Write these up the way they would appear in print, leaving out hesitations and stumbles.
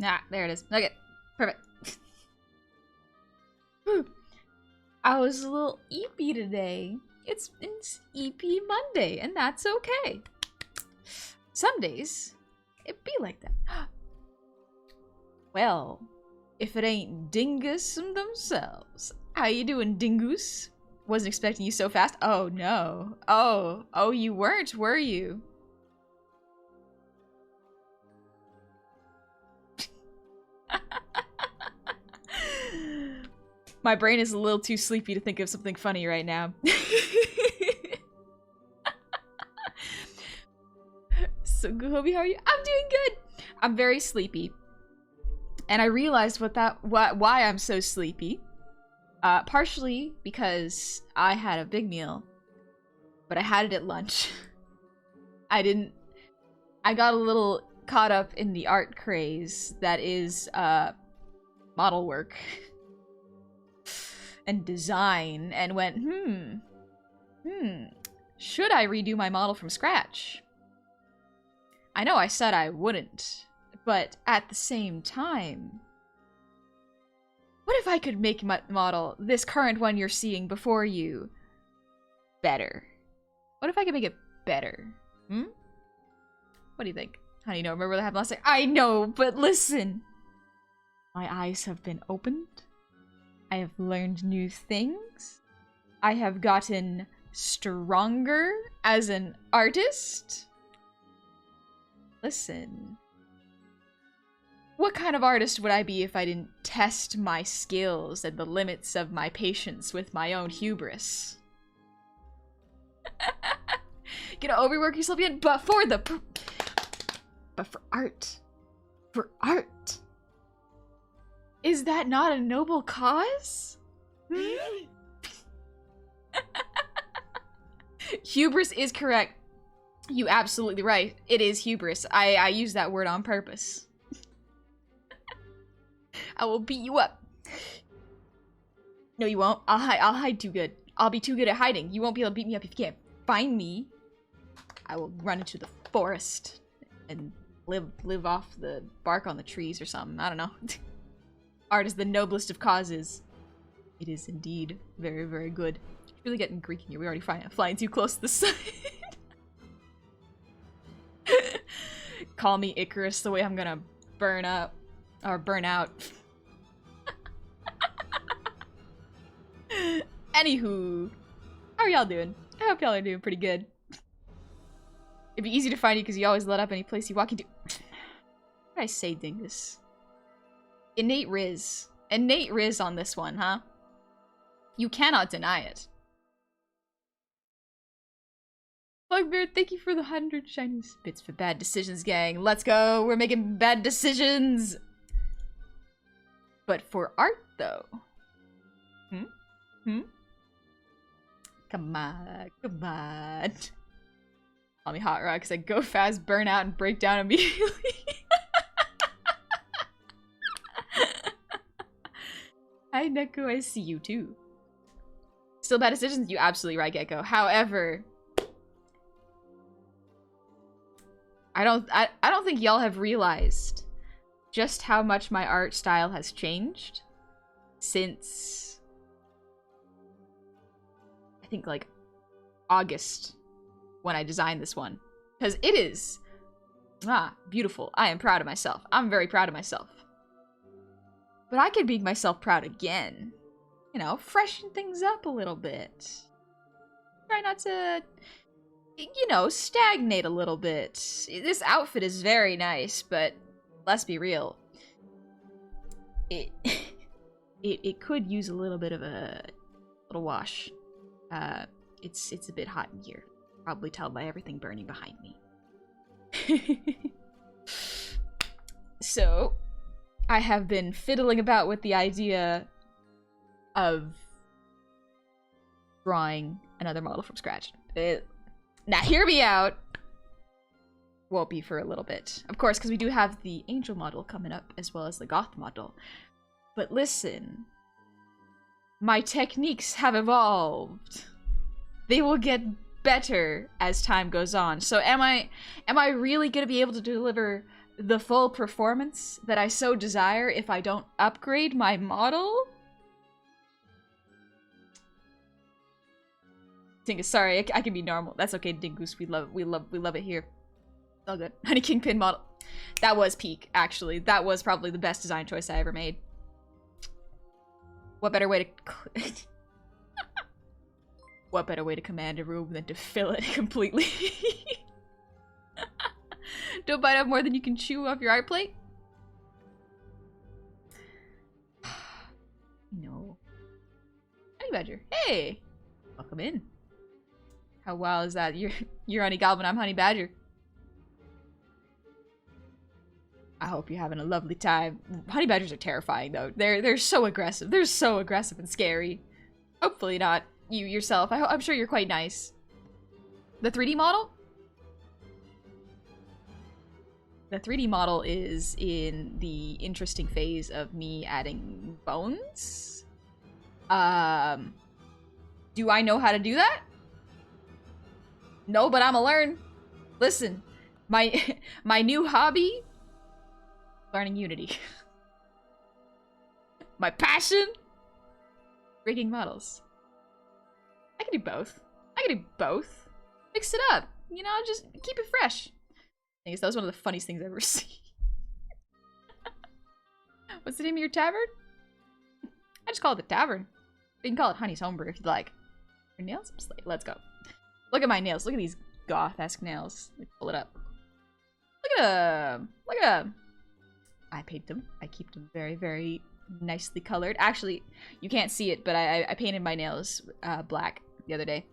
Ah, there it is. Okay, perfect. I was a little Eepy today. It's Eepy Monday, and that's okay. Some days, it be like that. Well, if it ain't Dingus themselves. How you doing, Dingoose? Wasn't expecting you so fast. Oh, no. Oh, you weren't, were you? My brain is a little too sleepy to think of something funny right now. So, Hobie, how are you? I'm doing good. I'm very sleepy. And I realized why I'm so sleepy. Partially because I had a big meal, but I had it at lunch. I got a little caught up in the art craze that is, model work and design, and went, should I redo my model from scratch? I know I said I wouldn't, but at the same time, what if I could make my model, this current one you're seeing before you, better? What if I could make it better? What do you think? How do you know? Remember what happened last night? I know, but listen. My eyes have been opened. I have learned new things. I have gotten stronger as an artist. Listen. What kind of artist would I be if I didn't test my skills and the limits of my patience with my own hubris? Gonna overwork yourself again, but for art. For art. Is that not a noble cause? Hubris is correct. You absolutely right. It is hubris. I use that word on purpose. I will beat you up. No, you won't. I'll hide too good. I'll be too good at hiding. You won't be able to beat me up if you can't find me. I will run into the forest and live off the bark on the trees or something. I don't know. Art is the noblest of causes. It is indeed very, very good. It's really getting Greek in here. We already flying too close to the sun. Call me Icarus, the way I'm gonna burn up. Or burn out. Anywho. How are y'all doing? I hope y'all are doing pretty good. It'd be easy to find you because you always let up any place you walk into. What did I say, Dingus? Innate Riz. Innate Riz on this one, huh? You cannot deny it. Bugbear, thank you for the 100 shiny bits for bad decisions, gang. Let's go. We're making bad decisions. But for art, though. Come on. Come on. Call me Hot Rod because I go fast, burn out, and break down immediately. Hi, Neko. I see you, too. Still bad decisions? You absolutely right, Gecko. However, I don't think y'all have realized just how much my art style has changed since, I think, like, August, when I designed this one. Because it is, beautiful. I am proud of myself. I'm very proud of myself. But I could make myself proud again. You know, freshen things up a little bit. Try not to, you know, stagnate a little bit. This outfit is very nice, but let's be real. It could use a little bit of a little wash. It's a bit hot in here. Probably tell by everything burning behind me. So, I have been fiddling about with the idea of drawing another model from scratch. Now, hear me out. Won't be for a little bit. Of course, because we do have the Angel model coming up, as well as the Goth model. But listen. My techniques have evolved. They will get better as time goes on. So am I really going to be able to deliver the full performance that I so desire if I don't upgrade my model? Dingus, sorry, I can be normal. That's okay, Dingus. We love it here. It's all good. Honey Kingpin model. That was peak, actually. That was probably the best design choice I ever made. What better way to what better way to command a room than to fill it completely? Don't bite off more than you can chew off your art plate? No. Honey Badger, hey! Welcome in. How wild is that? You're Honey Goblin, I'm Honey Badger. I hope you're having a lovely time. Honey Badgers are terrifying, though. They're so aggressive. They're so aggressive and scary. Hopefully not you yourself. I'm sure you're quite nice. The 3D model? The 3D model is in the interesting phase of me adding bones. Do I know how to do that? No, but I'ma learn. Listen, my new hobby, learning Unity. My passion, rigging models. I can do both. Mix it up, you know, just keep it fresh. I guess that was one of the funniest things I've ever seen. What's the name of your tavern? I just call it the tavern. You can call it Honey's Homebrew if you'd like. Your nails? Let's go. Look at my nails. Look at these goth-esque nails. Let me pull it up. Look at them. Look at them. I paint them. I keep them very, very nicely colored. Actually, you can't see it, but I painted my nails black the other day.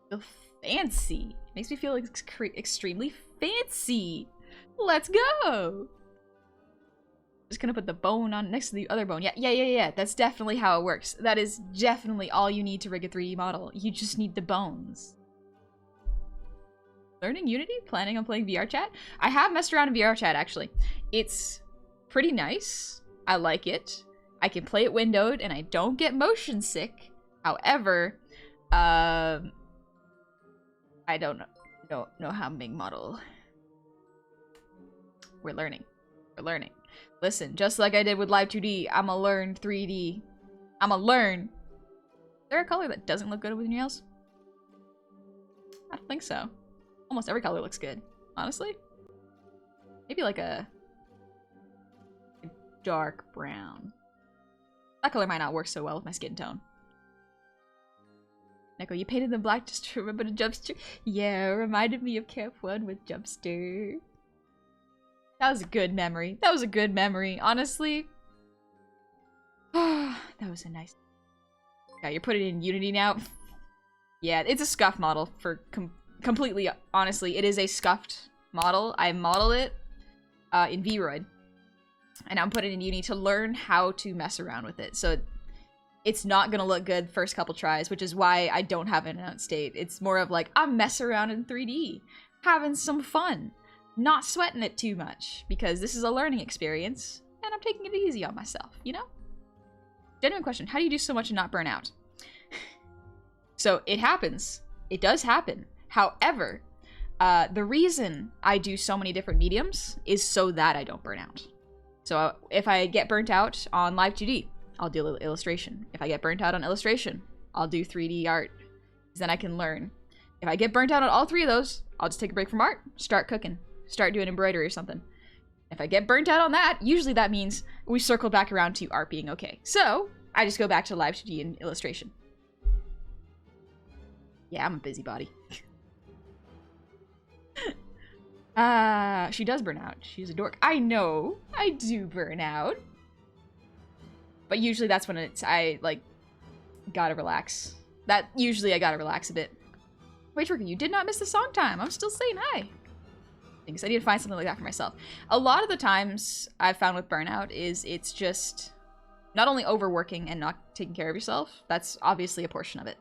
Feel fancy. Makes me feel extremely fancy. Let's go. Just gonna put the bone on next to the other bone. Yeah. That's definitely how it works. That is definitely all you need to rig a 3D model. You just need the bones. Learning Unity? Planning on playing VR chat? I have messed around in VR chat, actually. It's pretty nice. I like it. I can play it windowed, and I don't get motion sick. However, I don't know how to make model. We're learning. Listen, just like I did with Live 2D, I'ma learn 3D. I'ma learn. Is there a color that doesn't look good with your nails? I don't think so. Almost every color looks good, honestly. Maybe like a dark brown. That color might not work so well with my skin tone. Neko, you painted them black just to remember the Jumpster? Yeah, it reminded me of Camp 1 with Jumpster. That was a good memory. Honestly. That was a nice... Yeah, you're putting it in Unity now? Yeah, it's a scuff model for completely... Honestly, it is a scuffed model. I modeled it in VRoid. And I'm putting it in Unity to learn how to mess around with it. So it's not gonna look good first couple tries, which is why I don't have it in out state. It's more of like, I'm messing around in 3D. Having some fun. Not sweating it too much, because this is a learning experience, and I'm taking it easy on myself, you know? Genuine question, how do you do so much and not burn out? So, it happens. It does happen. However, the reason I do so many different mediums is so that I don't burn out. So, if I get burnt out on Live 2D, I'll do illustration. If I get burnt out on illustration, I'll do 3D art. Then I can learn. If I get burnt out on all three of those, I'll just take a break from art, start cooking. Start doing embroidery or something. If I get burnt out on that, usually that means we circle back around to art being okay. So, I just go back to Live 2D and illustration. Yeah, I'm a busybody. She does burn out. She's a dork. I know. I do burn out. But usually that's when I gotta relax. Usually I gotta relax a bit. Wait, Tricky, you did not miss the song time. I'm still saying hi. I need to find something like that for myself. A lot of the times I've found with burnout is it's just not only overworking and not taking care of yourself. That's obviously a portion of it.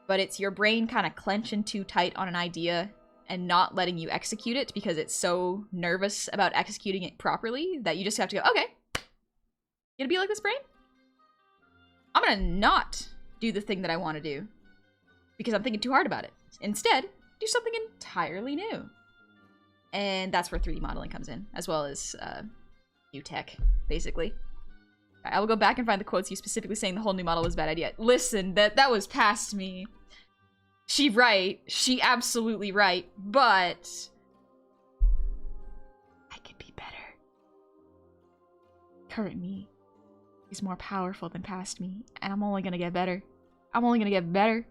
But it's your brain kind of clenching too tight on an idea and not letting you execute it because it's so nervous about executing it properly that you just have to go, okay, you gonna be like this, brain? I'm gonna not do the thing that I want to do because I'm thinking too hard about it. Instead, do something entirely new. And that's where 3D modeling comes in, as well as new tech, basically. I will go back and find the quotes you specifically saying the whole new model was a bad idea. Listen, that was past me. She right. She absolutely right. But I could be better. Current me is more powerful than past me, and I'm only gonna get better. I'm only gonna get better.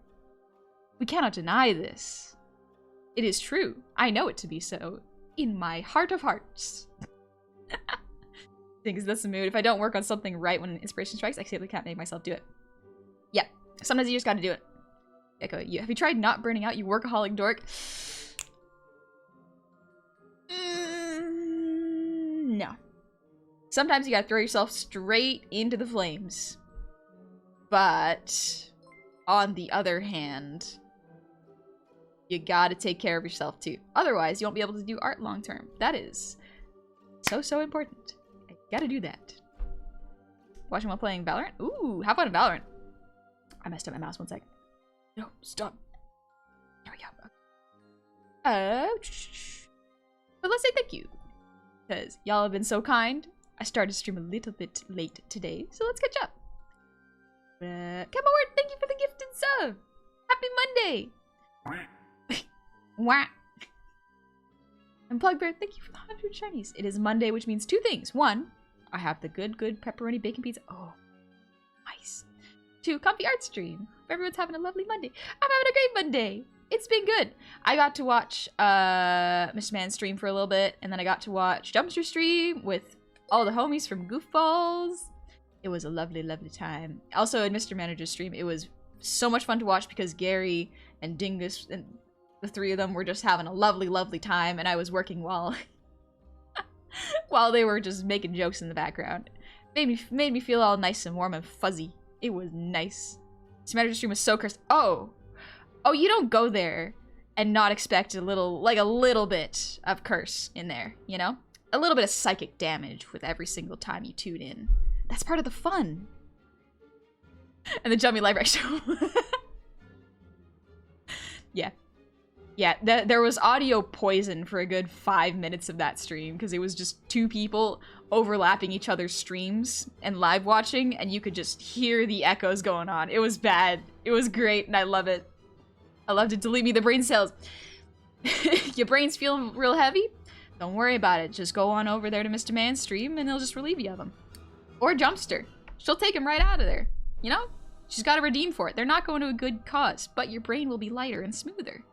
We cannot deny this. It is true. I know it to be so. In my heart of hearts. Because that's the mood. If I don't work on something right when inspiration strikes, I simply can't make myself do it. Yeah. Sometimes you just gotta do it. Echo, have you tried not burning out, you workaholic dork? No. Sometimes you gotta throw yourself straight into the flames. But on the other hand, you gotta take care of yourself too. Otherwise, you won't be able to do art long term. That is so important. I gotta do that. Watching while playing Valorant? Ooh, how about in Valorant? I messed up my mouse, 1 sec. No, stop. There we go. But let's say thank you. Because y'all have been so kind. I started to stream a little bit late today, so let's catch up. Camoward, thank you for the gifted sub. Happy Monday. Wah. And Plugbear, thank you for the 100 shinies. It is Monday, which means 2 things. 1, I have the good pepperoni bacon pizza. Oh, nice. 2, comfy art stream. Hope everyone's having a lovely Monday. I'm having a great Monday. It's been good. I got to watch Mr. Man's stream for a little bit, and then I got to watch Jumpster stream with all the homies from Goofballs. It was a lovely, lovely time. Also, in Mr. Manager's stream, it was so much fun to watch because Gary and Dingus and the 3 of them were just having a lovely, lovely time, and I was working while while they were just making jokes in the background. Made me feel all nice and warm and fuzzy. It was nice. Mr. Manager's stream was so cursed. Oh, you don't go there and not expect a little bit of curse in there, you know? A little bit of psychic damage with every single time you tune in. That's part of the fun. And the Jummy Library show. Yeah, there was audio poison for a good 5 minutes of that stream because it was just 2 people overlapping each other's streams and live watching, and you could just hear the echoes going on. It was bad. It was great, and I love it. I loved it. Delete me the brain cells. Your brains feel real heavy? Don't worry about it. Just go on over there to Mr. Man's stream, and they'll just relieve you of them. Or Jumpster. She'll take him right out of there. You know? She's got to redeem for it. They're not going to a good cause, but your brain will be lighter and smoother.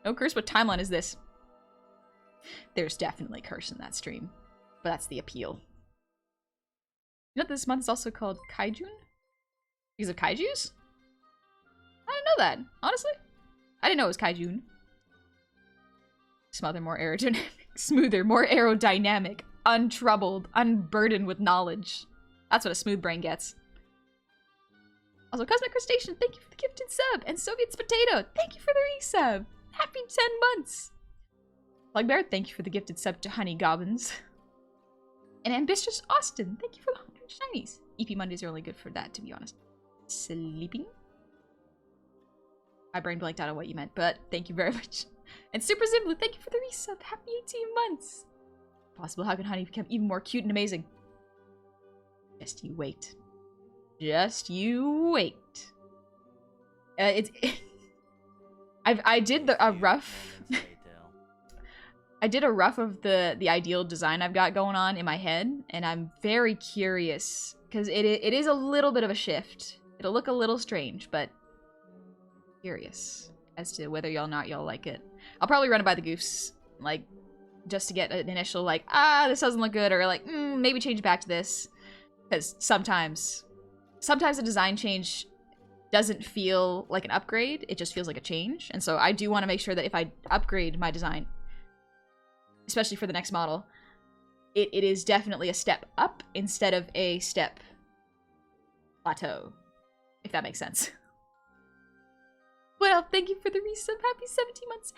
No curse, what timeline is this? There's definitely curse in that stream, but that's the appeal. You know this month is also called Kaijun? Because of kaijus? I didn't know that, honestly. I didn't know it was Kaijun. Smoother, more aerodynamic. Smoother, more aerodynamic. Untroubled, unburdened with knowledge. That's what a smooth brain gets. Also, Cosmic Crustacean, thank you for the gifted sub. And Soviet's Potato, thank you for the resub. Happy 10 months. Plugbear, thank you for the gifted sub to Honey Goblins. And Ambitious Austin, thank you for the 100 shinies. EP Mondays are only good for that, to be honest. Sleeping? My brain blanked out on what you meant, but thank you very much. And Super Zimblu, thank you for the resub. Happy 18 months. Possible, how can Honey become even more cute and amazing? Just you wait. Just you wait. I did a rough of the ideal design I've got going on in my head, and I'm very curious because it is a little bit of a shift. It'll look a little strange, but curious as to whether y'all like it. I'll probably run it by the goofs, like just to get an initial like, this doesn't look good, or like maybe change it back to this, because sometimes a design change doesn't feel like an upgrade, it just feels like a change. And so I do want to make sure that if I upgrade my design, especially for the next model, it is definitely a step up instead of a step plateau, if that makes sense. Well, thank you for the resub. Happy 17 months.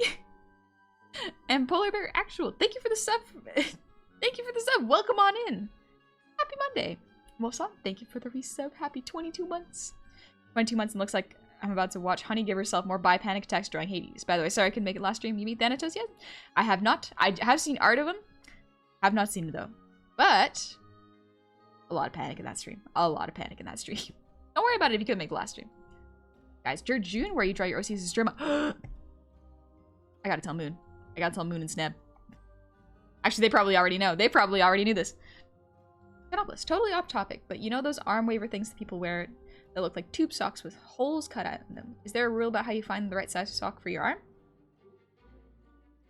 Yippee! And Polar Bear Actual, thank you for the sub. Thank you for the sub. Welcome on in. Happy Monday. Mosan, thank you for the resub. Happy 22 months. 22 months and looks like I'm about to watch Honey give herself more bi-panic attacks drawing Hades. By the way, sorry I couldn't make it last stream. You meet Thanatos yet? I have not. I have seen art of him. Have not seen it though. But a lot of panic in that stream. A lot of panic in that stream. Don't worry about it if you couldn't make the last stream. Guys, June, where you draw your OCs is stream. I gotta tell Moon. I gotta tell Moon and Sneb. Actually, they probably already know. They probably already knew this. Canopolis, totally off topic, but you know those arm waver things that people wear that look like tube socks with holes cut out in them? Is there a rule about how you find the right size sock for your arm?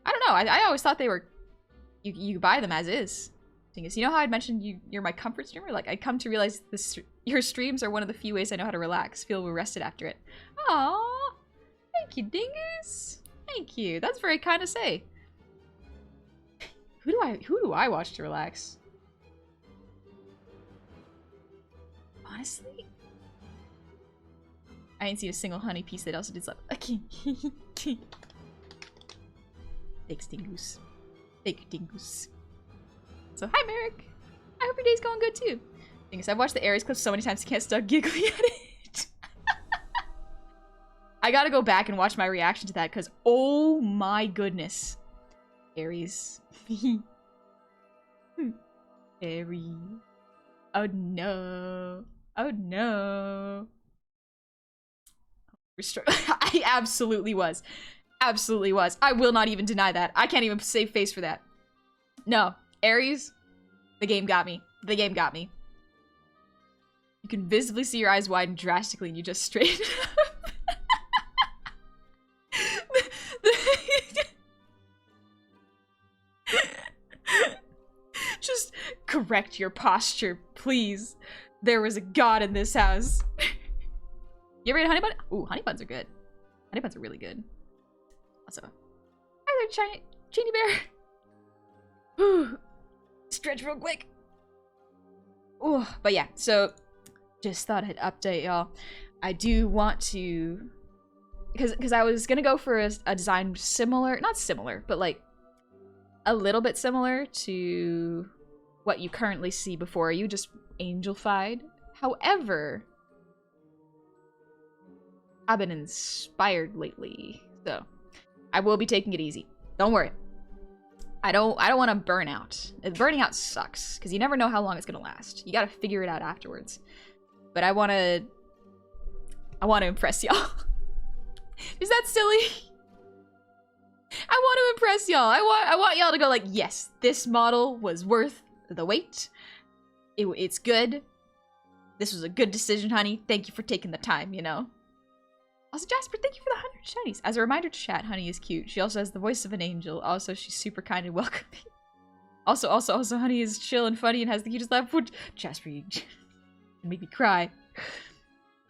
I don't know. I always thought they were... You buy them as is. Thing is, you know how I mentioned you're my comfort streamer? Like, I come to realize your streams are one of the few ways I know how to relax, feel rested after it. Aww, thank you, Dingus. Thank you. That's very kind to say. Who do I watch to relax? Honestly, I ain't seen a single honey piece that also did stuff. Thanks, Dingus. Thank you, Dingus. So, hi, Merrick. I hope your day's going good, too. Dingus, I've watched the Aries clip so many times I can't stop giggling at it. I gotta go back and watch my reaction to that, because, oh my goodness. Aries. Aries. Oh no. Oh no. I absolutely was. Absolutely was. I will not even deny that. I can't even save face for that. No. Aries, the game got me. The game got me. You can visibly see your eyes widen drastically and you just straighten up. Just correct your posture, please. There was a god in this house. You ever eat honey bun? Ooh, honey buns are good. Honey buns are really good. Also, hi there, Chiny Bear. Ooh, stretch real quick. Ooh, but yeah, so just thought I'd update y'all. I do want to, because I was gonna go for a design similar, not similar, but like a little bit similar to what you currently see before you, just angelified. However, I've been inspired lately, so I will be taking it easy. Don't worry. I don't want to burn out. Burning out sucks because you never know how long it's gonna last. You gotta figure it out afterwards. But I want to impress y'all. Is that silly? I want to impress y'all. I want y'all to go like, yes, this model was worth the wait. It's good. This was a good decision, honey. Thank you for taking the time, you know. Also, Jasper, thank you for the 100 shinies. As a reminder to chat, Honey is cute. She also has the voice of an angel. Also, she's super kind and welcoming. Also, Honey is chill and funny and has the cutest laugh. Jasper, you made me cry.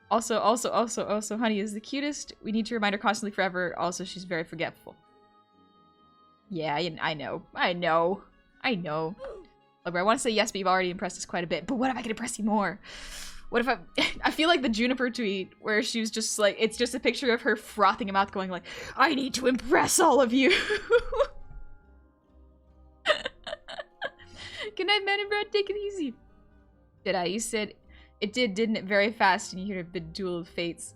Also, Honey is the cutest. We need to remind her constantly forever. Also, she's very forgetful. Yeah, I know. Look, I want to say yes, but you've already impressed us quite a bit. But what if I can impress you more? What if I feel like the Juniper tweet where she was just like, it's just a picture of her frothing her mouth going like, I need to impress all of you. Good night, man and Brad. Take it easy. Did I? You said it did, didn't it? Very fast, and you hear a big duel of fates.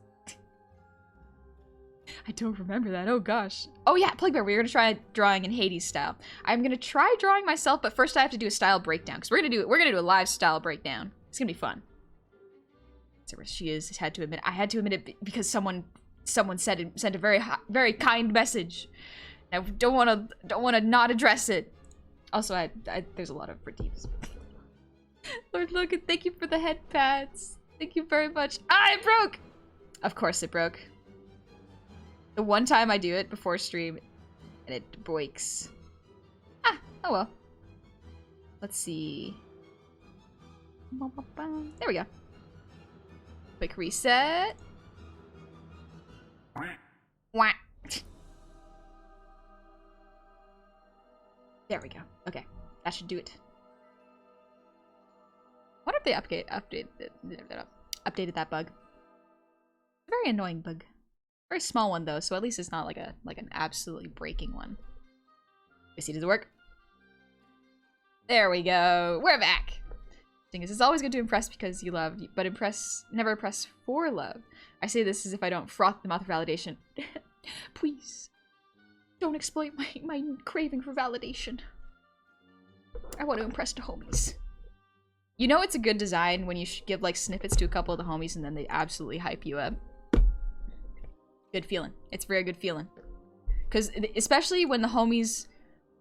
I don't remember that. Oh gosh. Oh yeah, Plague Bear, we're gonna try drawing in Hades style. I'm gonna try drawing myself, but first I have to do a style breakdown because we're gonna do a live style breakdown. It's gonna be fun. So where she is, I had to admit it because someone sent a very kind message. I don't want to not address it. Also, there's a lot of redeems. Lord Logan, thank you for the head pads. Thank you very much. Ah, it broke. Of course it broke. The one time I do it before stream, and it breaks. Ah, oh well. Let's see. There we go. Quick reset. Wah. There we go. Okay, that should do it. I wonder if they updated that bug. A very annoying bug. Very small one though, so at least it's not like an absolutely breaking one. You see, does it work? There we go. We're back. Thing is, it's always good to impress because you love, but never impress for love. I say this as if I don't froth the mouth with validation. Please, don't exploit my craving for validation. I want to impress the homies. You know it's a good design when you give like snippets to a couple of the homies and then they absolutely hype you up. Good feeling. It's very good feeling. Because especially when the homies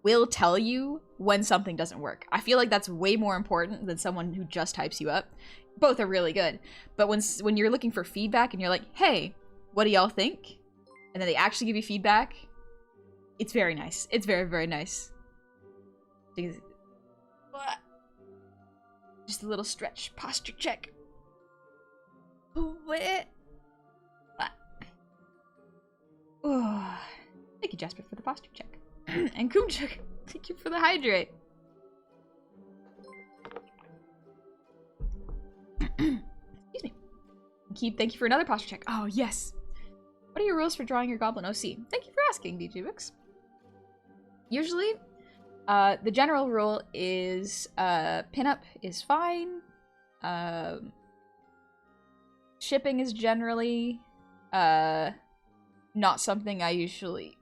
will tell you when something doesn't work. I feel like that's way more important than someone who just hypes you up. Both are really good. But when you're looking for feedback and you're like, hey, what do y'all think? And then they actually give you feedback, it's very nice. It's very, very nice. Just a little stretch. Posture check. Oh. Thank you, Jasper, for the posture check. And Kumchuk, thank you for the hydrate. Excuse me. Keep, thank you for another posture check. Oh, yes. What are your rules for drawing your Goblin OC? Thank you for asking, vtuber. Usually, the general rule is pinup is fine. Shipping is generally not something I usually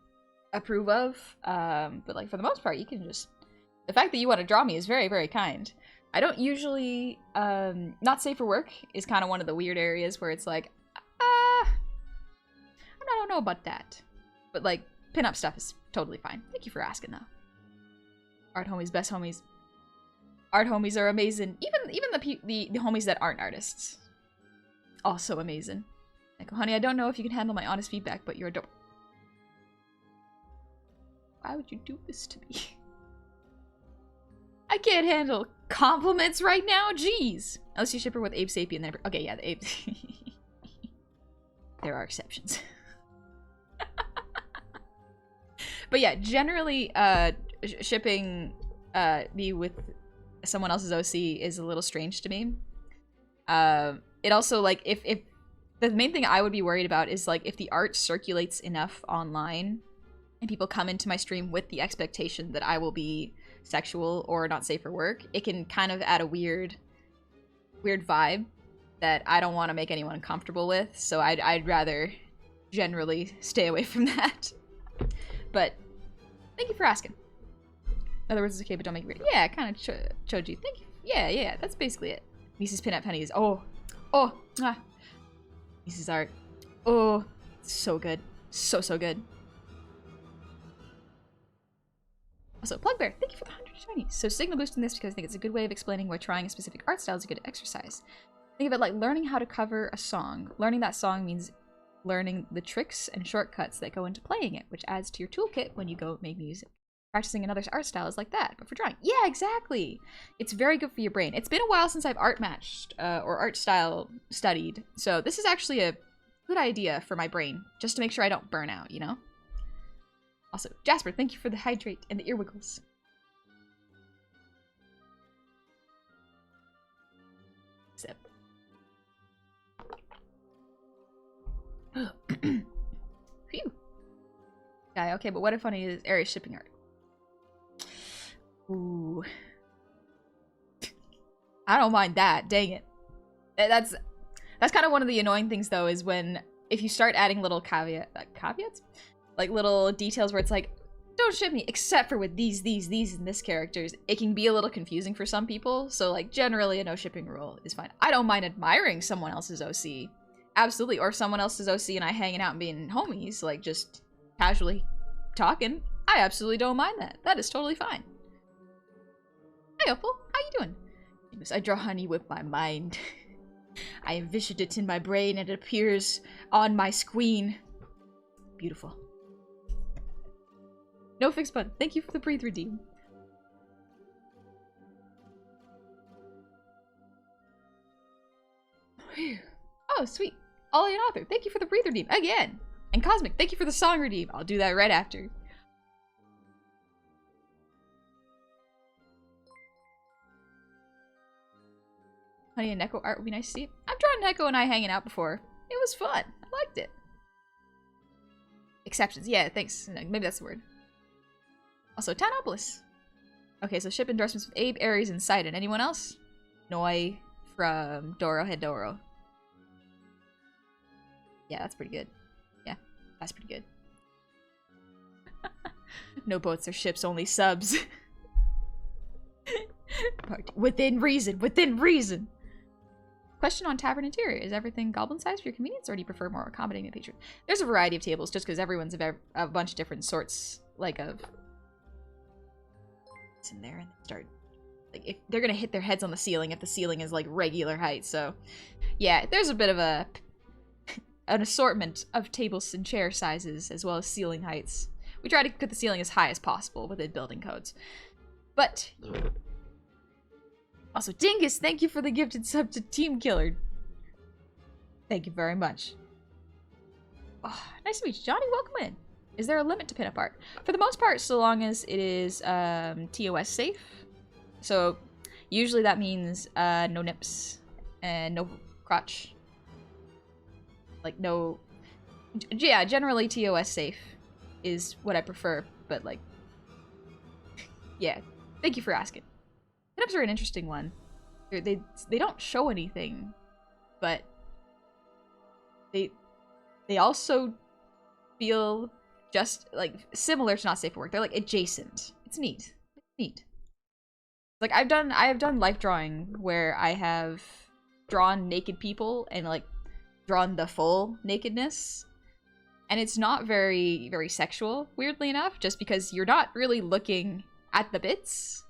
approve of. But like for the most part, you can just... The fact that you want to draw me is very, very kind. I don't usually... not safe for work is kind of one of the weird areas where it's like, I don't know about that. But like, pinup stuff is totally fine. Thank you for asking though. Art homies, best homies. Art homies are amazing. Even the homies that aren't artists. Also amazing. Like, honey, I don't know if you can handle my honest feedback, but you're adorable. Why would you do this to me? I can't handle compliments right now, jeez. Unless you ship her with Abe Sapien, then okay, yeah, the Abe. There are exceptions. But yeah, generally, shipping me with someone else's OC is a little strange to me. It also, like, if the main thing I would be worried about is, like, if the art circulates enough online and people come into my stream with the expectation that I will be sexual or not safe for work, it can kind of add a weird vibe that I don't want to make anyone uncomfortable with, so I'd rather generally stay away from that. But thank you for asking. In other words, it's okay, but don't make it weird. Yeah, kind of choji. Thank you. Yeah, that's basically it. Mises Pinup Pennies. Oh, Mises art. Oh, so good. So good. Also, Plug Bear, thank you for the 100 shinies. So signal boosting this because I think it's a good way of explaining why trying a specific art style is a good exercise. Think of it like learning how to cover a song. Learning that song means learning the tricks and shortcuts that go into playing it, which adds to your toolkit when you go make music. Practicing another art style is like that, but for drawing. Yeah, exactly. It's very good for your brain. It's been a while since I've art matched or art style studied, so this is actually a good idea for my brain, just to make sure I don't burn out, you know? Also, Jasper, thank you for the hydrate and the ear wiggles. Sip. Phew. Guy, okay, but what if funny is area shipping art? Ooh. I don't mind that, dang it. That's kind of one of the annoying things though, is when, if you start adding little caveats? Like little details where it's like, don't ship me, except for with these, and this characters. It can be a little confusing for some people, so like generally a no shipping rule is fine. I don't mind admiring someone else's OC. Absolutely, or if someone else's OC and I hanging out and being homies, like just casually talking, I absolutely don't mind that. That is totally fine. Hi Opal, how you doing? I draw honey with my mind. I envisioned it in my brain and it appears on my screen. Beautiful. No fixed button. Thank you for the breathe redeem. Whew. Oh, sweet. Ollie and Author, thank you for the breathe redeem again. And Cosmic, thank you for the song redeem. I'll do that right after. Honey and Neko art would be nice to see. I've drawn Neko and I hanging out before. It was fun. I liked it. Exceptions. Yeah, thanks. Maybe that's the word. Also, Tanopolis. Okay, so ship endorsements with Abe, Aries, and Sidon. Anyone else? Noi from Doro Hedoro. Yeah, that's pretty good. Yeah, that's pretty good. No boats or ships, only subs. Within reason, within reason. Question on tavern interior. Is everything goblin size for your convenience, or do you prefer more accommodating the patron? There's a variety of tables, just because everyone's a bunch of different sorts, like, of... It's in there, and they start... Like, if they're gonna hit their heads on the ceiling if the ceiling is, like, regular height, so... Yeah, there's a bit of a... an assortment of tables and chair sizes, as well as ceiling heights. We try to put the ceiling as high as possible within building codes. But... Also, Dingus, thank you for the gifted sub to Team Killer. Thank you very much. Oh, nice to meet you, Johnny. Welcome in. Is there a limit to pinup art? For the most part, so long as it is TOS safe. So, usually that means no nips and no crotch. Like, no... Yeah, generally TOS safe is what I prefer, but, like... Yeah, thank you for asking. Pinups are an interesting one. They don't show anything, but they also feel just like similar to not safe for work. They're like adjacent. It's neat. It's neat. Like I have done life drawing where I have drawn naked people and like drawn the full nakedness, and it's not very sexual, weirdly enough, just because you're not really looking at the bits.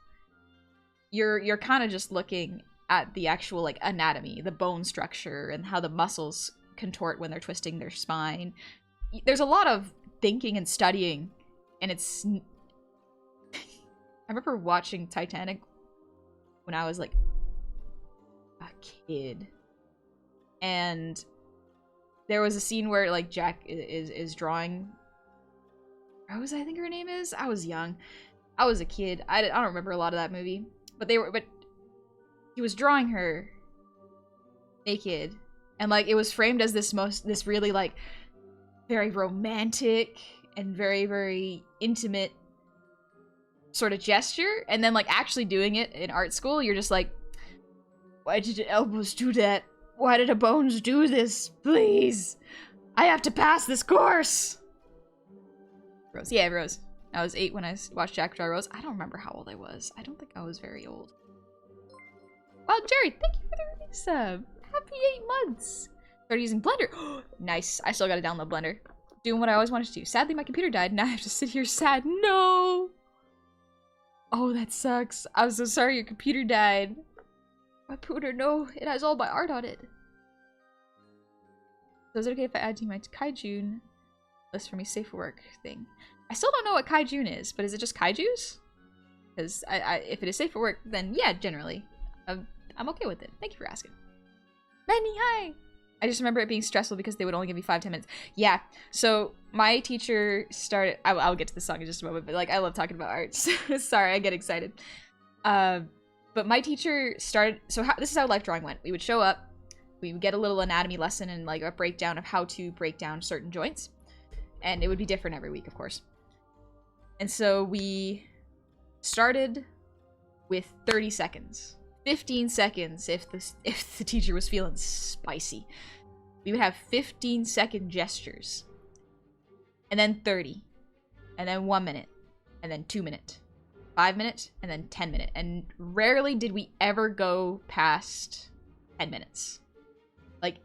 You're kind of just looking at the actual like anatomy, the bone structure, and how the muscles contort when they're twisting their spine. There's a lot of thinking and studying, and it's... I remember watching Titanic when I was like a kid, and there was a scene where like Jack is drawing Rose, I think her name is. I was young. I was a kid. I don't remember a lot of that movie. But he was drawing her naked, and like it was framed as this really like very romantic and very intimate sort of gesture, and then like actually doing it in art school, you're just like, why did the elbows do that? Why did the bones do this? Please, I have to pass this course. Rose, yeah, Rose. I was 8 when I watched Jack draw Rose. I don't remember how old I was. I don't think I was very old. Wow, Jerry, thank you for the resub. Happy 8 months. Started using Blender. Nice. I still gotta download Blender. Doing what I always wanted to do. Sadly, my computer died. Now I have to sit here sad. No. Oh, that sucks. I'm so sorry your computer died. My pooter, no. It has all my art on it. So is it okay if I add to my Kaijun list for me safe for work thing? I still don't know what Kaijun is, but is it just Kaijus? Because if it is safe for work, then yeah, generally. I'm okay with it. Thank you for asking. Benny, hi! I just remember it being stressful because they would only give me 5-10 minutes. Yeah, so my teacher started... I'll get to the song in just a moment, but like I love talking about art. Sorry, I get excited. But my teacher started... So this is how life drawing went. We would show up, we would get a little anatomy lesson and like a breakdown of how to break down certain joints. And it would be different every week, of course. And so we started with 30 seconds. 15 seconds if the teacher was feeling spicy. We would have 15-second gestures. And then 30. And then 1 minute. And then 2 minute. 5 minute. And then 10 minute. And rarely did we ever go past 10 minutes. Like,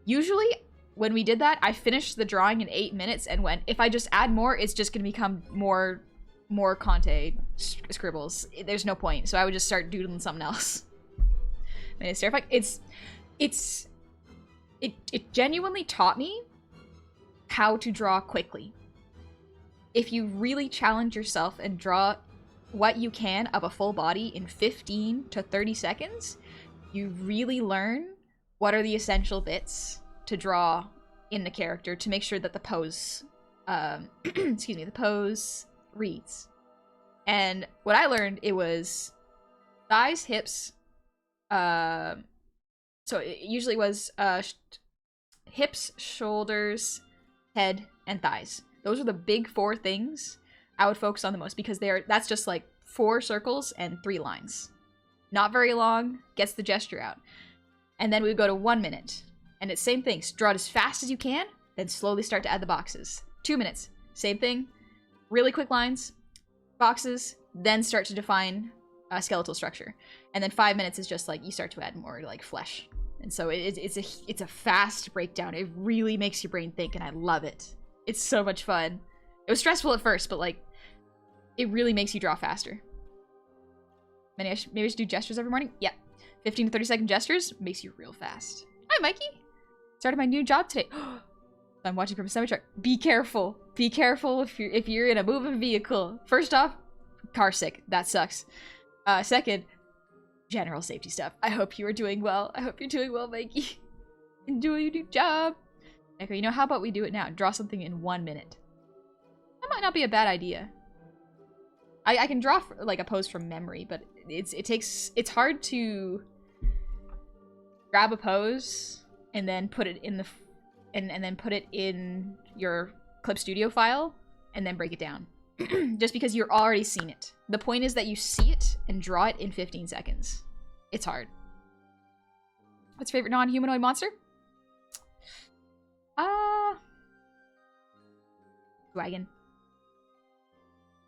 usually... When we did that, I finished the drawing in 8 minutes and went, if I just add more, it's just going to become more Conte scribbles. There's no point. So I would just start doodling something else. I mean, it's terrifying. It genuinely taught me how to draw quickly. If you really challenge yourself and draw what you can of a full body in 15 to 30 seconds, you really learn what are the essential bits to draw in the character to make sure that the pose, excuse me, the pose reads. And what I learned, it was thighs, hips, so it usually was hips, shoulders, head, and thighs. Those are the big 4 things I would focus on the most because that's just like 4 circles and 3 lines. Not very long, gets the gesture out. And then we would go to 1 minute. And it's same thing. Draw it as fast as you can, then slowly start to add the boxes. 2 minutes. Same thing. Really quick lines, boxes, then start to define a skeletal structure. And then 5 minutes is just like you start to add more like flesh. And so it's a fast breakdown. It really makes your brain think, and I love it. It's so much fun. It was stressful at first, but like it really makes you draw faster. Maybe I should do gestures every morning? Yep. 15 to 30 second gestures makes you real fast. Hi, Mikey. Started my new job today. I'm watching from a semi-truck. Be careful. Be careful if you're in a moving vehicle. First off, car sick. That sucks. Second, general safety stuff. I hope you are doing well. I hope you're doing well, Mikey. Enjoy your new job. Okay, you know, how about we do it now? Draw something in 1 minute. That might not be a bad idea. I can draw like a pose from memory, but it's hard to grab a pose and then put it in the and then put it in your Clip Studio file and then break it down. Just because you're already seen it. The point is that you see it and draw it in 15 seconds. It's hard. What's your favorite non-humanoid monster? Dragon.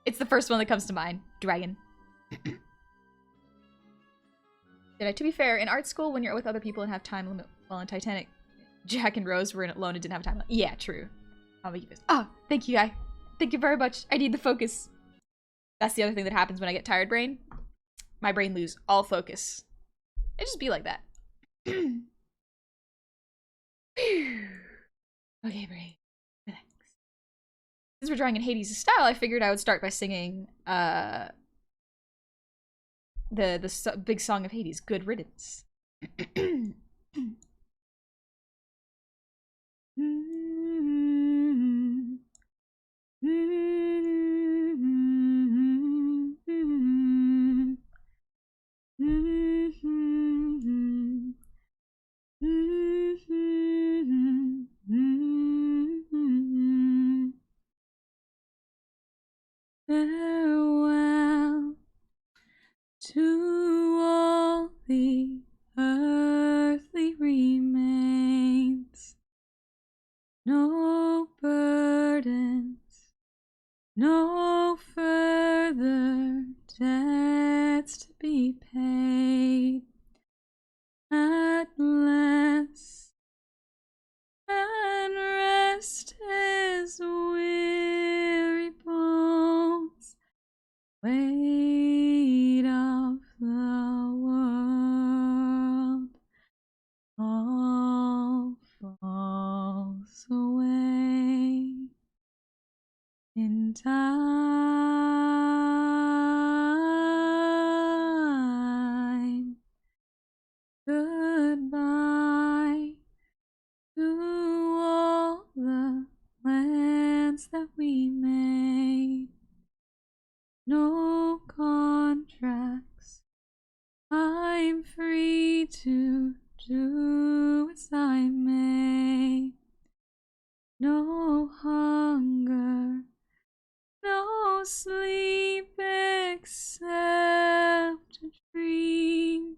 It's the first one that comes to mind. Dragon. To be fair, in art school, when you're with other people and have time limit, well, in Titanic, Jack and Rose were in it alone and didn't have a time limit. Yeah, true. I'll make you this. Oh, thank you, guy. Thank you very much. I need the focus. That's the other thing that happens when I get tired brain. My brain lose all focus. It just be like that. Okay, brain. Relax. Since we're drawing in Hades' style, I figured I would start by singing the big song of Hades, Good Riddance. Farewell to all the earthly remains, no burdens, no further debts to be paid. At last, and rest his weary bones, weight of the world all falls away in time. Goodbye to all the plans that we made. No contracts. I'm free to do as I may. No hunger, no sleep except a dream,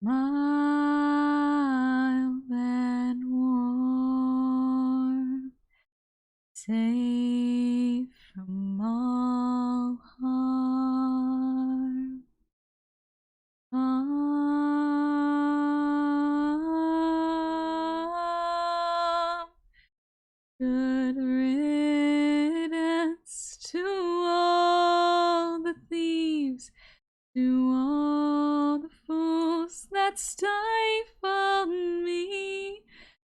mild and warm, safe from all harm. Good riddance to all the thieves, to all the fools that stifled me.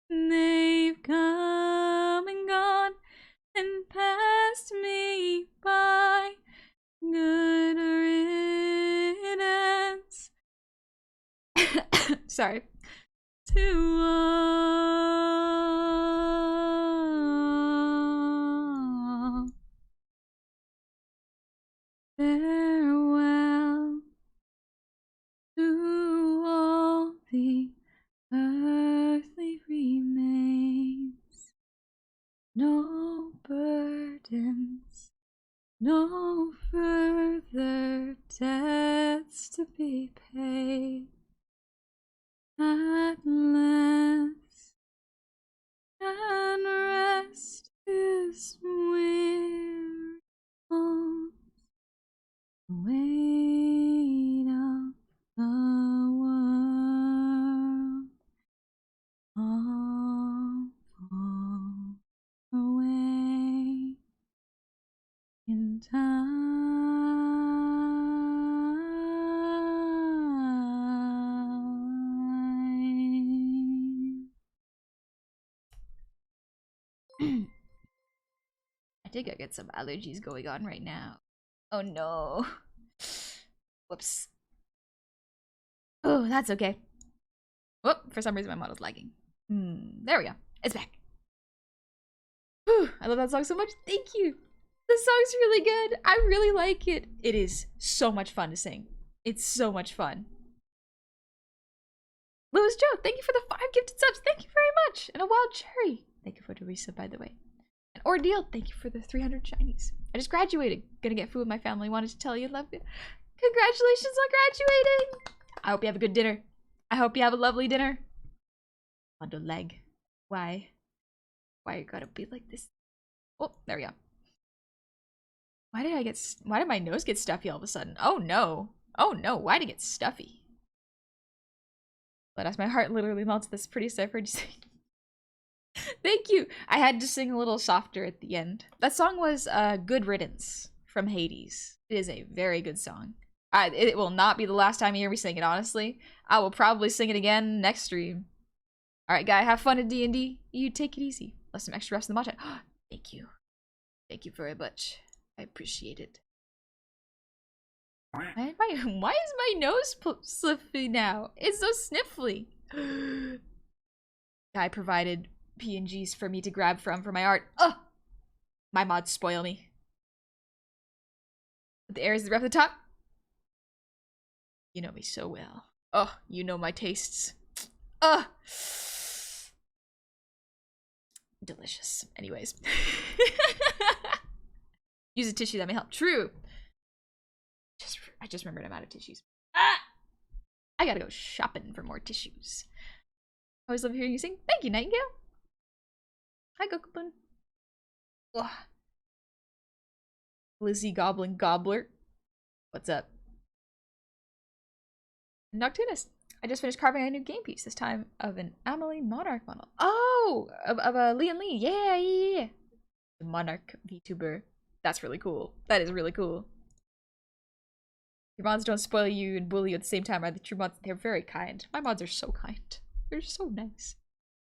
They've come and gone and passed me by. Good riddance. Sorry. To all. Farewell to all the earthly remains. No burdens, no further debts to be paid. At last, I think I get some allergies going on right now. Oh no. Whoops. Oh, that's okay. Whoop, for some reason my model's lagging. There we go. It's back. Whew, I love that song so much. Thank you. The song's really good. I really like it. It is so much fun to sing. It's so much fun. Lewis Joe, thank you for the 5 gifted subs. Thank you very much. And a wild cherry. Thank you for the resub, by the way. An ordeal. Thank you for the 300 shinies. I just graduated. Gonna get food with my family. Wanted to tell you, love you. Congratulations on graduating. I hope you have a good dinner. I hope you have a lovely dinner. Bundle leg. Why? Why you gotta be like this? Oh, there we go. Why did my nose get stuffy all of a sudden? Oh no. Oh no, why did it get stuffy? But as my heart literally melts this pretty stuff, heard you sing. Thank you. I had to sing a little softer at the end. That song was Good Riddance from Hades. It is a very good song. It will not be the last time you hear me sing it, honestly. I will probably sing it again next stream. Alright, guy, have fun at D&D. You take it easy. Let some extra rest in the matcha. Thank you. Thank you very much. I appreciate it. Why is my nose sniffy now? It's so sniffly. Guy provided PNGs for me to grab from for my art. Ugh! My mods spoil me. The air is the rep at the top. You know me so well. Oh, you know my tastes. Ugh! Delicious. Anyways. Use a tissue, that may help. True. I just remembered I'm out of tissues. Ah! I gotta go shopping for more tissues. Always love hearing you sing. Thank you, Nightingale. Hi, Goblin. Ugh. Lizzie Goblin Gobbler. What's up? Noctunus. I just finished carving a new game piece, this time of an Amelie Monarch model. Oh! Of a Lian Lee. Yeah. The Monarch VTuber. That's really cool. That is really cool. Your mods don't spoil you and bully you at the same time. Are the true mods? They're very kind. My mods are so kind. They're so nice.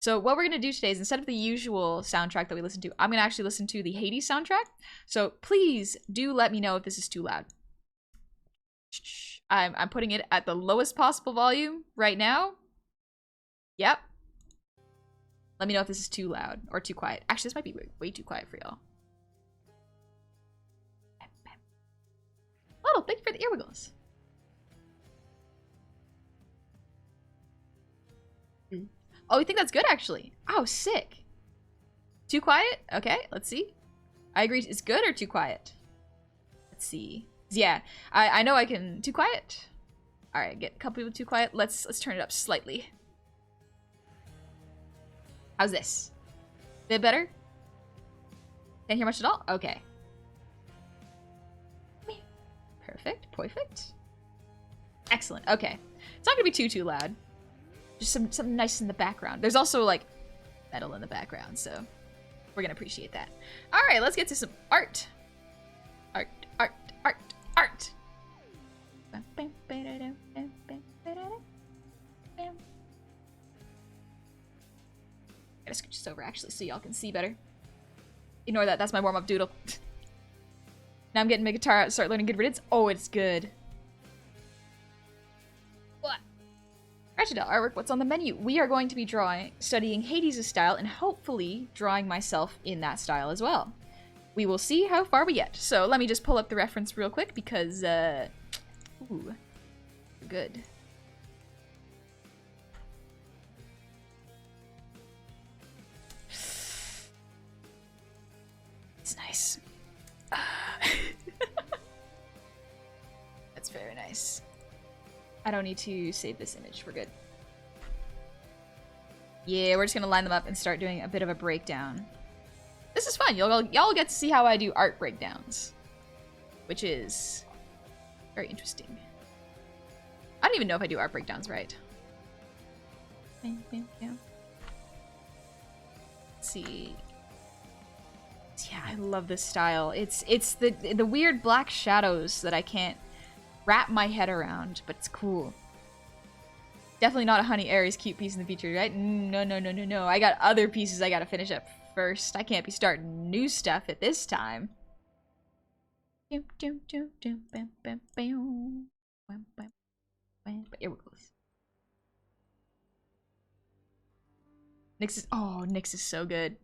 So what we're gonna do today is, instead of the usual soundtrack that we listen to, I'm gonna actually listen to the Hades soundtrack. So please do let me know if this is too loud. I'm putting it at the lowest possible volume right now. Yep. Let me know if this is too loud or too quiet. Actually, this might be way too quiet for y'all. Oh, thank you for the ear wiggles. Oh, you think that's good, actually? Oh, sick. Too quiet? Okay, let's see. I agree. It's good or too quiet? Let's see. Yeah, I know I can. Too quiet? All right, get a couple people too quiet. Let's turn it up slightly. How's this? Bit better? Can't hear much at all? Okay. Perfect. Excellent. Okay. It's not gonna be too loud. Just something nice in the background. There's also like metal in the background, so we're gonna appreciate that. All right, let's get to some art. Art. Gotta scooch this over actually so y'all can see better. Ignore that. That's my warm-up doodle. Now I'm getting my guitar out and start learning Good Riddance. Oh, it's good. What? Ratchetell artwork, what's on the menu? We are going to be studying Hades' style and hopefully drawing myself in that style as well. We will see how far we get. So let me just pull up the reference real quick because, ooh, good. It's nice. That's very nice. I don't need to save this image. We're good. Yeah, we're just gonna line them up and start doing a bit of a breakdown. This is fun. Y'all get to see how I do art breakdowns, which is very interesting. I don't even know if I do art breakdowns right. Let's see. Yeah, I love this style. It's the weird black shadows that I can't wrap my head around, but it's cool. Definitely not a Honey Aries cute piece in the future, right? No, no, no, no, no. I got other pieces I gotta finish up first. I can't be starting new stuff at this time. Here we go. Nyx is— oh, Nyx is so good.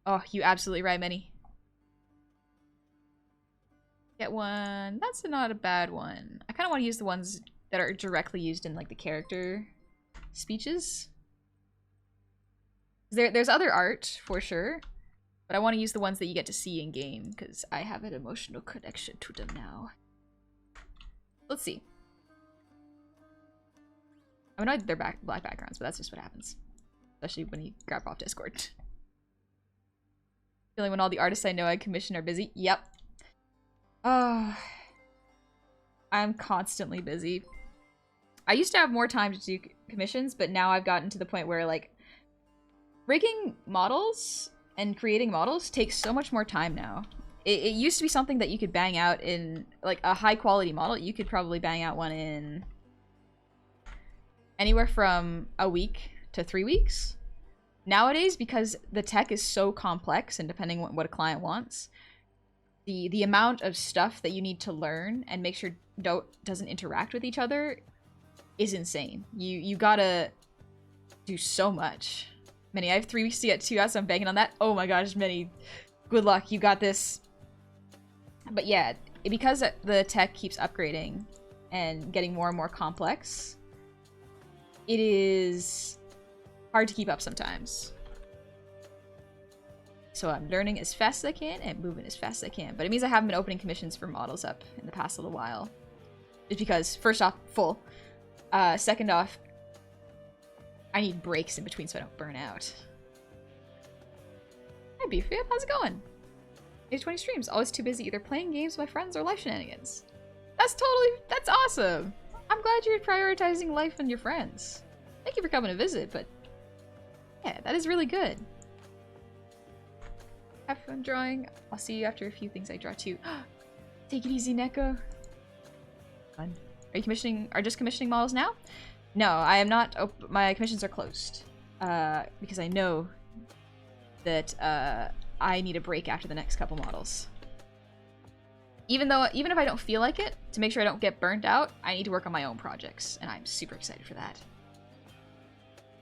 Oh, you absolutely right, Minnie. Get one. That's not a bad one. I kind of want to use the ones that are directly used in like the character speeches. There's other art for sure, but I want to use the ones that you get to see in game because I have an emotional connection to them now. Let's see. I'm annoyed that they're black backgrounds, but that's just what happens, especially when you grab off Discord. Feeling when all the artists I know I commission are busy. Yep. Oh, I'm constantly busy. I used to have more time to do commissions, but now I've gotten to the point where, like, rigging models and creating models takes so much more time now. It used to be something that you could bang out in, like, a high-quality model. You could probably bang out one in anywhere from a week to 3 weeks. Nowadays, because the tech is so complex and depending on what a client wants, the amount of stuff that you need to learn and make sure doesn't interact with each other is insane. You gotta do so much. Minnie, I have 3 weeks to get 2 out, so I'm banking on that. Oh my gosh, Minnie, good luck. You got this. But yeah, because the tech keeps upgrading and getting more and more complex, it is hard to keep up sometimes. So I'm learning as fast as I can and moving as fast as I can. But it means I haven't been opening commissions for models up in the past little while. Just because, first off, full. Second off, I need breaks in between so I don't burn out. Hi, Beefy. How's it going? 20 streams. Always too busy either playing games with my friends or life shenanigans. That's awesome. I'm glad you're prioritizing life and your friends. Thank you for coming to visit, but yeah, that is really good. Have fun drawing. I'll see you after a few things I draw too. Take it easy, Neko. Fun. Are you just commissioning models now? No, I am not. My commissions are closed. Because I know that I need a break after the next couple models. Even if I don't feel like it, to make sure I don't get burnt out, I need to work on my own projects, and I'm super excited for that.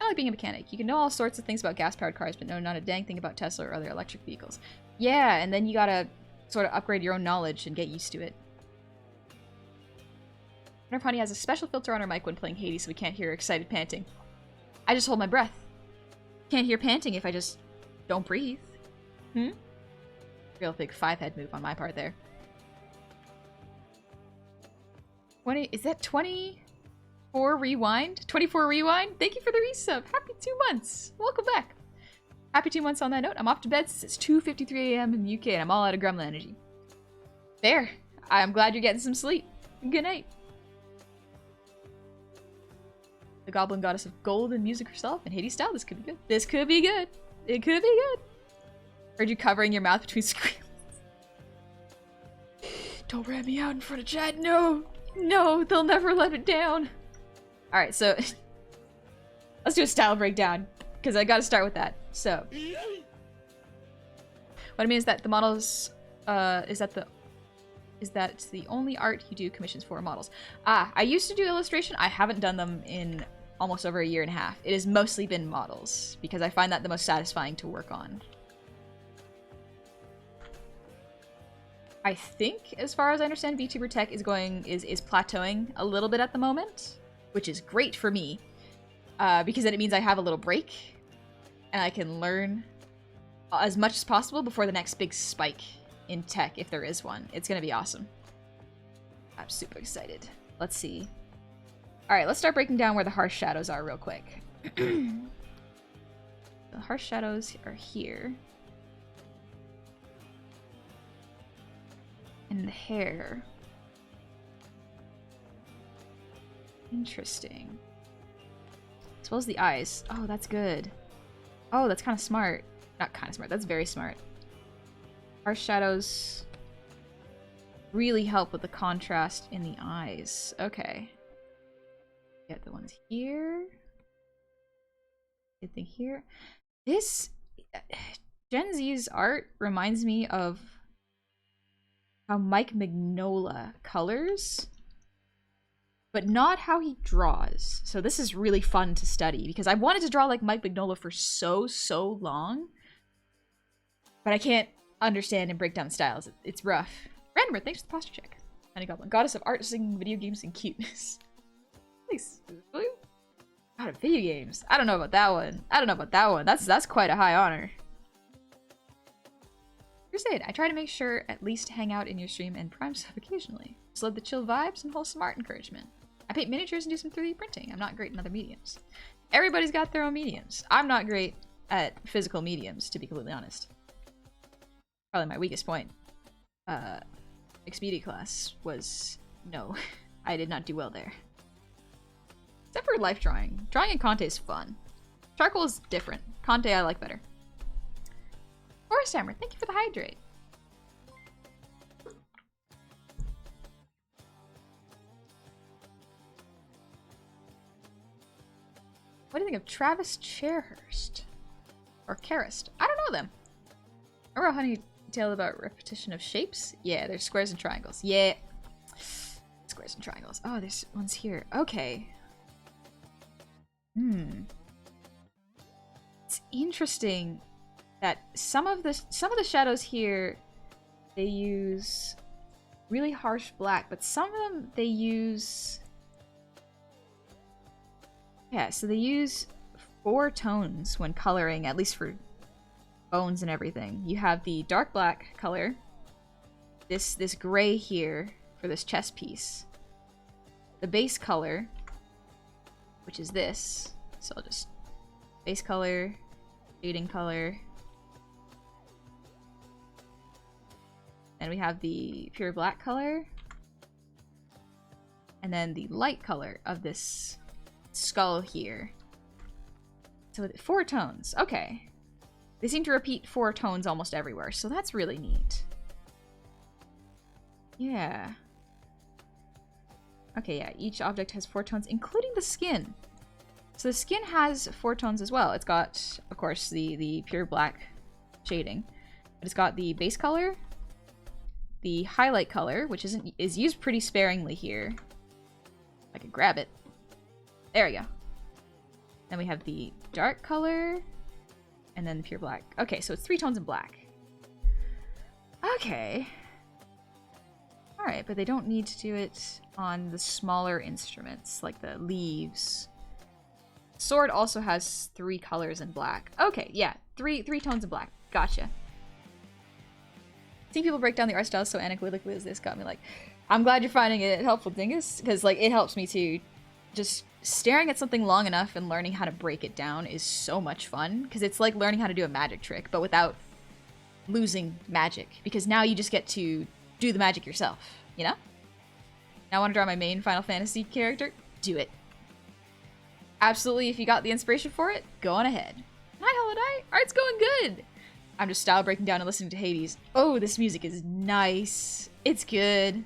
I like being a mechanic. You can know all sorts of things about gas-powered cars, but know not a dang thing about Tesla or other electric vehicles. Yeah, and then you gotta sort of upgrade your own knowledge and get used to it. I wonder if Honey has a special filter on her mic when playing Hades so we can't hear her excited panting. I just hold my breath. Can't hear panting if I just don't breathe. Real big 5-head move on my part there. 20, is that 24 rewind? 24 rewind? Thank you for the resub. Happy 2 months. Welcome back. Happy 2 months on that note. I'm off to bed since it's 2:53 a.m. in the UK and I'm all out of gremlin energy. There. I'm glad you're getting some sleep. Good night. The Goblin Goddess of Gold and music herself and Hades style. This could be good. This could be good. It could be good. Heard you covering your mouth between screams. Don't rat me out in front of chat. No. No, they'll never let it down. Alright, so let's do a style breakdown, because I gotta start with that. So what I mean is that the models, is that the only art you do commissions for models. I used to do illustration. I haven't done them in almost over a year and a half. It has mostly been models, because I find that the most satisfying to work on. I think, as far as I understand, VTuber tech is plateauing a little bit at the moment, which is great for me, because then it means I have a little break, and I can learn as much as possible before the next big spike in tech, if there is one. It's gonna be awesome. I'm super excited. Let's see. Alright, let's start breaking down where the harsh shadows are real quick. The harsh shadows are here. And the hair. Interesting. As well as the eyes. Oh, that's good. Oh, that's kind of smart. Not kind of smart. That's very smart. Harsh shadows really help with the contrast in the eyes. Okay. Get the ones here. Good thing here. This Gen Z's art reminds me of how Mike Mignola colors, but not how he draws. So this is really fun to study because I wanted to draw like Mike Mignola for so long, but I can't understand and break down the styles. It's rough. Randomber, thanks for the posture check. Honey Goblin, goddess of art, singing, video games, and cuteness. Thanks. God, video games. I don't know about that one. I don't know about that one. That's quite a high honor. Crusade, I try to make sure at least to hang out in your stream and prime stuff occasionally. Just love the chill vibes and wholesome art encouragement. I paint miniatures and do some 3D printing. I'm not great in other mediums. Everybody's got their own mediums. I'm not great at physical mediums, to be completely honest. Probably my weakest point. Mixed media class was no. I did not do well there. Except for life drawing. Drawing in Conte is fun. Charcoal is different. Conte I like better. Forest Hammer, thank you for the hydrate. What do you think of Travis Chairhurst? Or Karist? I don't know them. I wrote Honey Tale about repetition of shapes. Yeah, there's squares and triangles. Yeah. Squares and triangles. Oh, there's ones here. Okay. It's interesting that some of the shadows here they use really harsh black, but some of them they use so they use 4 tones when coloring, at least for bones and everything. You have the dark black color, this gray here for this chest piece, the base color, which is this. So I'll just base color, shading color. And we have the pure black color. And then the light color of this skull here. So 4 tones. Okay. They seem to repeat 4 tones almost everywhere, so that's really neat. Yeah. Okay, yeah, each object has 4 tones, including the skin. So the skin has 4 tones as well. It's got, of course, the pure black shading. But it's got the base color, the highlight color, which is used pretty sparingly here. I could grab it. There we go. Then we have the dark color, and then the pure black. Okay, so it's 3 tones in black. Okay. Alright, but they don't need to do it on the smaller instruments, like the leaves. Sword also has 3 colors in black. Okay, yeah, three tones in black. Gotcha. Seeing people break down the art styles so analytically as this got me like, I'm glad you're finding it helpful, Dingus, because like it helps me too. Just staring at something long enough and learning how to break it down is so much fun, because it's like learning how to do a magic trick, but without losing magic, because now you just get to do the magic yourself, you know? Now I want to draw my main Final Fantasy character? Do it. Absolutely, if you got the inspiration for it, go on ahead. Hi, Holiday! Art's going good! I'm just style breaking down and listening to Hades. Oh, this music is nice. It's good.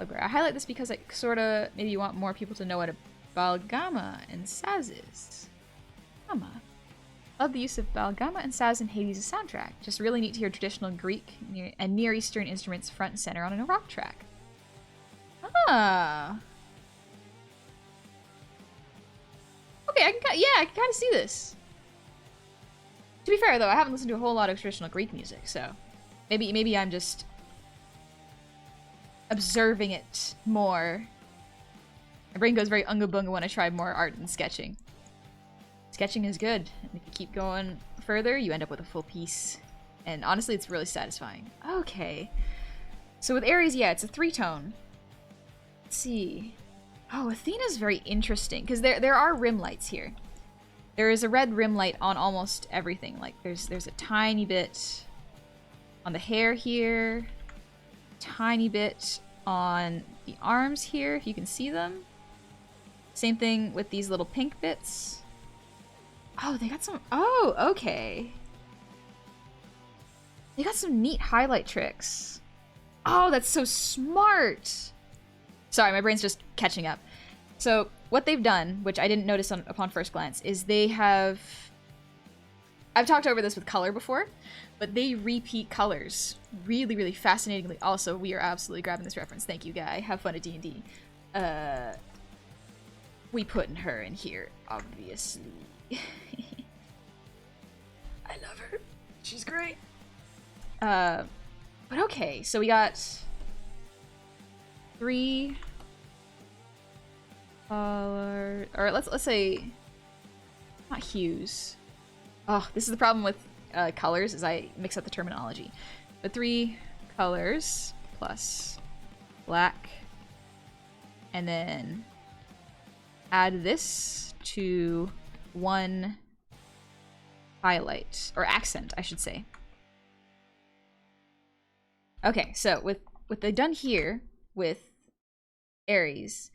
Okay, I highlight this because I sorta maybe you want more people to know what a Balgama and Saz is. Love the use of Balgama and Saz in Hades' soundtrack. Just really neat to hear traditional Greek and Near Eastern instruments front and center on a rock track. Ah. Okay, I can kind of see this. To be fair, though, I haven't listened to a whole lot of traditional Greek music, so maybe I'm just observing it more. My brain goes very unga bunga when I try more art and sketching. Sketching is good, and if you keep going further, you end up with a full piece. And honestly, it's really satisfying. Okay. So with Ares, yeah, it's a 3-tone. Let's see. Oh, Athena's very interesting, because there are rim lights here. There is a red rim light on almost everything. Like, there's a tiny bit on the hair here. Tiny bit on the arms here, if you can see them. Same thing with these little pink bits. Oh, they got some... Oh, okay. They got some neat highlight tricks. Oh, that's so smart. Sorry, my brain's just catching up. So what they've done, which I didn't notice upon first glance, is they have... I've talked over this with color before, but they repeat colors really, really fascinatingly. Also, we are absolutely grabbing this reference. Thank you, Guy. Have fun at D&D. We putting her in here, obviously. I love her. She's great. But okay, so we got 3 color, or let's say not hues. Oh, this is the problem with colors, is I mix up the terminology. But 3 colors plus black, and then add this to 1 highlight, or accent, I should say. Okay, so with what they've done here with Aries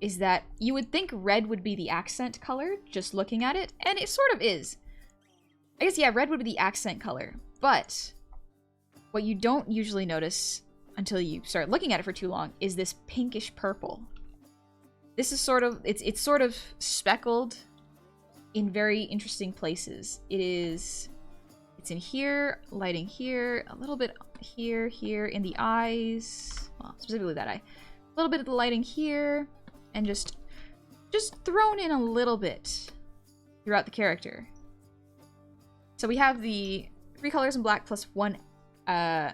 is that you would think red would be the accent color, just looking at it, and it sort of is. I guess, yeah, red would be the accent color, but what you don't usually notice until you start looking at it for too long is this pinkish purple. This is sort of, it's sort of speckled in very interesting places. It's in here, lighting here, a little bit here, in the eyes, well, specifically that eye. A little bit of the lighting here, and just thrown in a little bit throughout the character. So we have the 3 colors in black plus 1, I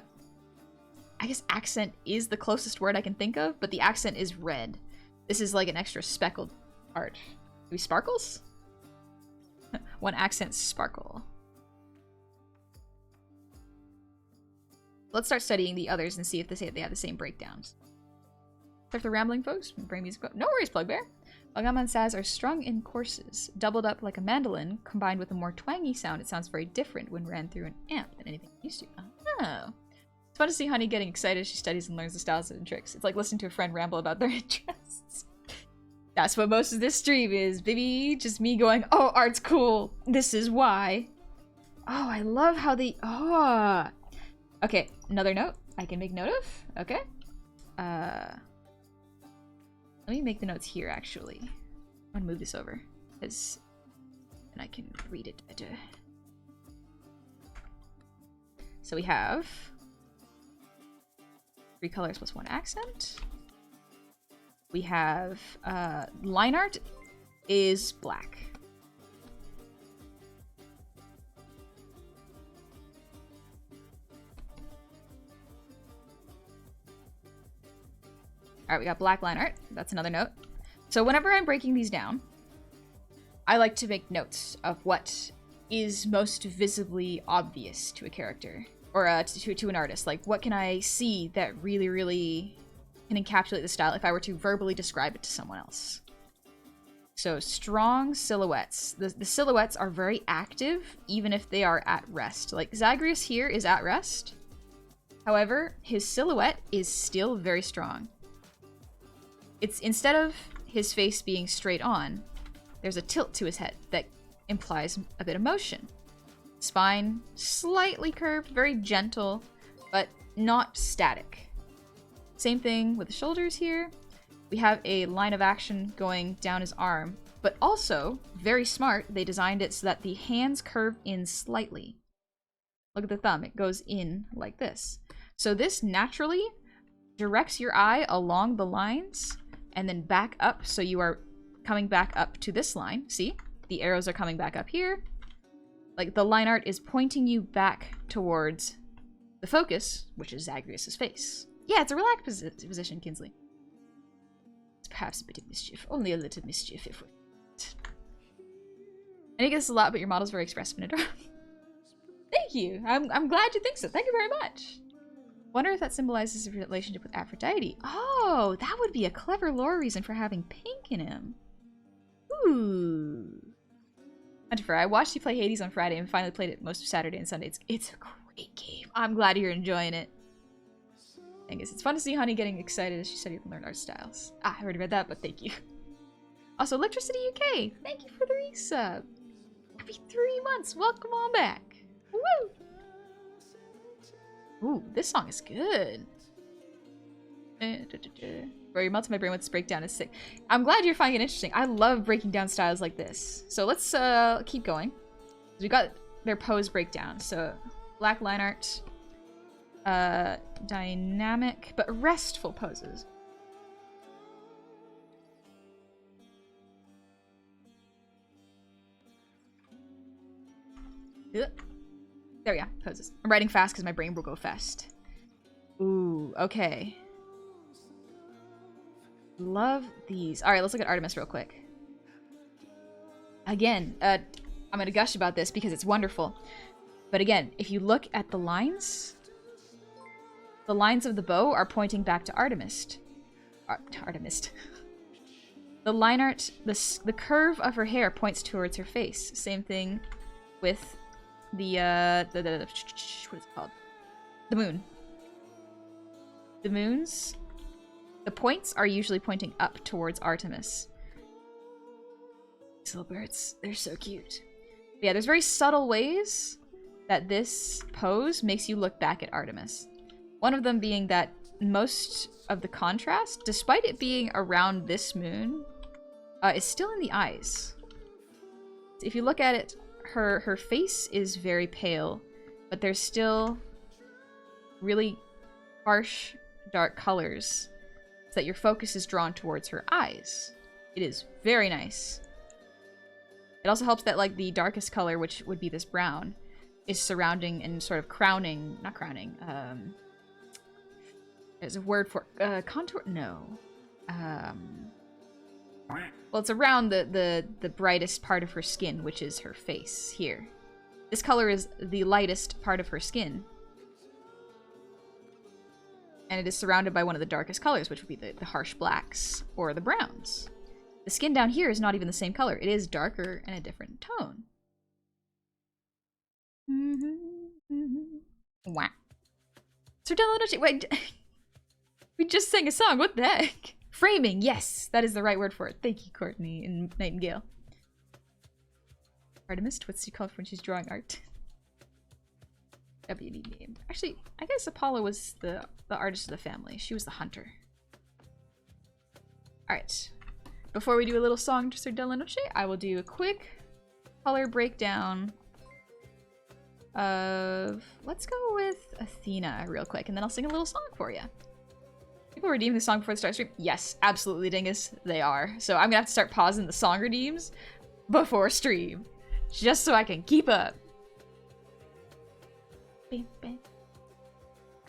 guess accent is the closest word I can think of, but the accent is red. This is like an extra speckled part. Maybe sparkles? 1 accent sparkle. Let's start studying the others and see if they have the same breakdowns. Start the rambling, folks. Bring music. No worries, Plugbear. Agama and Saz are strung in courses, doubled up like a mandolin, combined with a more twangy sound. It sounds very different when ran through an amp than anything used to. Oh. It's fun to see Honey getting excited as she studies and learns the styles and tricks. It's like listening to a friend ramble about their interests. That's what most of this stream is, baby. Just me going, oh, art's cool. This is why. Oh, I love how they... Oh. Okay, another note I can make note of. Okay. Let me make the notes here, actually. I'm gonna move this over, because then I can read it better. So we have 3 colors plus 1 accent. We have line art is black. Alright, we got black line art. That's another note. So whenever I'm breaking these down, I like to make notes of what is most visibly obvious to a character. Or to an artist. Like, what can I see that really, really can encapsulate the style if I were to verbally describe it to someone else? So, strong silhouettes. The silhouettes are very active, even if they are at rest. Like, Zagreus here is at rest. However, his silhouette is still very strong. It's, instead of his face being straight on, there's a tilt to his head that implies a bit of motion. Spine slightly curved, very gentle, but not static. Same thing with the shoulders here. We have a line of action going down his arm, but also, very smart, they designed it so that the hands curve in slightly. Look at the thumb, it goes in like this. So this naturally directs your eye along the lines and then back up, so you are coming back up to this line. See? The arrows are coming back up here. Like, the line art is pointing you back towards the focus, which is Zagreus' face. Yeah, it's a relaxed position, Kinsley. It's perhaps a bit of mischief. Only a little mischief, if we... I think this is a lot, but your model's very expressive and adorable. Thank you! I'm glad you think so. Thank you very much. Wonder if that symbolizes a relationship with Aphrodite. Oh, that would be a clever lore reason for having pink in him. Ooh. Hunter, I watched you play Hades on Friday and finally played it most of Saturday and Sunday. It's a great game. I'm glad you're enjoying it. I guess it's fun to see Honey getting excited as she studied and learned art styles. Ah, I already read that, but thank you. Also, Electricity UK, thank you for the resub. Happy 3 months. Welcome on back. Woo! Ooh, this song is good. Bro, you're melting my brain with this breakdown. Is sick. I'm glad you're finding it interesting. I love breaking down styles like this. So let's keep going. We got their pose breakdown. So black line art, dynamic but restful poses. There we go. Poses. I'm writing fast because my brain will go fast. Ooh, okay. Love these. Alright, let's look at Artemis real quick. Again, I'm gonna gush about this because it's wonderful. But again, if you look at the lines of the bow are pointing back to Artemis. Artemis. The line art, the curve of her hair points towards her face. Same thing with the what is it called? The moon. The moons, the points are usually pointing up towards Artemis. These little birds, they're so cute. But yeah, there's very subtle ways that this pose makes you look back at Artemis. One of them being that most of the contrast, despite it being around this moon, is still in the eyes. If you look at it, her face is very pale, but there's still really harsh, dark colors so that your focus is drawn towards her eyes. It is very nice. It also helps that, like, the darkest color, which would be this brown, is surrounding and sort of crowning, not crowning, there's a word for, contour? No. Well, it's around the brightest part of her skin, which is her face, here. This color is the lightest part of her skin. And it is surrounded by one of the darkest colors, which would be the harsh blacks, or the browns. The skin down here is not even the same color. It is darker and a different tone. Wow. Sir Delanoche, wait, we just sang a song, what the heck? Framing, yes, that is the right word for it. Thank you, Courtney and Nightingale. Artemis, what's she called when she's drawing art? WD name. Actually, I guess Apollo was the artist of the family. She was the hunter. Alright. Before we do a little song to Sir Delanoche, I will do a quick color breakdown of... Let's go with Athena real quick, and then I'll sing a little song for you. People redeem the song before the start stream? Yes, absolutely, Dingus. They are. So I'm gonna have to start pausing the song redeems before stream, just so I can keep up. Bam, bam.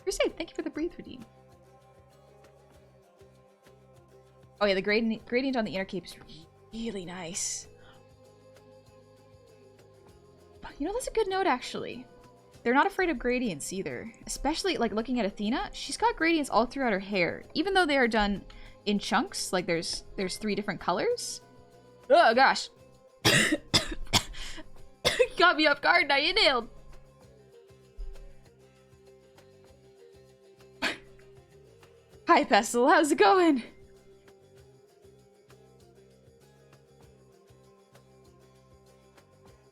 Crusade, thank you for the breathe redeem. Oh yeah, the gradient on the inner cape is really nice. You know, that's a good note, actually. They're not afraid of gradients either. Especially, like, looking at Athena, she's got gradients all throughout her hair. Even though they are done in chunks, like there's 3 different colors. Oh, gosh. Got me off guard, now you nailed. Hi, Pestle, how's it going?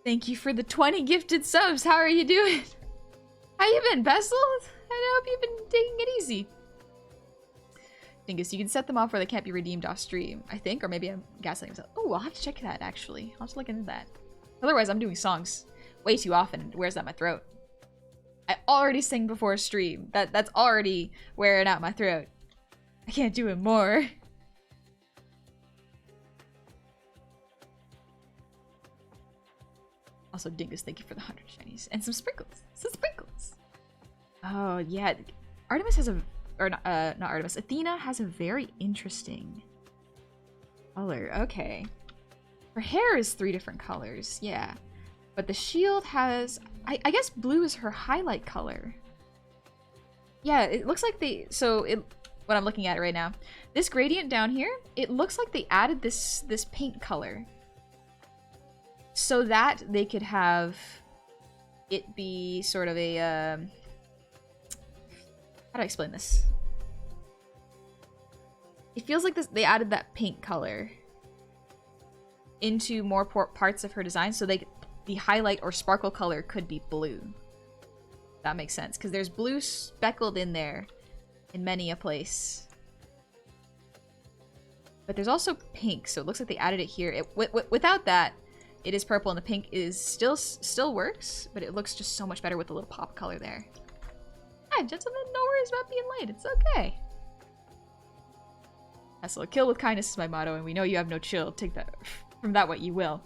Thank you for the 20 gifted subs. How are you doing? How you been, Pestle? I hope you've been taking it easy. Dingus, you can set them off where they can't be redeemed off stream, I think, or maybe I'm gaslighting myself. Oh, I'll have to check that, actually. I'll have to look into that. Otherwise, I'm doing songs way too often and it wears out my throat. I already sing before stream. That's already wearing out my throat. I can't do it more. Also, Dingus, thank you for the 100 shinies. And some sprinkles. Some sprinkles. Oh, yeah. Artemis has a... Or not Artemis. Athena has a very interesting color. Okay. Her hair is 3 different colors. Yeah. But the shield has... I guess blue is her highlight color. Yeah, it looks like they... So, what I'm looking at right now. This gradient down here, it looks like they added this paint color. So that they could have it be sort of a, how do I explain this? It feels like they added that paint color into more parts of her design so the highlight or sparkle color could be blue. That makes sense, because there's blue speckled in there in many a place. But there's also pink, so it looks like they added it here. Without that, it is purple, and the pink is still works, but it looks just so much better with the little pop color there. Hi, gentlemen, no worries about being late. It's okay. So kill with kindness is my motto, and we know you have no chill. Take that from that what you will.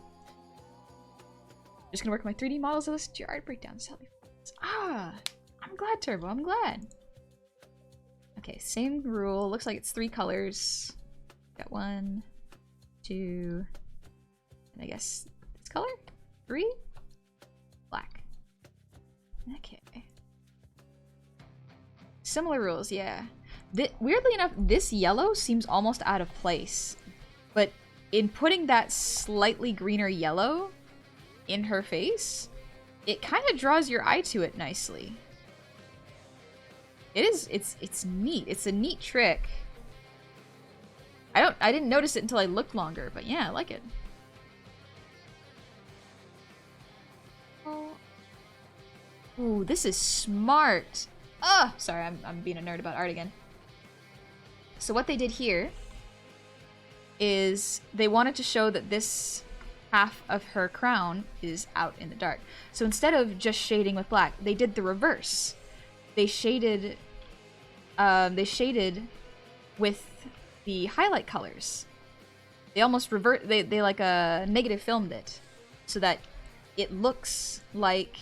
Just gonna work my 3D models and listen to your art breakdowns. Ah, I'm glad, Turbo. I'm glad. Okay, same rule. Looks like it's 3 colors. Got 1, 2, and I guess this color? 3? Black. Okay. Similar rules, yeah. Weirdly enough, this yellow seems almost out of place. But in putting that slightly greener yellow in her face, it kind of draws your eye to it nicely. It's neat. It's a neat trick. I didn't notice it until I looked longer, but yeah, I like it. Oh. Ooh, this is smart. Oh, sorry, I'm being a nerd about art again. So what they did here is they wanted to show that this half of her crown is out in the dark. So instead of just shading with black, they did the reverse. They shaded with the highlight colors. They almost they like negative filmed it so that it looks like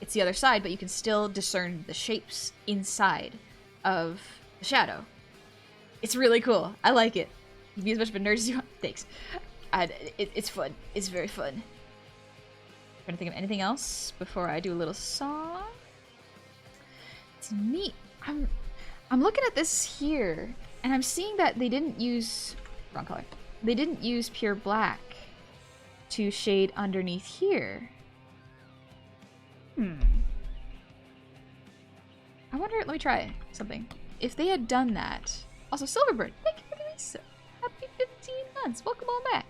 it's the other side, but you can still discern the shapes inside of the shadow. It's really cool. I like it. You can be as much of a nerd as you want. Thanks. It's fun. It's very fun. Trying to think of anything else before I do a little song. It's neat. I'm looking at this here, and I'm seeing that they didn't use wrong color. They didn't use pure black to shade underneath here. I wonder. Let me try something. If they had done that. Also, Silverbird, thank you for the resub. Happy 15 months. Welcome on back.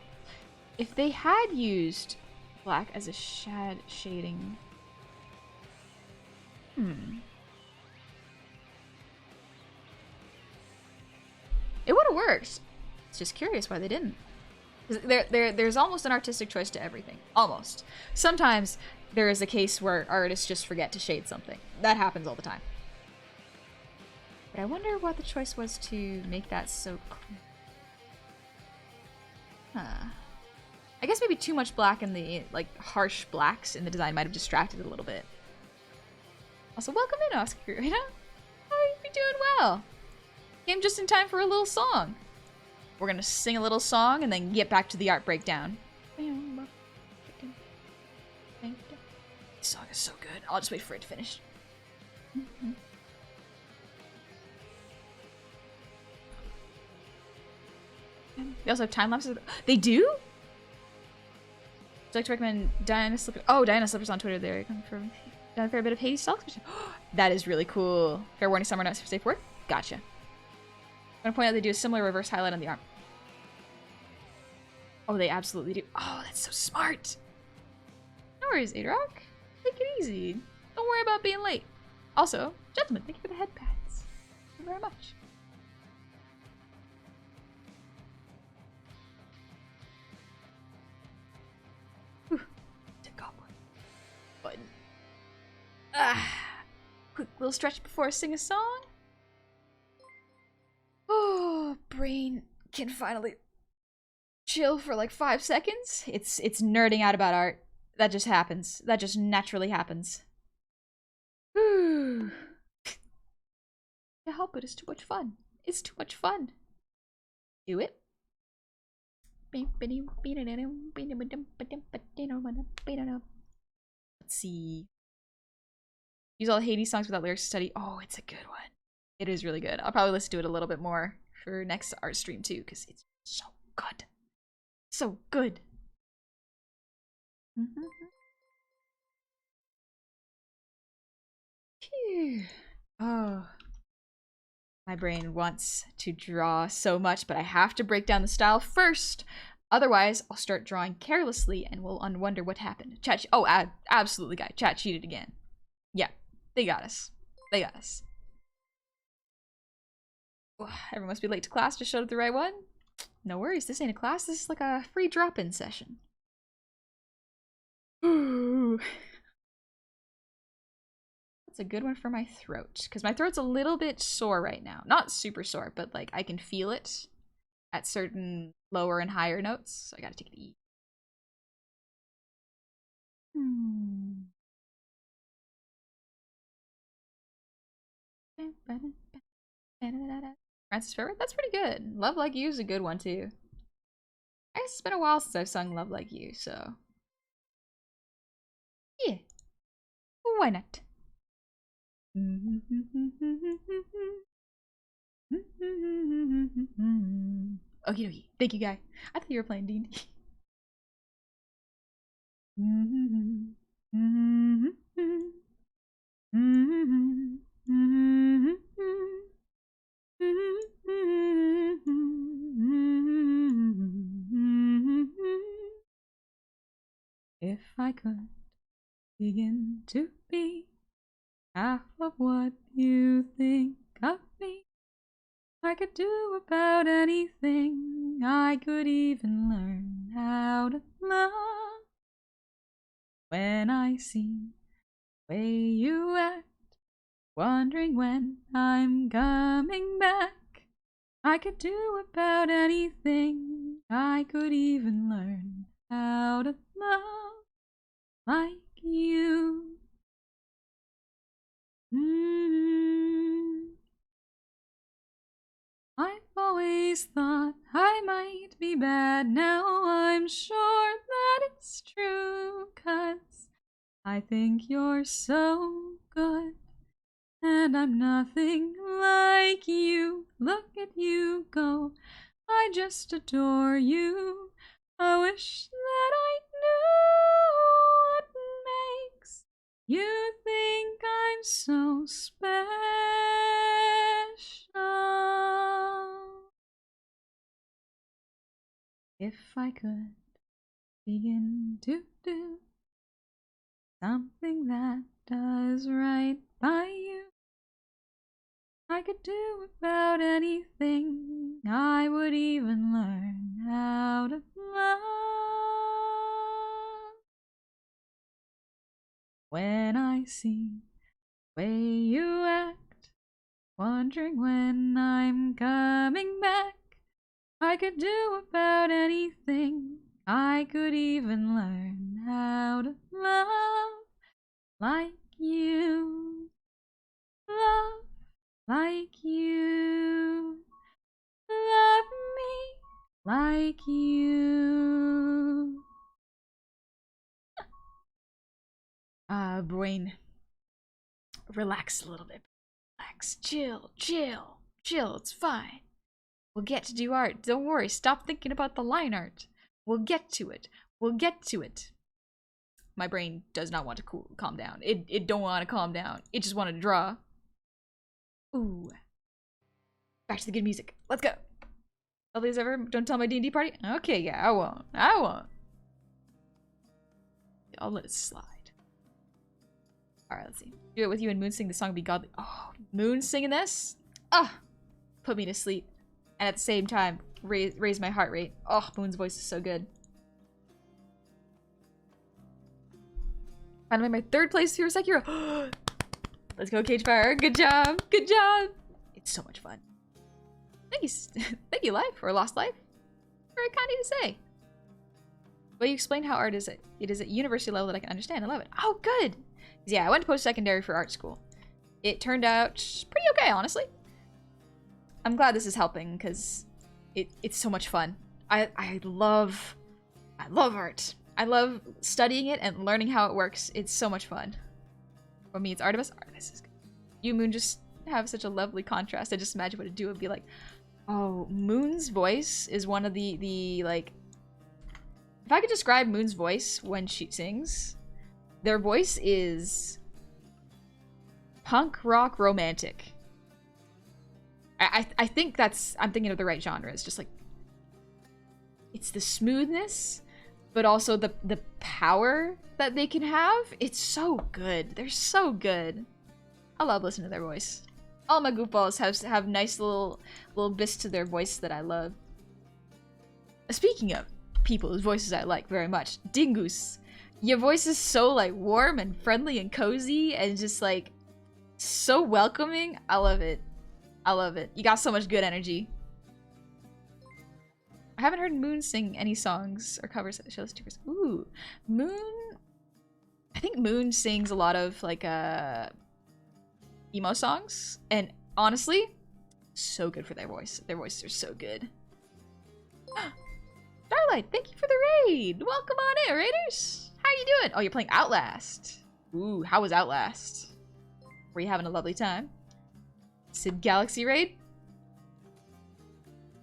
If they had used black as a shading. It would have worked. It's just curious why they didn't. There's almost an artistic choice to everything. Almost. Sometimes there is a case where artists just forget to shade something. That happens all the time. But I wonder what the choice was to make that so clear. Huh. I guess maybe too much black in the, like, harsh blacks in the design might have distracted it a little bit. Also, welcome in, Oscar. You know? How are you doing well? Came just in time for a little song. We're gonna sing a little song and then get back to the art breakdown. This song is so good. I'll just wait for it to finish. They also have time lapses. They do? Would you like to recommend Diana Slippers? Oh, Diana Slippers on Twitter. There, done a fair bit of Hades stalks. That is really cool. Fair warning, some are not safe for work. Gotcha. I'm gonna point out they do a similar reverse highlight on the arm. Oh, they absolutely do. Oh, that's so smart. No worries, Adrock. Take it easy. Don't worry about being late. Also, gentlemen, thank you for the head pads. Thank you very much. Whew. To Goblin. Button. Quick little stretch before I sing a song. Oh, brain can finally chill for like 5 seconds. It's nerding out about art. That just happens. That just naturally happens. Can't help it. It's too much fun. It's too much fun. Do it. Let's see. Use all the Hades songs without lyrics to study. Oh, it's a good one. It is really good. I'll probably listen to it a little bit more for next art stream too, because it's so good. So good. Phew. Oh. My brain wants to draw so much, but I have to break down the style first. Otherwise, I'll start drawing carelessly and we'll wonder what happened. Chat, oh, absolutely, guy. Chat cheated again. Yeah, they got us. They got us. Everyone must be late to class. Just showed up the right one. No worries, this ain't a class, this is like a free drop-in session. Ooh. That's a good one for my throat, because my throat's a little bit sore right now. Not super sore, but like I can feel it at certain lower and higher notes, so I gotta take it easy. Francis favorite? That's pretty good. Love Like You is a good one too. I guess it's been a while since I've sung Love Like You, so yeah, why not? Okie dokie. Thank you, guy. I thought you were playing D&D. If I could begin to be half of what you think of me, I could do about anything. I could even learn how to love. When I see the way you act, wondering when I'm coming back, I could do about anything. I could even learn how to love like you. I've always thought I might be bad, now I'm sure that it's true, 'cause I think you're so good, and I'm nothing like you. Look at you go, I just adore you. I wish that I knew what makes you think I'm so special. If I could begin to do something that does right by you, I could do about anything. I would even learn how to love. When I see the way you act, wondering when I'm coming back, I could do about anything. I could even learn how to love like you. Love like you. Love me like you. Brain. Relax a little bit. Relax. Chill, chill, chill. It's fine. We'll get to do art. Don't worry. Stop thinking about the line art. We'll get to it. We'll get to it. My brain does not want to calm down. It don't want to calm down. It just wanted to draw. Ooh. Back to the good music. Let's go. Please ever don't tell my D&D party? Okay, yeah, I won't. I won't. I'll let it slide. Alright, let's see. Do it with you and Moon sing the song Be Godly. Oh, Moon singing this? Ah! Put me to sleep. And at the same time, raise my heart rate. Oh, Moon's voice is so good. Finally, my third place for Sekiro. Let's go, Cage Fire. Good job. Good job. It's so much fun. Thank you, thank you, Life, or Lost Life. Very kind of you to say. Well, you explained how art is it is at university level that I can understand. I love it. Oh, good. Yeah, I went to post-secondary for art school. It turned out pretty okay, honestly. I'm glad this is helping because it's so much fun. I love art. I love studying it and learning how it works. It's so much fun. For me, it's Artemis. Artemis is good. You, Moon, just have such a lovely contrast. I just imagine what it'd do. It'd be like, oh, Moon's voice is one of the like, if I could describe Moon's voice when she sings, their voice is punk rock romantic. I think that's, I'm thinking of the right genre. It's just like, it's the smoothness, but also the power that they can have. It's so good. They're so good. I love listening to their voice. All my goofballs have nice little bits to their voice that I love. Speaking of people whose voices I like very much, Dingus. Your voice is so, like, warm and friendly and cozy and just, like, so welcoming. I love it. I love it. You got so much good energy. I haven't heard Moon sing any songs or covers. Show us 2%. Ooh. Moon... I think Moon sings a lot of, like, emo songs. And honestly, so good for their voice. Their voices are so good. Starlight, thank you for the raid. Welcome on in, Raiders. How you doing? Oh, you're playing Outlast. Ooh, how was Outlast? Were you having a lovely time? Sid Galaxy raid?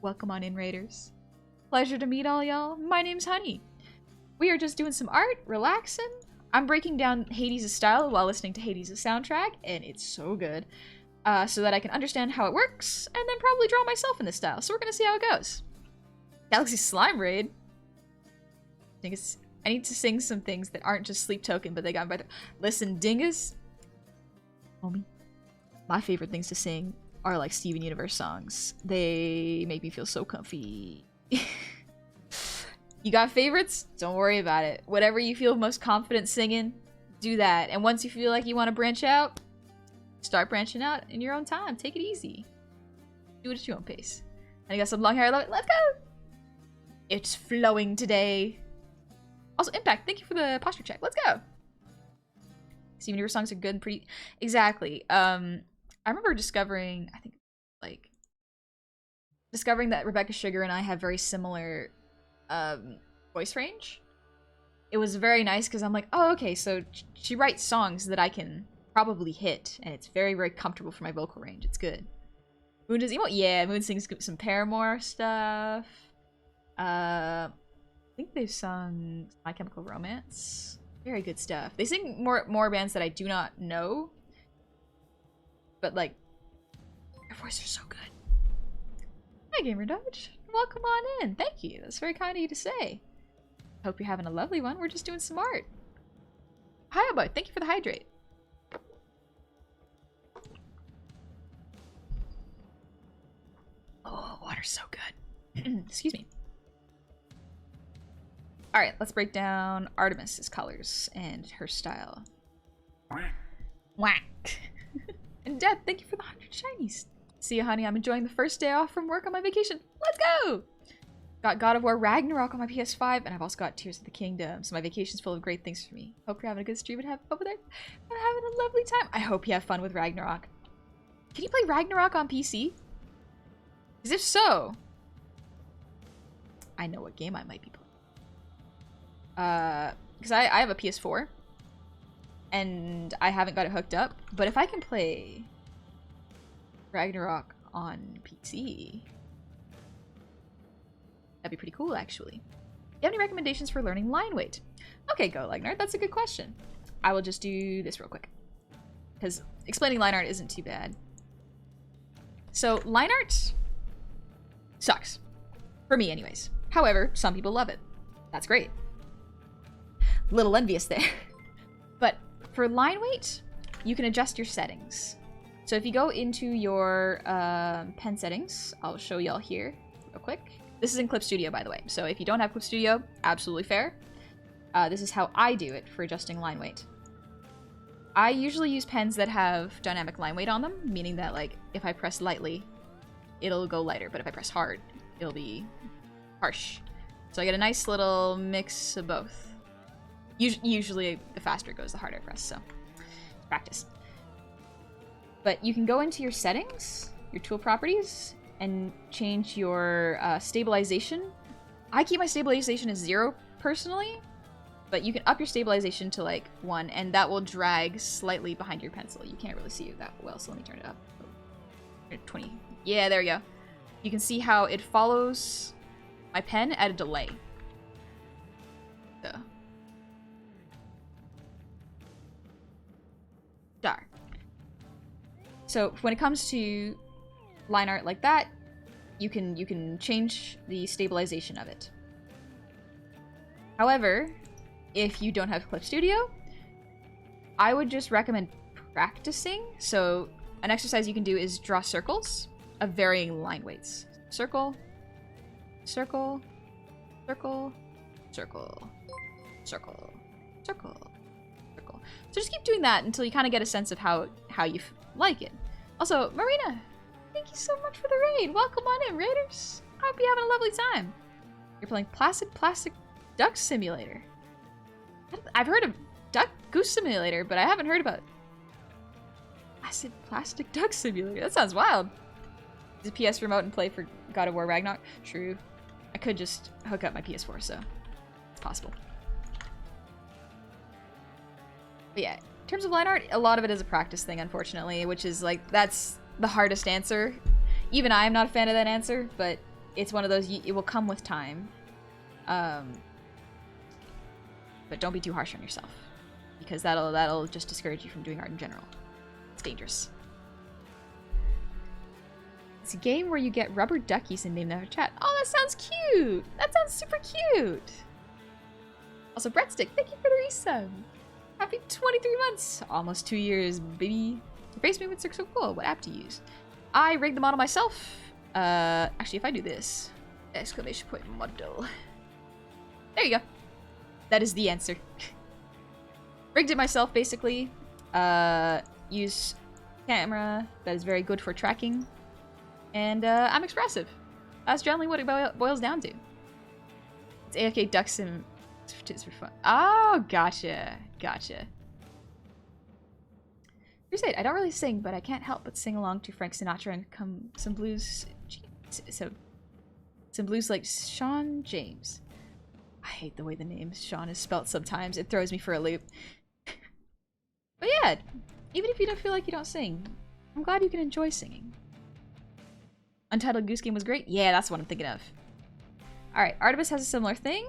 Welcome on in, Raiders. Pleasure to meet all y'all. My name's Honey. We are just doing some art, relaxing. I'm breaking down Hades' style while listening to Hades' soundtrack, and it's so good. So that I can understand how it works, and then probably draw myself in this style. So we're gonna see how it goes. Galaxy Slime raid? I need to sing some things that aren't just Sleep Token, but they got better. Listen, Dingus. Homie. My favorite things to sing are like Steven Universe songs. They make me feel so comfy. You got favorites? Don't worry about it. Whatever you feel most confident singing, do that. And once you feel like you want to branch out, start branching out in your own time. Take it easy. Do it at your own pace. And you got some long hair. I love it. Let's go! It's flowing today. Also, Impact, thank you for the posture check. Let's go! Steven Universe songs are good and pretty... Exactly. I remember discovering, I think, like... discovering that Rebecca Sugar and I have very similar voice range. It was very nice because I'm like, oh, okay, so she writes songs that I can probably hit, and it's very, very comfortable for my vocal range. It's good. Moon does emo? Yeah, Moon sings some Paramore stuff. I think they've sung My Chemical Romance. Very good stuff. They sing more bands that I do not know. But, like, their voices are so good. Hi, Gamer Dodge. Welcome on in. Thank you. That's very kind of you to say. Hope you're having a lovely one. We're just doing some art. Hi, Boy. Thank you for the hydrate. Oh, water's so good. Excuse me. Alright, let's break down Artemis's colors and her style. Whack. And Deb, thank you for the 100 shinies. See ya, honey. I'm enjoying the first day off from work on my vacation. Let's go! Got God of War Ragnarok on my PS5, and I've also got Tears of the Kingdom, so my vacation's full of great things for me. Hope you're having a good stream and have over there. I'm having a lovely time. I hope you have fun with Ragnarok. Can you play Ragnarok on PC? Because if so, I know what game I might be playing. Because I have a PS4, and I haven't got it hooked up, but if I can play Ragnarok on PC, that'd be pretty cool, actually. Do you have any recommendations for learning line weight? Okay, Go Legnard, that's a good question. I will just do this real quick, because explaining line art isn't too bad. So, line art sucks. For me, anyways. However, some people love it. That's great. Little envious there. But for line weight, you can adjust your settings. So if you go into your pen settings, I'll show y'all here real quick. This is in Clip Studio, by the way. So if you don't have Clip Studio, absolutely fair. This is how I do it for adjusting line weight. I usually use pens that have dynamic line weight on them, meaning that, like, if I press lightly, it'll go lighter, but if I press hard, it'll be harsh. So I get a nice little mix of both. Usually, the faster it goes, the harder I press, so practice. But you can go into your settings, your tool properties, and change your stabilization. I keep my stabilization as 0 personally, but you can up your stabilization to like 1, and that will drag slightly behind your pencil. You can't really see it that well, so let me turn it up. 20. Yeah, there we go. You can see how it follows my pen at a delay. So. Dar. So when it comes to line art like that, you can change the stabilization of it. However, if you don't have Clip Studio, I would just recommend practicing. So an exercise you can do is draw circles of varying line weights. Circle, circle, Circle, circle, circle, circle, circle. So just keep doing that until you kind of get a sense of how you like it. Also, Marina, thank you so much for the raid. Welcome on in, raiders. I hope you're having a lovely time. You're playing Plastic Duck Simulator. I've heard of Duck Goose Simulator, but I haven't heard about Plastic Duck Simulator. That sounds wild. Use a PS remote and play for God of War Ragnarok. True. I could just hook up my PS4, so it's possible. But yeah, in terms of line art, a lot of it is a practice thing, unfortunately, which is like, that's the hardest answer. Even I am not a fan of that answer, but it's one of those, it will come with time. But don't be too harsh on yourself, because that'll just discourage you from doing art in general. It's dangerous. It's a game where you get rubber duckies and name them in chat. Oh, that sounds cute! That sounds super cute! Also, Breadstick, thank you for the resub! Happy 23 months! Almost 2 years, baby. Your face movements are so cool. What app to use? I rigged the model myself. Actually, if I do this, exclamation point model. There you go. That is the answer. Rigged it myself, basically. Use camera that is very good for tracking. And I'm expressive. That's generally what it boils down to. It's AFK Duck Sim. It's for fun. Oh, gotcha. Gotcha. Crusade, I don't really sing, but I can't help but sing along to Frank Sinatra and some blues. Some blues like Sean James. I hate the way the name Sean is spelt sometimes. It throws me for a loop. But yeah, even if you don't feel like you don't sing, I'm glad you can enjoy singing. Untitled Goose Game was great. Yeah, that's what I'm thinking of. Alright, Artemis has a similar thing,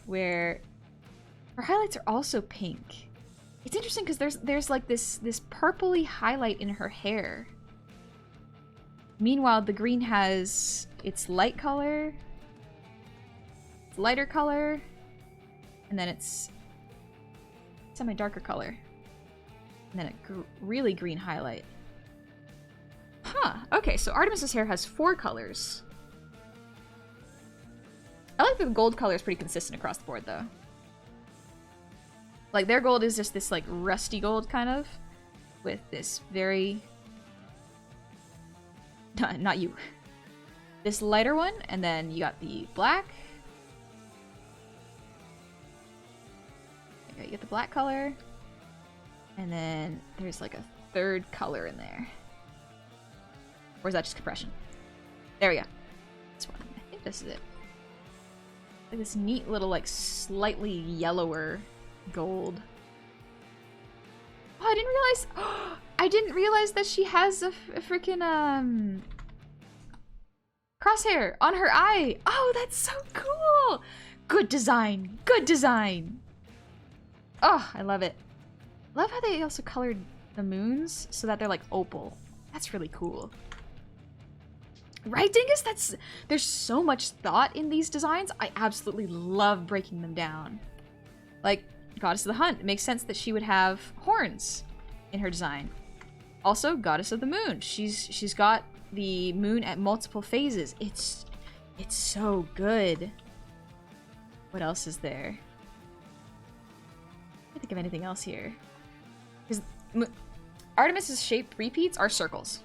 where her highlights are also pink. It's interesting because there's like this purpley highlight in her hair. Meanwhile, the green has its light color, its lighter color, and then it's semi-darker color. And then a really green highlight. Huh, okay, so Artemis's hair has 4 colors. I like that the gold color is pretty consistent across the board, though. Like, their gold is just this, like, rusty gold, kind of. With this very... not you. This lighter one, and then you got the black. Okay, you get the black color. And then there's, like, a 3rd color in there. Or is that just compression? There we go. This one. I think this is it. Like this neat little, like, slightly yellower gold. Oh, I didn't realize... I didn't realize that she has a freaking, crosshair on her eye. Oh, that's so cool! Good design. Good design! Oh, I love it. Love how they also colored the moons so that they're, like, opal. That's really cool. Right, Dingus? There's so much thought in these designs. I absolutely love breaking them down. Like, Goddess of the Hunt. It makes sense that she would have horns in her design. Also, Goddess of the Moon. She's got the moon at multiple phases. It's so good. What else is there? I can't think of anything else here. Because Artemis's shape repeats are circles.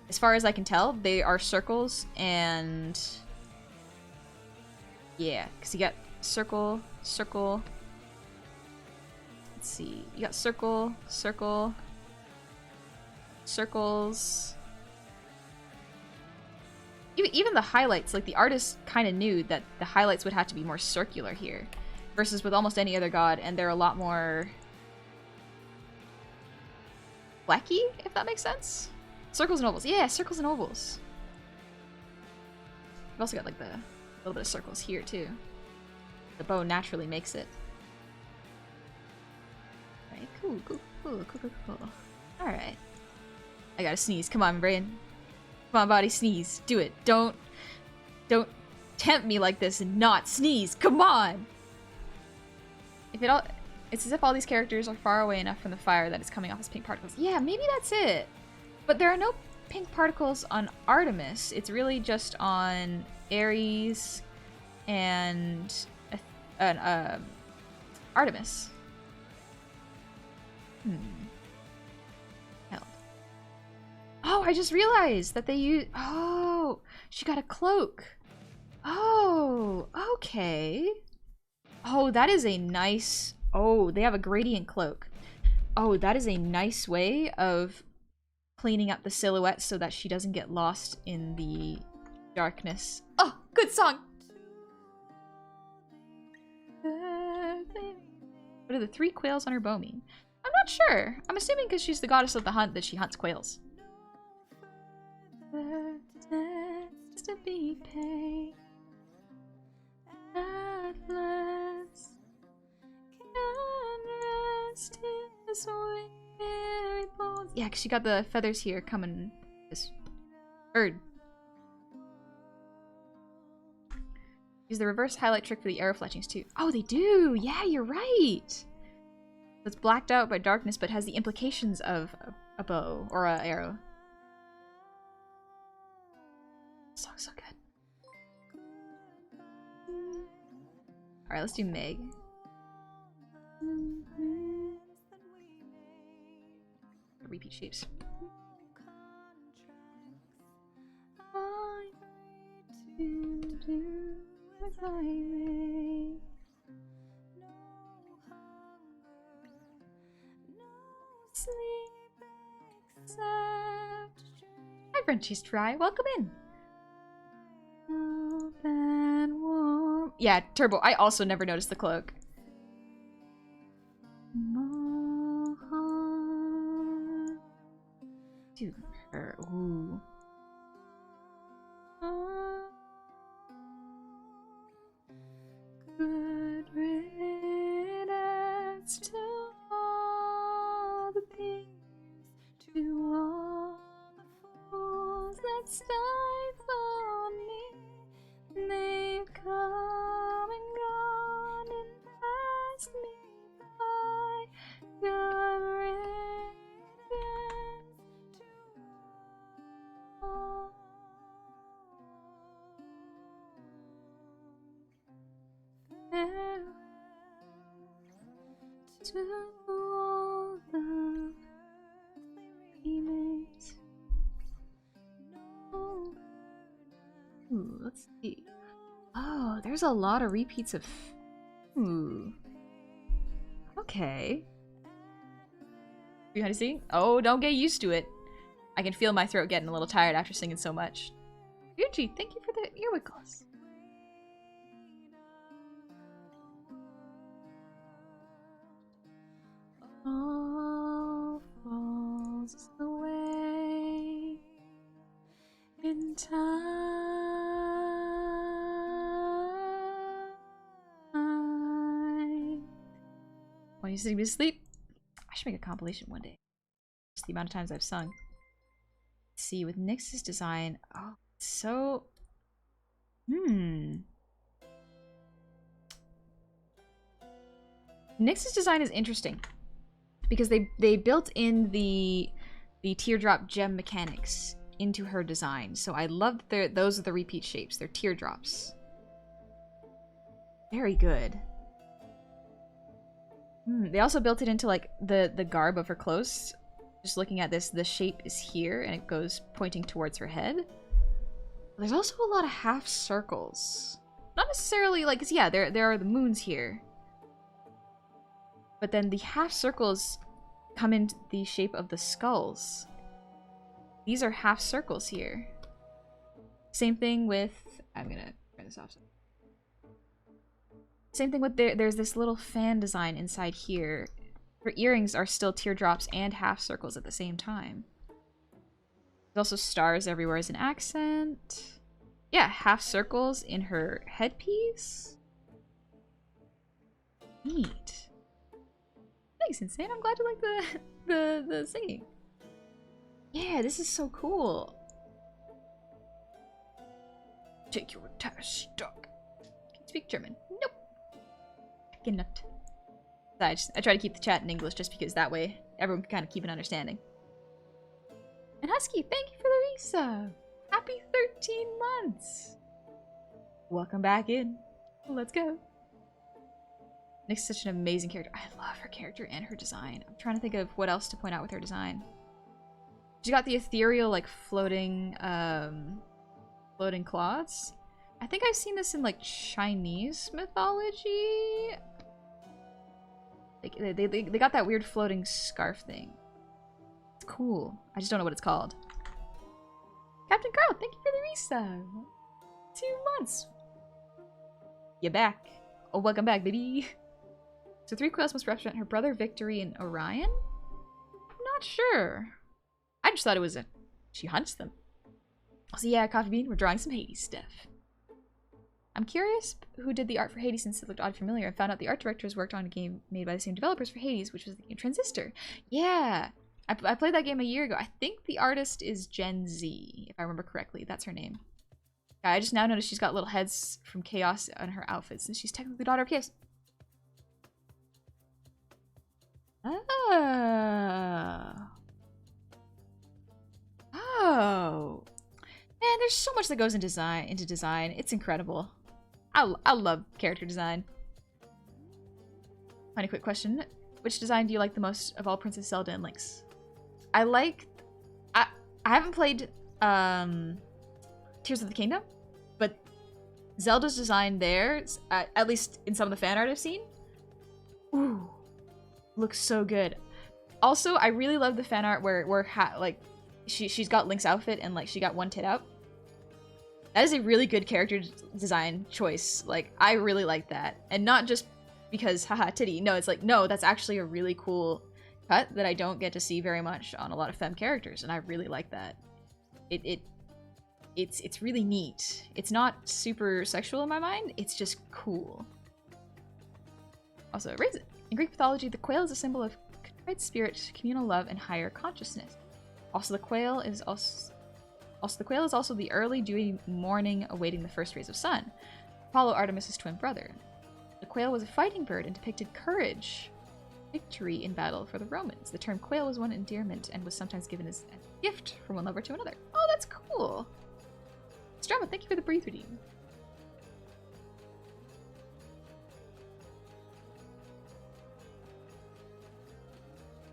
As far as I can tell, they are circles, and yeah, because you got circle, circle. Let's see, you got circle, circle, circles. Even the highlights, like the artist kind of knew that the highlights would have to be more circular here, versus with almost any other god, and they're a lot more flecky, if that makes sense. Circles and ovals. Yeah, circles and ovals. We've also got like the little bit of circles here too. The bow naturally makes it. Alright, cool. Alright. I gotta sneeze. Come on, brain. Come on, body, sneeze. Do it. Don't tempt me like this and not sneeze. Come on! It's as if all these characters are far away enough from the fire that it's coming off as pink particles. Yeah, maybe that's it. But there are no pink particles on Artemis. It's really just on Ares, and an Artemis. Hell. Oh, I just realized that they use. Oh, she got a cloak. Oh, okay. Oh, that is a nice. Oh, they have a gradient cloak. Oh, that is a nice way of cleaning up the silhouette so that she doesn't get lost in the darkness. Oh, good song. What are the 3 quails on her bow mean? I'm not sure. I'm assuming because she's the goddess of the hunt that she hunts quails. To be paid. Yeah, because she got the feathers here coming this bird. Use the reverse highlight trick for the arrow fletchings too. Oh, they do! Yeah, you're right! It's blacked out by darkness, but has the implications of a bow or an arrow. So good. Alright, let's do Meg. Repeat shapes. Hi, Frenchie's Try. Welcome in. Yeah, Turbo. I also never noticed the cloak. Dude, her. Ooh. Good riddance to all the things, to all the fools that stifle me. They've come and gone and passed me by. Good riddance to all. To all the teammates. Ooh, let's see. Oh, there's a lot of repeats of. Ooh. Okay. You how to sing? Oh, don't get used to it. I can feel my throat getting a little tired after singing so much. Yuji, thank you for the earwig gloss. All falls away in time. When you sing me to sleep, I should make a compilation one day. Just the amount of times I've sung. Let's see, with Nyx's design, oh, it's so. Nyx's design is interesting because they built in the teardrop gem mechanics into her design. So I love that those are the repeat shapes. They're teardrops. Very good. They also built it into like the garb of her clothes. Just looking at this, the shape is here and it goes pointing towards her head. There's also a lot of half circles. Not necessarily like, yeah, there are the moons here. But then the half circles come in the shape of the skulls. These are half circles here. Same thing with... I'm gonna turn this off. Same thing with there's this little fan design inside here. Her earrings are still teardrops and half circles at the same time. There's also stars everywhere as an accent. Yeah, half circles in her headpiece. Neat. Thanks, Insane. I'm glad you like the singing. Yeah, this is so cool. Take your test stock. Can you speak German? Nope. I cannot. I try to keep the chat in English just because that way everyone can kind of keep an understanding. And Husky, thank you for the resub. Happy 13 months. Welcome back in. Let's go. Nick's such an amazing character. I love her character and her design. I'm trying to think of what else to point out with her design. She got the ethereal, like, floating cloths. I think I've seen this in, like, Chinese mythology. Like, they got that weird floating scarf thing. It's cool. I just don't know what it's called. Captain Carl, thank you for the resub. 2 months. You're back. Oh, welcome back, baby. So 3 quails must represent her brother Victory and Orion? I'm not sure. I just thought it was she hunts them. So yeah, Coffee Bean, we're drawing some Hades stuff. I'm curious who did the art for Hades since it looked odd familiar. I found out the art directors worked on a game made by the same developers for Hades, which was the game Transistor. Yeah, I played that game a year ago. I think the artist is Gen Z, if I remember correctly. That's her name. Yeah, I just now noticed she's got little heads from Chaos on her outfits, and she's technically the daughter of Chaos. Oh. Man, there's so much that goes into design. It's incredible. I love character design. Funny quick question. Which design do you like the most of all Princess Zelda and Link's? I haven't played Tears of the Kingdom, but Zelda's design there, at least in some of the fan art I've seen, ooh, looks so good. Also, I really love the fan art where like she's got Link's outfit and like she got one tit out. That is a really good character design choice. Like, I really like that. And not just because, haha, titty. No, it's like, no, that's actually a really cool cut that I don't get to see very much on a lot of femme characters, and I really like that. It's really neat. It's not super sexual in my mind, it's just cool. Also, raise it. In Greek mythology, the quail is a symbol of contrite spirit, communal love, and higher consciousness. Also, the quail is also the early dewy morning awaiting the first rays of sun. Apollo, Artemis's twin brother. The quail was a fighting bird and depicted courage, victory in battle for the Romans. The term quail was one endearment and was sometimes given as a gift from one lover to another. Oh, that's cool! Strava, thank you for the brief redeem.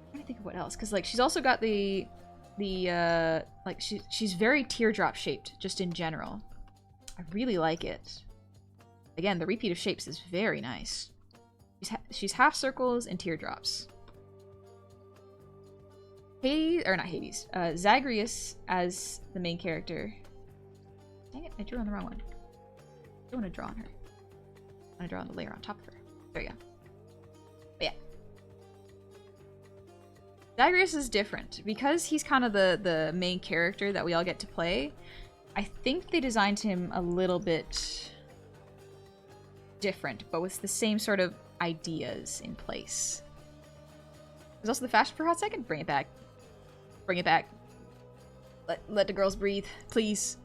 I'm trying to think of what else, because like she's also got the like she's very teardrop shaped just in general. I really like it. Again, the repeat of shapes is very nice. She's half circles and teardrops. Zagreus as the main character. Dang it, I drew on the wrong one. I don't want to draw on her. I want to draw on the layer on top of her. There you go. But yeah. Zagreus is different. Because he's kind of the main character that we all get to play, I think they designed him a little bit different, but with the same sort of ideas in place. There's also the fashion for a hot second. Bring it back. Bring it back. Let the girls breathe, please.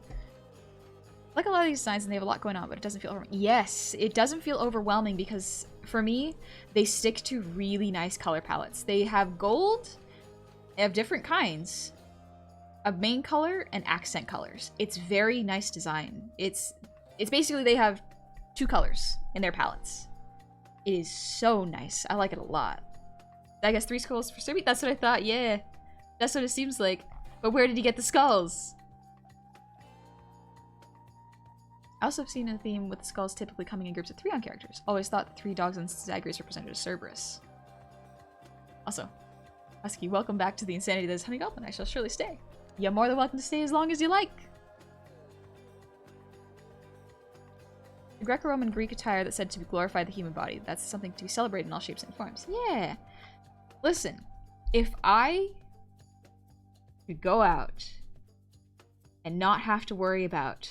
Like a lot of these designs, and they have a lot going on, but it doesn't feel overwhelming. Yes, it doesn't feel overwhelming because, for me, they stick to really nice color palettes. They have gold, they have different kinds of main color and accent colors. It's very nice design. It's basically they have 2 colors in their palettes. It is so nice. I like it a lot. I guess 3 skulls for Serbi? That's what I thought, yeah. That's what it seems like. But where did he get the skulls? I also have seen a theme with the skulls typically coming in groups of 3 on characters. Always thought the 3 dogs on Zagreus represented a Cerberus. Also, Husky, welcome back to the insanity that is Honey Goblin. I shall surely stay. You're more than welcome to stay as long as you like. The Greco-Roman Greek attire that said to glorify the human body. That's something to be celebrated in all shapes and forms. Yeah. Listen, if I could go out and not have to worry about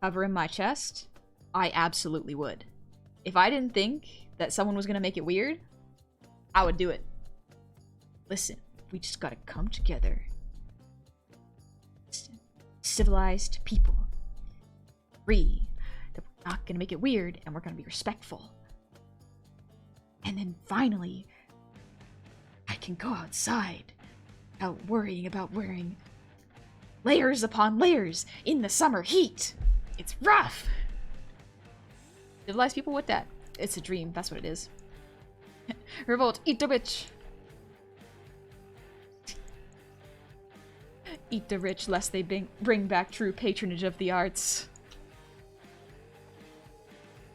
covering my chest, I absolutely would. If I didn't think that someone was gonna make it weird, I would do it. Listen, we just gotta come together. Civilized people. Agree that we're not gonna make it weird and we're gonna be respectful. And then finally, I can go outside without worrying about wearing layers upon layers in the summer heat. It's rough. Civilize people with that. It's a dream. That's what it is. Revolt. Eat the rich. Eat the rich, lest they bring back true patronage of the arts.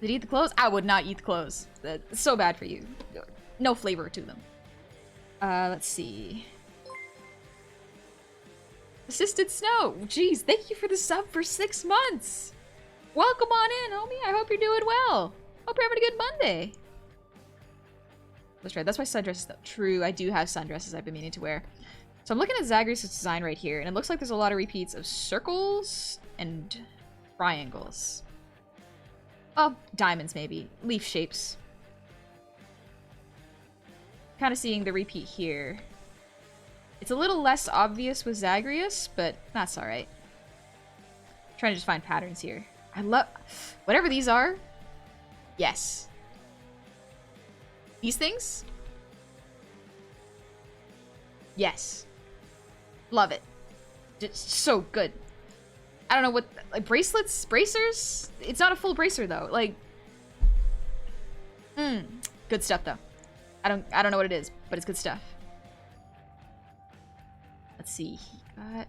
Did you eat the clothes? I would not eat the clothes. That's so bad for you. No flavor to them. Let's see. Assisted Snow. Jeez, thank you for the sub for 6 months. Welcome on in, homie. I hope you're doing well. Hope you're having a good Monday. That's right. That's why sundresses is true. I do have sundresses I've been meaning to wear. So I'm looking at Zagreus' design right here, and it looks like there's a lot of repeats of circles and triangles. Oh, diamonds maybe. Leaf shapes. Kind of seeing the repeat here. It's a little less obvious with Zagreus, but that's alright. Trying to just find patterns here. I love... whatever these are. Yes. These things? Yes. Love it. It's so good. I don't know what... like, bracelets? Bracers? It's not a full bracer, though. Like... good stuff, though. I don't know what it is, but it's good stuff. Let's see. He got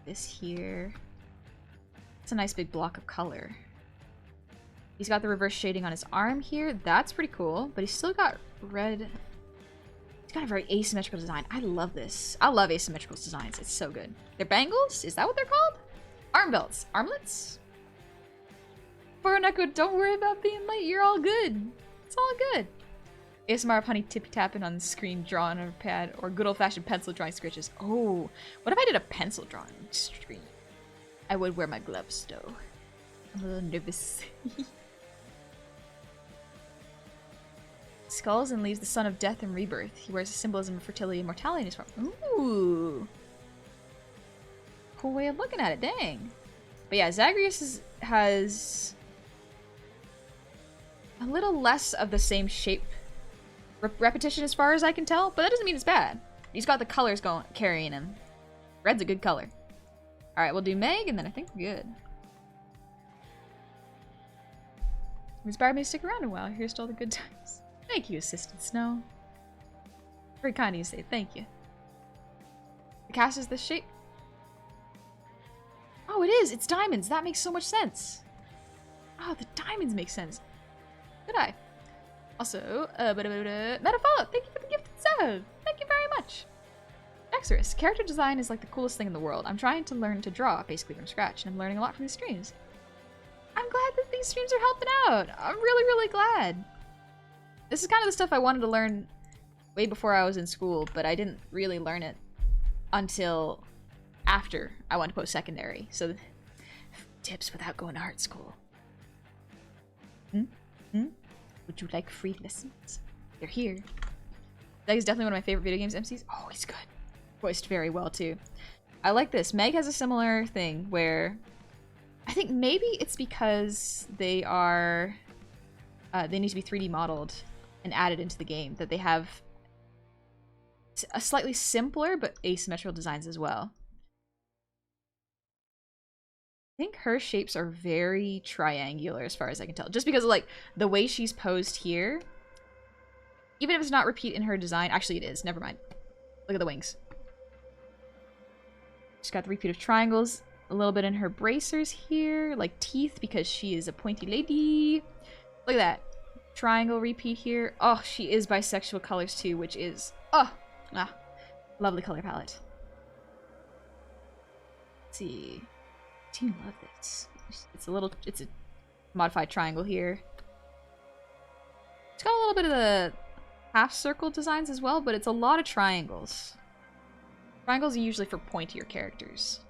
this here. It's a nice big block of color. He's got the reverse shading on his arm here. That's pretty cool, but he's still got red... He's got a very asymmetrical design. I love this. I love asymmetrical designs. It's so good. They're bangles? Is that what they're called? Arm belts. Armlets? Boroneko, don't worry about being late. You're all good. It's all good. ASMR of honey tippy-tapping on the screen drawn on a pad, or good old-fashioned pencil drawing scratches. Oh, what if I did a pencil drawing stream? I would wear my gloves, though. I'm a little nervous. Skulls and leaves the son of death and rebirth. He wears a symbolism of fertility and mortality in his form. Ooh. Cool way of looking at it, dang. But yeah, Zagreus has a little less of the same shape repetition as far as I can tell, but that doesn't mean it's bad. He's got the colors carrying him. Red's a good color. Alright, we'll do Meg, and then I think we're good. You inspired me to stick around a while. Here's to all the good times. Thank you, Assistant Snow. Very kind of you to say thank you. The cast is this shape. Oh, it is! It's diamonds! That makes so much sense! Oh, the diamonds make sense. Good eye. Also, Metafollow, thank you for the gifted sub! Thank you very much! Exorus, character design is like the coolest thing in the world. I'm trying to learn to draw, basically from scratch, and I'm learning a lot from these streams. I'm glad that these streams are helping out! I'm really, really glad! This is kind of the stuff I wanted to learn way before I was in school, but I didn't really learn it until after I went to post-secondary. So, tips without going to art school. Would you like free lessons? They're here. Meg is definitely one of my favorite video games MCs. Oh, he's good. Voiced very well, too. I like this. Meg has a similar thing where I think maybe it's because they are... they need to be 3D modeled and added into the game, that they have a slightly simpler but asymmetrical designs as well. I think her shapes are very triangular as far as I can tell. Just because of, like, the way she's posed here. Even if it's not repeat in her design. Actually, it is. Never mind. Look at the wings. She's got the repeat of triangles. A little bit in her bracers here. Like teeth because she is a pointy lady. Look at that. Triangle repeat here. Oh, she is bisexual colors too, which is... oh! Lovely color palette. Let's see... do you love this? It's a modified triangle here. It's got a little bit of the half circle designs as well, but it's a lot of triangles. Triangles are usually for pointier characters.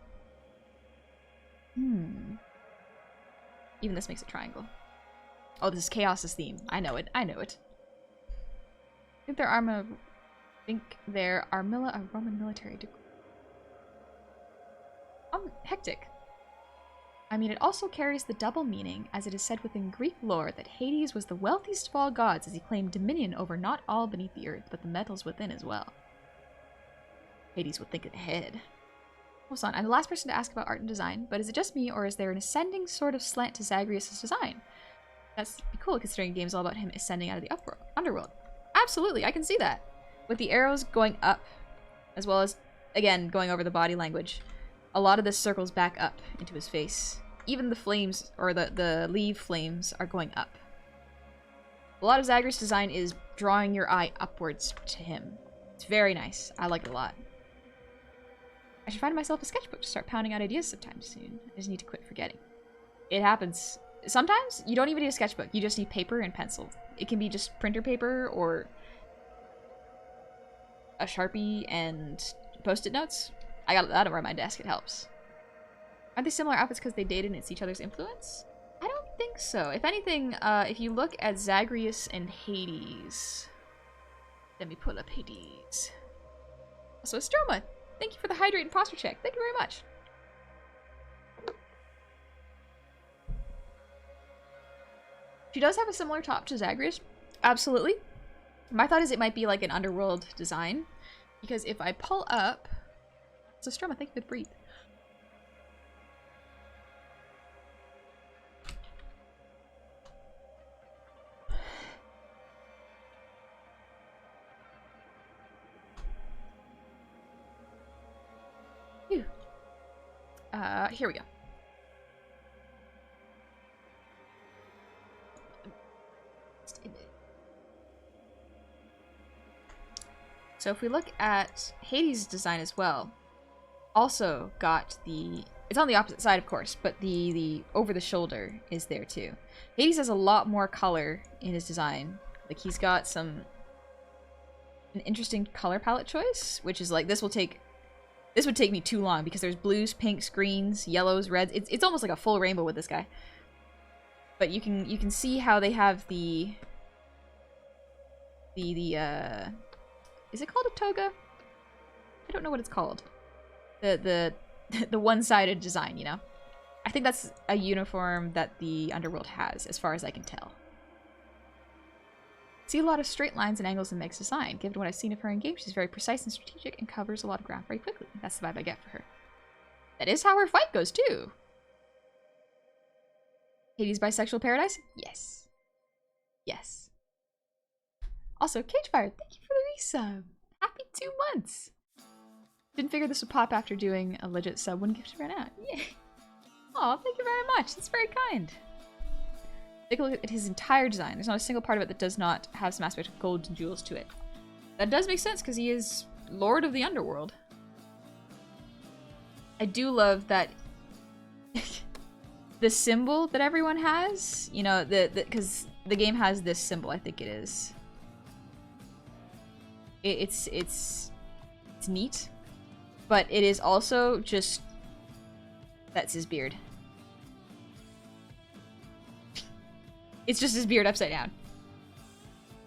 Even this makes a triangle. Oh, this is Chaos's theme. I know it. I know it. I think they're Armilla, a Roman military degree. Hectic. I mean, it also carries the double meaning, as it is said within Greek lore that Hades was the wealthiest of all gods as he claimed dominion over not all beneath the earth, but the metals within as well. Hades would think ahead. Hold on, I'm the last person to ask about art and design, but is it just me, or is there an ascending sort of slant to Zagreus' design? That's be cool considering the game's all about him ascending out of the underworld. Absolutely, I can see that. With the arrows going up, as well as, again, going over the body language, a lot of this circles back up into his face. Even the flames, or the leaf flames, are going up. A lot of Zagreus' design is drawing your eye upwards to him. It's very nice. I like it a lot. I should find myself a sketchbook to start pounding out ideas sometime soon. I just need to quit forgetting. It happens. Sometimes you don't even need a sketchbook. You just need paper and pencil. It can be just printer paper or a Sharpie and post-it notes. I got that over on my desk. It helps. Aren't they similar outfits because they dated and it's each other's influence? I don't think so. If anything, if you look at Zagreus and Hades... Let me pull up Hades. Also, Stroma, thank you for the hydrate and posture check. Thank you very much. She does have a similar top to Zagreus. Absolutely. My thought is it might be like an underworld design. Because if I pull up... So Stroma, thank you for the breathe. Phew. Here we go. So if we look at Hades' design as well, also got the... It's on the opposite side, of course, but the over-the-shoulder is there too. Hades has a lot more color in his design. Like, he's got an interesting color palette choice, which is like, this would take me too long because there's blues, pinks, greens, yellows, reds. It's almost like a full rainbow with this guy. But you can see how they have the is it called a toga? I don't know what it's called. The one-sided design, you know? I think that's a uniform that the Underworld has, as far as I can tell. See a lot of straight lines and angles in Meg's design. Given what I've seen of her in game, she's very precise and strategic and covers a lot of ground very quickly. That's the vibe I get for her. That is how her fight goes, too! Hades' bisexual paradise? Yes. Yes. Also, Cagefire, thank you for the resub. Happy 2 months. Didn't figure this would pop after doing a legit sub when gifts ran out. Yay. Aw, thank you very much. That's very kind. Take a look at his entire design. There's not a single part of it that does not have some aspect of gold and jewels to it. That does make sense because he is Lord of the Underworld. I do love that the symbol that everyone has, you know, because the game has this symbol, I think it is. It's neat, but it is also just, that's his beard. It's just his beard upside down.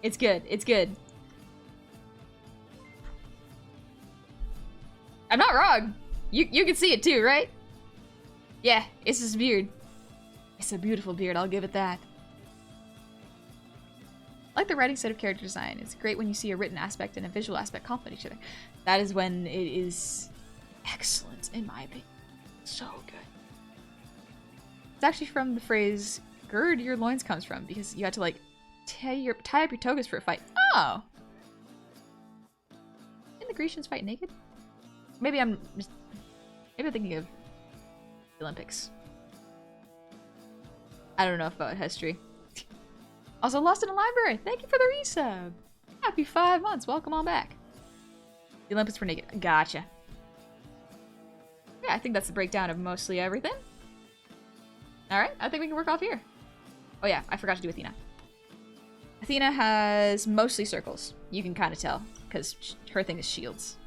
It's good. It's good. I'm not wrong. You can see it too, right? Yeah, it's his beard. It's a beautiful beard, I'll give it that. I like the writing set of character design. It's great when you see a written aspect and a visual aspect complement each other. That is when it is excellent, in my opinion. So good. It's actually from the phrase, gird your loins comes from, because you had to, like, tie up your togas for a fight. Oh! Didn't the Grecians fight naked? Maybe I'm thinking of the Olympics. I don't know about history. Also, Lost in a Library, thank you for the resub. Happy 5 months, welcome on back. The Olympics were naked, gotcha. Yeah, I think that's the breakdown of mostly everything. Alright, I think we can work off here. Oh yeah, I forgot to do Athena. Athena has mostly circles. You can kind of tell, because her thing is shields.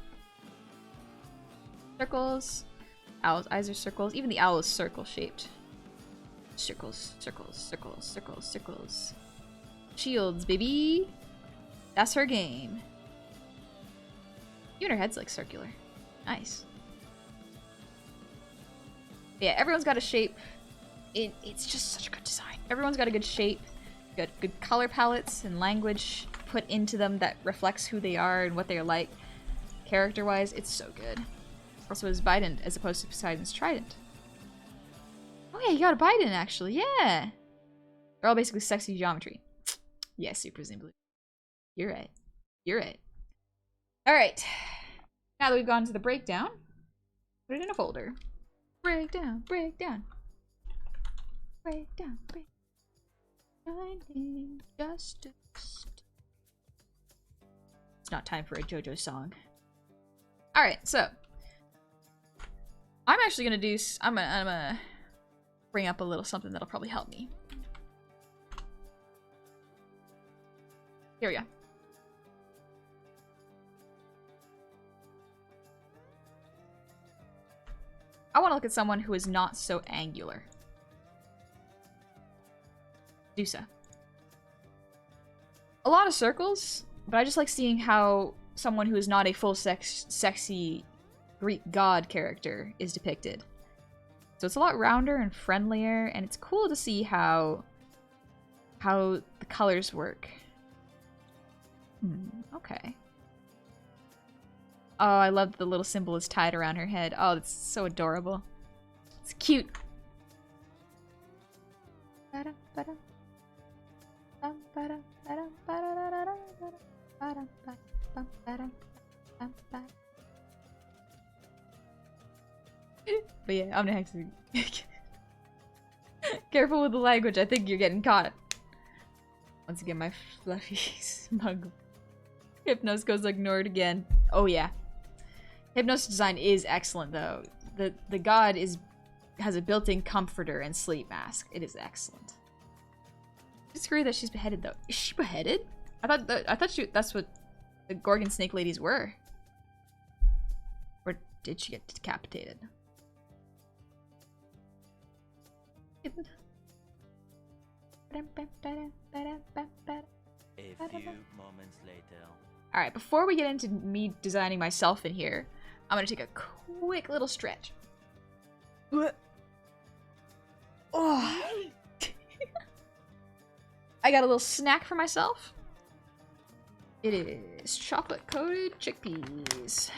Circles. Owl's eyes are circles. Even the owl is circle-shaped. Circles, circles, circles, circles, circles. Shields, baby! That's her game. Even her head's like circular. Nice. Yeah, everyone's got a shape. It's just such a good design. Everyone's got a good shape, good color palettes and language put into them that reflects who they are and what they're like. Character-wise, it's so good. Also, his Bident as opposed to Poseidon's Trident. Oh yeah, you got a Bident actually, yeah! They're all basically sexy geometry. Yes, Super Zimbly. You're right. You're right. Alright. Now that we've gone to the breakdown, put it in a folder. Breakdown, breakdown. Breakdown, breakdown. Finding justice. It's not time for a JoJo song. Alright, so. I'm actually gonna do. I'm gonna bring up a little something that'll probably help me. Here we go. I want to look at someone who is not so angular. Medusa. A lot of circles, but I just like seeing how someone who is not a full sexy Greek god character is depicted. So it's a lot rounder and friendlier, and it's cool to see how the colors work. Okay. Oh, I love the little symbol is tied around her head. Oh, it's so adorable. It's cute. But yeah, I'm gonna have to careful with the language. I think you're getting caught. Once again, my fluffy smug Hypnos goes ignored again. Oh yeah. Hypnos' design is excellent though. The god has a built-in comforter and sleep mask. It is excellent. I disagree that she's beheaded though. Is she beheaded? I thought that's what the Gorgon snake ladies were. Or did she get decapitated? A few moments later. Alright, before we get into me designing myself in here, I'm gonna take a quick little stretch. Oh. I got a little snack for myself. It is chocolate-coated chickpeas.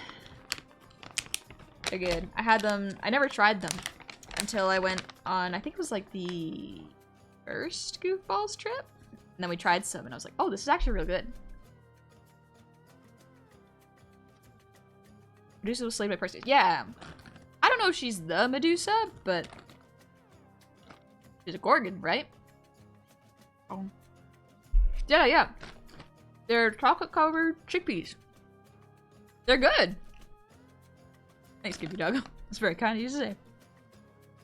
They're good. I had them, I never tried them until I went on, I think it was like the first Goofballs trip. And then we tried some and I was like, oh, this is actually real good. Medusa was slayed by Perseus. Yeah. I don't know if she's the Medusa, but she's a Gorgon, right? Oh. Yeah. They're chocolate-covered chickpeas. They're good. Thanks, Goofy Doggo. That's very kind of you to say.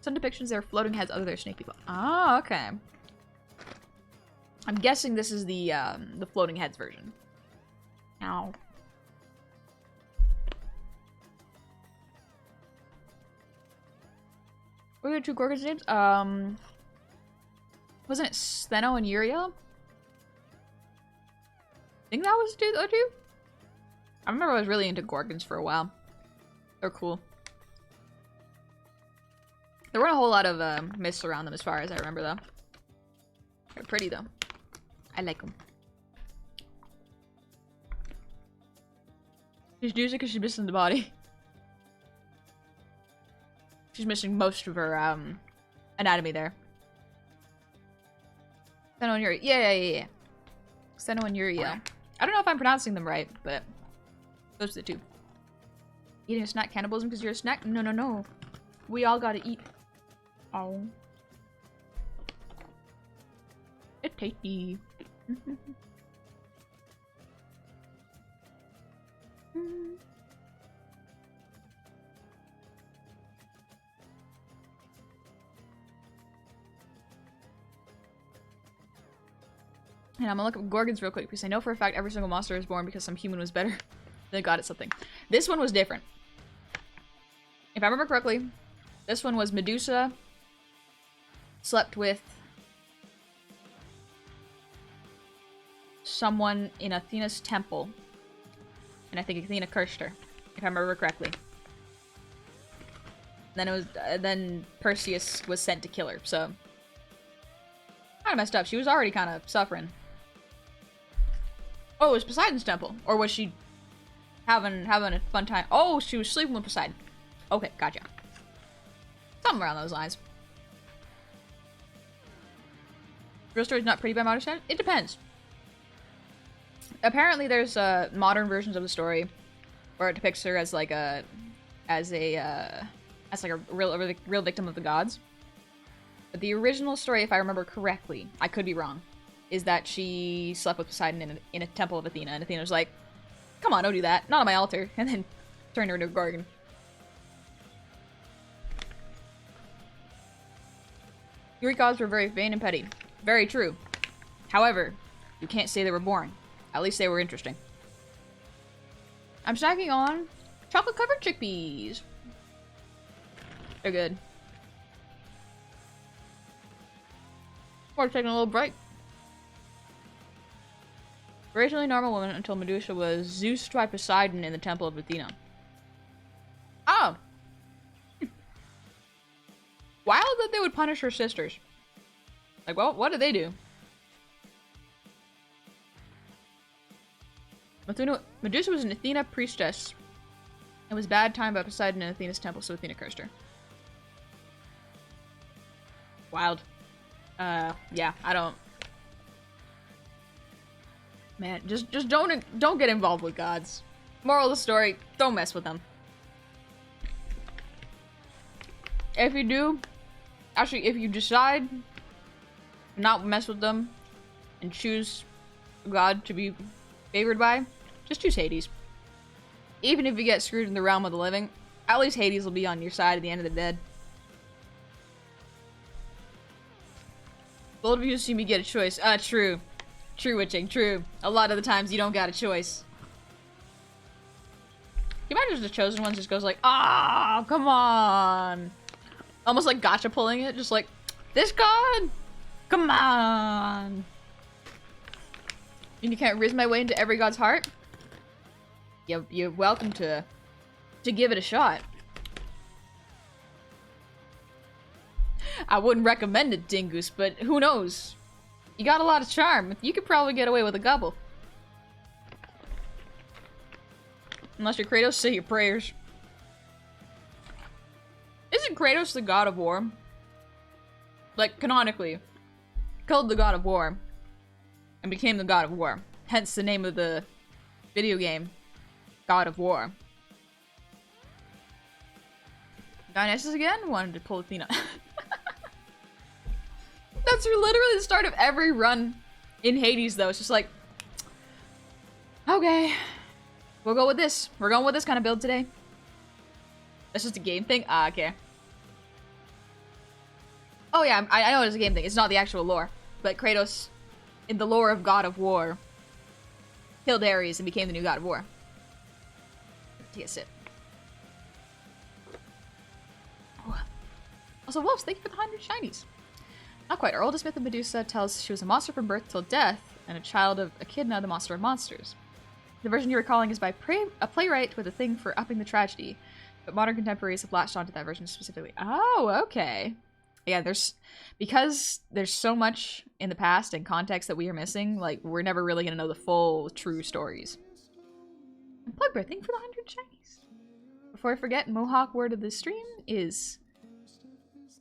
Some depictions there are floating heads, other they're snake people. Oh, okay. I'm guessing this is the floating heads version. Ow. What are the two Gorgons' names? Wasn't it Stheno and Uriel? I think that was the two? I remember I was really into Gorgons for a while. They're cool. There weren't a whole lot of mist around them as far as I remember, though. They're pretty, though. I like them. She's using because she's missing the body. She's missing most of her anatomy there. Stheno and Uriel. Yeah. Stheno and Uriel. I don't know if I'm pronouncing them right, but those are the two. Eating a snack cannibalism because you're a snack? No. We all gotta eat. Oh. It's tasty. And I'm gonna look up Gorgons real quick because I know for a fact every single monster is born because some human was better than God at something. This one was different. If I remember correctly, this one was Medusa slept with someone in Athena's temple. And I think Athena cursed her, if I remember correctly. Then it was then Perseus was sent to kill her, so kind of messed up. She was already kind of suffering. Oh, it was Poseidon's temple. Or was she having a fun time? Oh, she was sleeping with Poseidon. Okay, gotcha. Something around those lines. Real story's not pretty by modern standards? It depends. Apparently there's modern versions of the story where it depicts her as like a real victim of the gods. But the original story, if I remember correctly, I could be wrong, is that she slept with Poseidon in a temple of Athena, and Athena was like, come on, don't do that, not on my altar, and then turned her into a Gorgon. Greek gods were very vain and petty. Very true. However, you can't say they were boring. At least they were interesting. I'm snacking on chocolate-covered chickpeas. They're good. Or taking a little break. Originally normal woman until Medusa was Zeused by Poseidon in the temple of Athena. Oh! Wild that they would punish her sisters. Like, well, what did they do? Medusa was an Athena priestess and was bad timed by Poseidon in Athena's temple, so Athena cursed her. Wild. Yeah, I don't... Man, just don't get involved with gods. Moral of the story, don't mess with them. If you do, actually, if you decide to not mess with them and choose a god to be favored by, just choose Hades. Even if you get screwed in the realm of the living, at least Hades will be on your side at the end of the dead. Bold of you see me get a choice. True. True, witching, true. A lot of the times you don't got a choice. Can you imagine the chosen one just goes like, ah, come on. Almost like gotcha pulling it, just like, this god? Come on. And you can't riz my way into every god's heart? You're welcome to give it a shot. I wouldn't recommend it, Dingoose, but who knows? You got a lot of charm. You could probably get away with a couple. Unless you're Kratos, say your prayers. Isn't Kratos the god of war? Like, canonically. Killed the god of war. And became the god of war. Hence the name of the video game. God of War. Dionysus again? Wanted to pull Athena. That's literally the start of every run in Hades, though. It's just like, okay, we'll go with this. We're going with this kind of build today. That's just a game thing? Ah, okay. Oh yeah, I know it's a game thing. It's not the actual lore. But Kratos, in the lore of God of War, killed Ares and became the new God of War. Take a sip. Oh. Also, Wolves, thank you for the 100 shinies. Not quite. Our oldest myth of Medusa tells she was a monster from birth till death, and a child of Echidna, the monster of monsters. The version you're recalling is by a playwright with a thing for upping the tragedy, but modern contemporaries have latched onto that version specifically. Oh, okay. Yeah, because there's so much in the past and context that we are missing, like, we're never really gonna know the full, true stories. And Plugbear, thank you for the 100 shinies. Before I forget, Mohawk word of the stream is...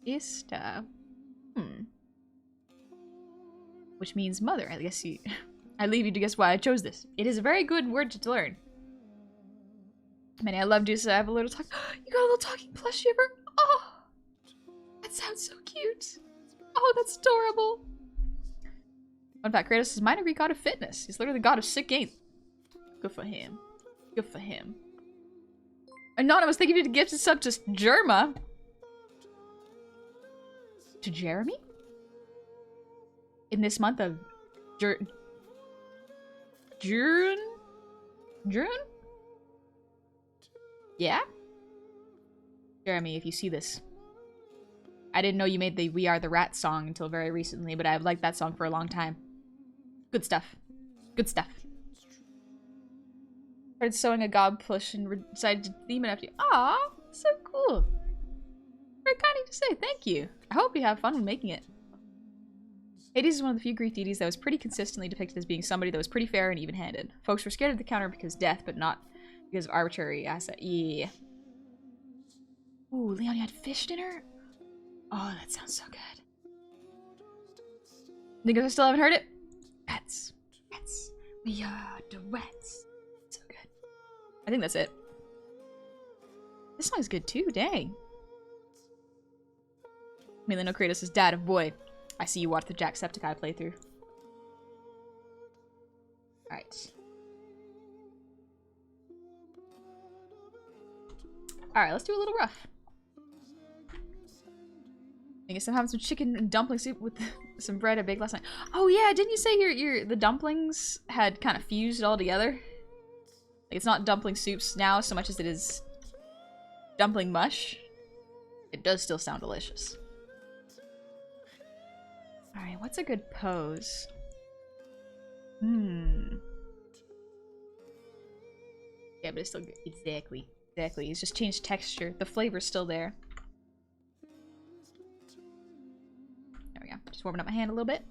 Ista. Which means mother. I guess I leave you to guess why I chose this. It is a very good word to learn. Manny, I love Dusa. I have a little talk. You got a little talking plush shiver? Oh! That sounds so cute. Oh, that's adorable. Fun fact, Kratos is minor Greek god of fitness. He's literally the god of sick games. Good for him. Good for him. Anonymous, thank you for the gifted sub to Jerma. To Jeremy? In this month of June? Yeah? Jeremy, if you see this. I didn't know you made the We Are the Rat song until very recently, but I've liked that song for a long time. Good stuff. Good stuff. Started sewing a gob plush and decided to theme it after you. Aw, so cool. Very kind of you to say, thank you. I hope you have fun when making it. Hades is one of the few Greek deities that was pretty consistently depicted as being somebody that was pretty fair and even-handed. Folks were scared of the counter because death, but not because of arbitrary asset. Yeah. Ooh, Leon, you had fish dinner? Oh, that sounds so good. You guys still haven't heard it? Rats. Rats. We are the rats. So good. I think that's it. This song's good too, dang. Mainly know Kratos' dad of boy. I see you watch the Jacksepticeye playthrough. Alright. Alright, let's do a little rough. I guess I'm having some chicken and dumpling soup with some bread I baked last night. Oh yeah, didn't you say the dumplings had kind of fused all together? Like, it's not dumpling soups now so much as it is dumpling mush. It does still sound delicious. Alright, what's a good pose? Yeah, but it's still good. Exactly. Exactly. It's just changed texture. The flavor's still there. There we go. Just warming up my hand a little bit.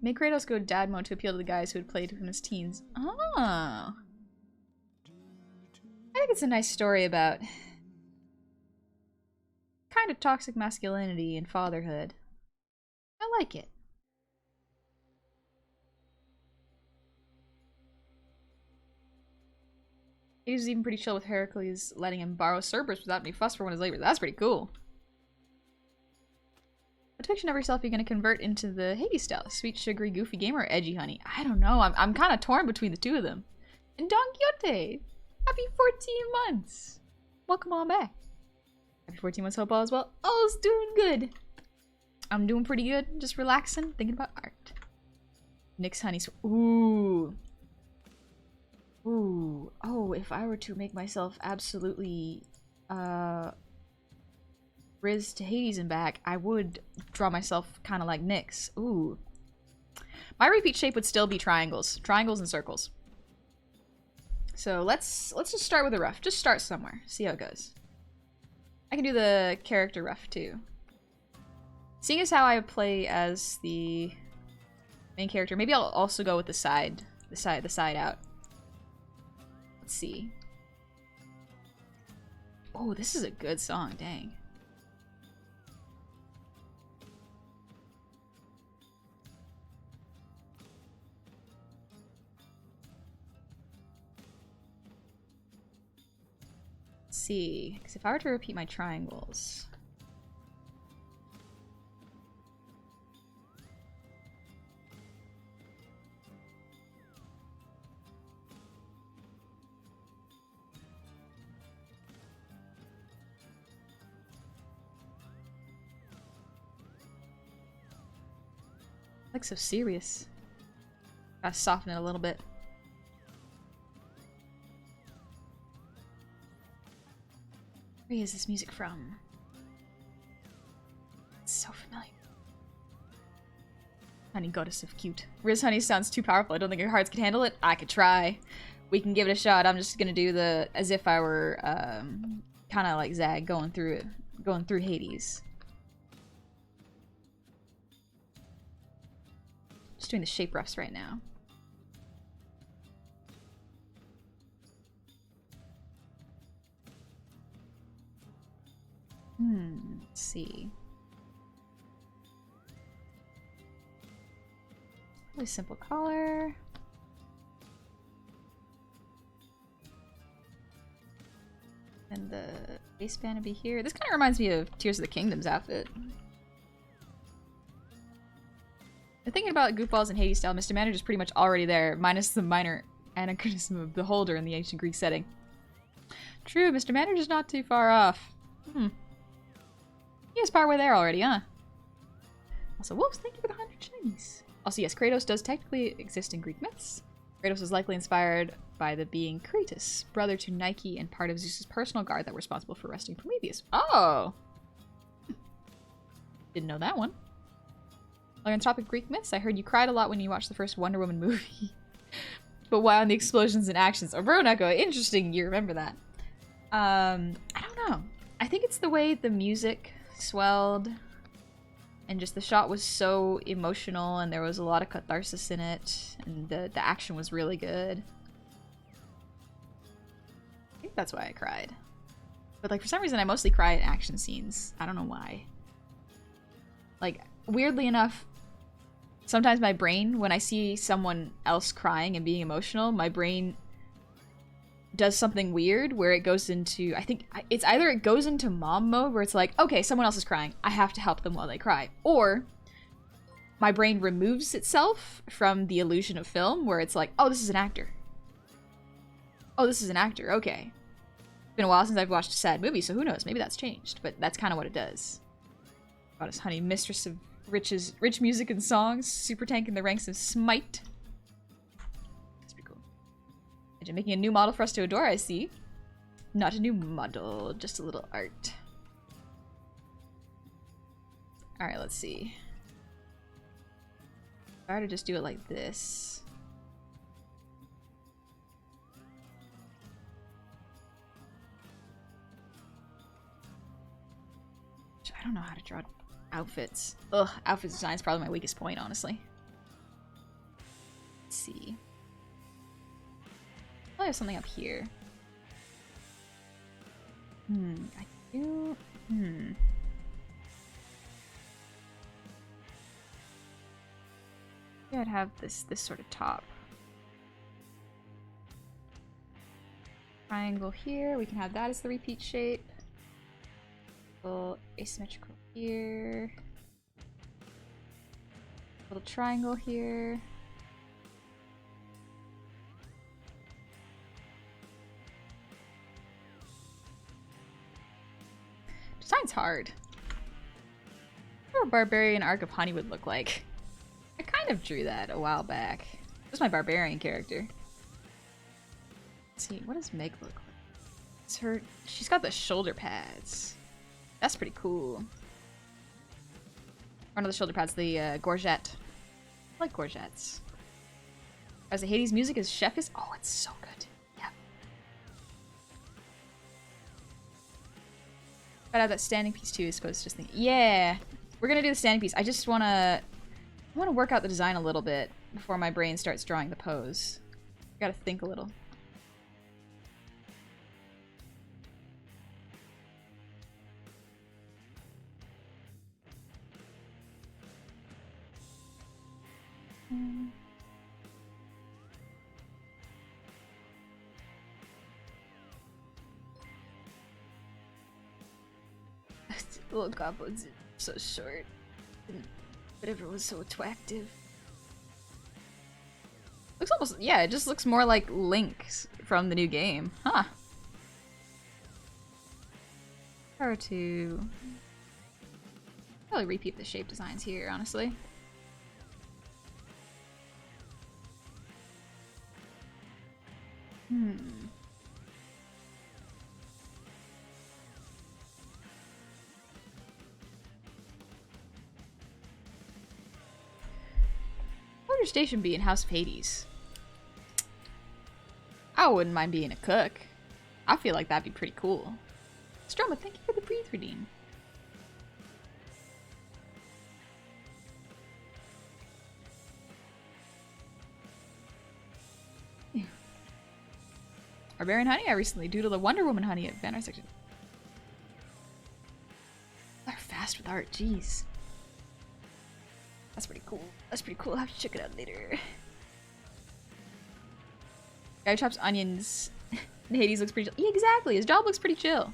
Make Kratos go dad mode to appeal to the guys who had played from his teens. Oh. I think it's a nice story about kind of toxic masculinity and fatherhood. I like it. He was even pretty chill with Heracles letting him borrow Cerberus without any fuss for one of his labors. That's pretty cool. What fiction of yourself are you going to convert into the Hades style? Sweet, sugary, goofy game or edgy honey? I don't know. I'm kind of torn between the two of them. And Don Quixote! Happy 14 months! Welcome on back. Happy 14 months, hope all is well. All's doing good. I'm doing pretty good. Just relaxing, thinking about art. Nick's honey. Ooh. Ooh. Oh, if I were to make myself absolutely Riz to Hades and back, I would draw myself kind of like Nyx. Ooh. My repeat shape would still be triangles. Triangles and circles. So let's just start with a rough. Just start somewhere. See how it goes. I can do the character rough too. Seeing as how I play as the main character, maybe I'll also go with the side out. Let's see. Oh, this is a good song, dang. Let's see, because if I were to repeat my triangles. Like so serious. Gotta soften it a little bit. Where is this music from? It's so familiar. Honey, goddess of cute. Riz Honey sounds too powerful. I don't think your hearts can handle it. I could try. We can give it a shot. I'm just gonna do the as if I were kind of like Zag going through Hades. Just doing the shape roughs right now. Let's see. Really simple color. And the waistband would be here. This kind of reminds me of Tears of the Kingdom's outfit. Thinking about goofballs and Hades style, Mr. Manager's pretty much already there, minus the minor anachronism of Beholder in the ancient Greek setting. True, Mr. Manager's not too far off. He is partway there already, huh? Also, whoops, thank you for the 100 shinies. Also, yes, Kratos does technically exist in Greek myths. Kratos was likely inspired by the being Kratos, brother to Nike and part of Zeus's personal guard that were responsible for arresting Prometheus. Oh! Didn't know that one. Like on topic Greek myths, I heard you cried a lot when you watched the first Wonder Woman movie. But why on the explosions and actions? Oh, bro, Neko, interesting you remember that. I don't know. I think it's the way the music swelled and just the shot was so emotional and there was a lot of catharsis in it and the action was really good. I think that's why I cried. But like for some reason I mostly cry at action scenes. I don't know why. Like weirdly enough, sometimes my brain, when I see someone else crying and being emotional, my brain does something weird where it goes into, I think it's either it goes into mom mode where it's like, okay, someone else is crying, I have to help them while they cry, or my brain removes itself from the illusion of film where it's like, oh, this is an actor. Oh, this is an actor, okay. It's been a while since I've watched a sad movie, so who knows, maybe that's changed, but that's kind of what it does. Goddess Honey, mistress of rich music and songs, super tank in the ranks of Smite. That's pretty cool. Imagine making a new model for us to adore, I see. Not a new model, just a little art. Alright, let's see. If I were to just do it like this. I don't know how to draw outfits. Ugh, outfit design is probably my weakest point, honestly. Let's see. I have something up here. I do. Yeah, I'd have this sort of top. Triangle here. We can have that as the repeat shape. Little asymmetrical here. Little triangle here. Design's hard. What a barbarian Arc of Honey would look like. I kind of drew that a while back. This is my barbarian character. Let's see, what does Meg look like? She's got the shoulder pads. That's pretty cool. One of the shoulder pads, the Gorget. I like Gorgets. As the Hades music is Chef is. Oh, it's so good. Yeah. Gotta have that standing piece too, I suppose. Just think. Yeah, we're gonna do the standing piece. I just wanna work out the design a little bit before my brain starts drawing the pose. Gotta think a little. Little goblins are so short, but everyone was so attractive. Looks almost, yeah, it just looks more like Link from the new game. Huh. Or to probably repeat the shape designs here, honestly. What would your station be in House of Hades? I wouldn't mind being a cook. I feel like that'd be pretty cool. Stroma, thank you for the breathe redeem. Barbarian honey? I recently doodled a Wonder Woman honey at banner section. They're fast with art, jeez. That's pretty cool. That's pretty cool. I'll have to check it out later. Guy who chops onions. Hades looks pretty chill. Yeah, exactly. His job looks pretty chill.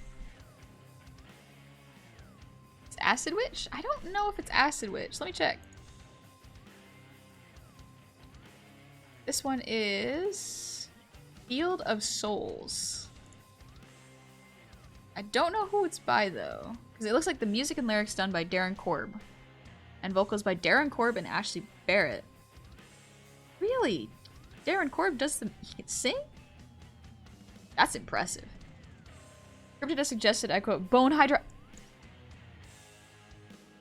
It's Acid Witch? I don't know if it's Acid Witch. Let me check. This one is Field of Souls. I don't know who it's by though, because it looks like the music and lyrics done by Darren Korb, and vocals by Darren Korb and Ashley Barrett. Really? Darren Korb does he can sing? That's impressive. Cryptid has suggested, I quote, Bone Hydra.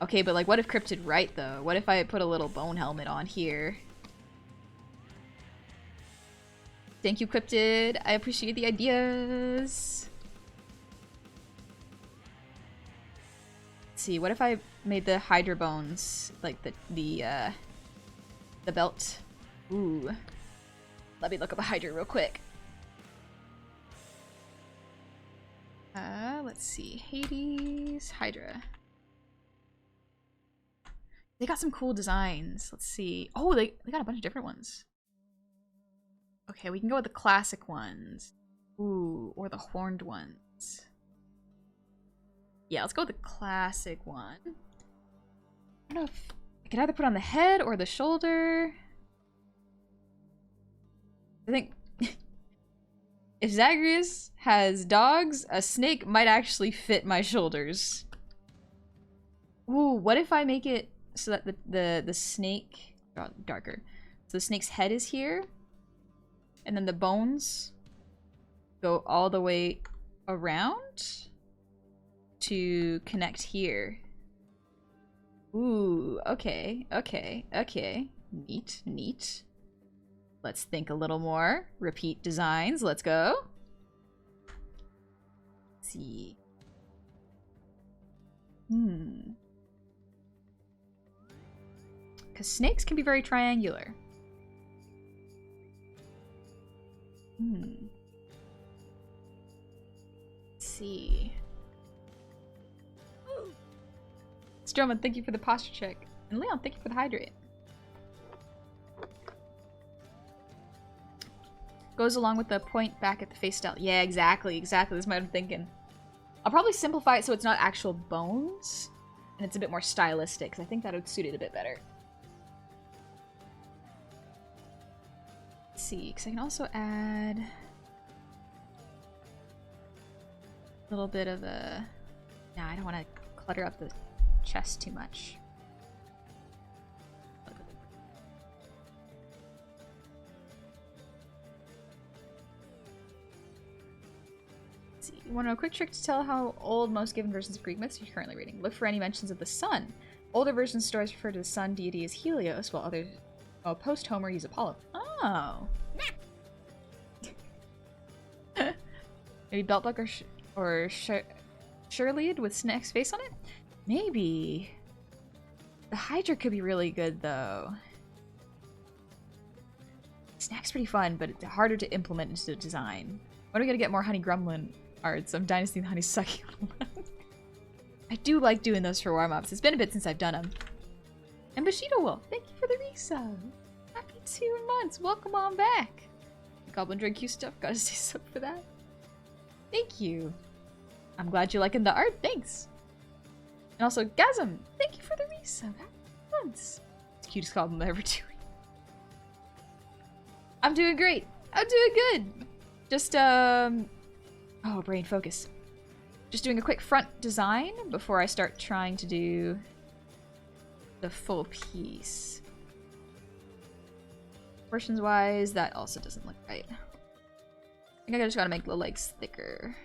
Okay, but like, what if Cryptid right though? What if I put a little bone helmet on here? Thank you, Cryptid. I appreciate the ideas. Let's see, what if I made the Hydra bones like the belt? Ooh. Let me look up a Hydra real quick. Let's see. Hades Hydra. They got some cool designs. Let's see. Oh, they got a bunch of different ones. Okay, we can go with the classic ones. Ooh, or the horned ones. Yeah, let's go with the classic one. I don't know if I can either put on the head or the shoulder. I think if Zagreus has dogs, a snake might actually fit my shoulders. Ooh, what if I make it so that the snake darker? So the snake's head is here, and then the bones go all the way around to connect here. Ooh, okay, okay, okay. Neat, neat. Let's think a little more. Repeat designs, let's go. Let's see. Because snakes can be very triangular. Let's see. Stroman, thank you for the posture check. And Leon, thank you for the hydrate. Goes along with the point back at the face style. Yeah, exactly, exactly. That's what I'm thinking. I'll probably simplify it so it's not actual bones. And it's a bit more stylistic, because I think that would suit it a bit better. Let's see, because I can also add a little bit of a... Nah, I don't want to clutter up the chest too much. Let's see. You want to know a quick trick to tell how old most given versions of Greek myths you're currently reading? Look for any mentions of the sun. Older version stories refer to the sun deity as Helios, while others, post-Homer, use Apollo. Oh. Maybe Beltbuck or Shirleyed with Snack's face on it? Maybe. The Hydra could be really good, though. Snack's pretty fun, but it's harder to implement into the design. When are we gonna get more Honey Gremlin arts? I'm Dynasty and Honey sucking on one. I do like doing those for warm-ups. It's been a bit since I've done them. And Bushido Wolf, thank you for the resub. Happy 2 months. Welcome on back. Goblin drink you stuff. Gotta stay sub for that. Thank you. I'm glad you're liking the art. Thanks. And also, Gasm, thank you for the resub. Happy months. It's the cutest goblin I'm ever doing. I'm doing great. I'm doing good. Just, oh, brain focus. Just doing a quick front design before I start trying to do the full piece. Proportions-wise, that also doesn't look right. I think I just gotta make the legs thicker.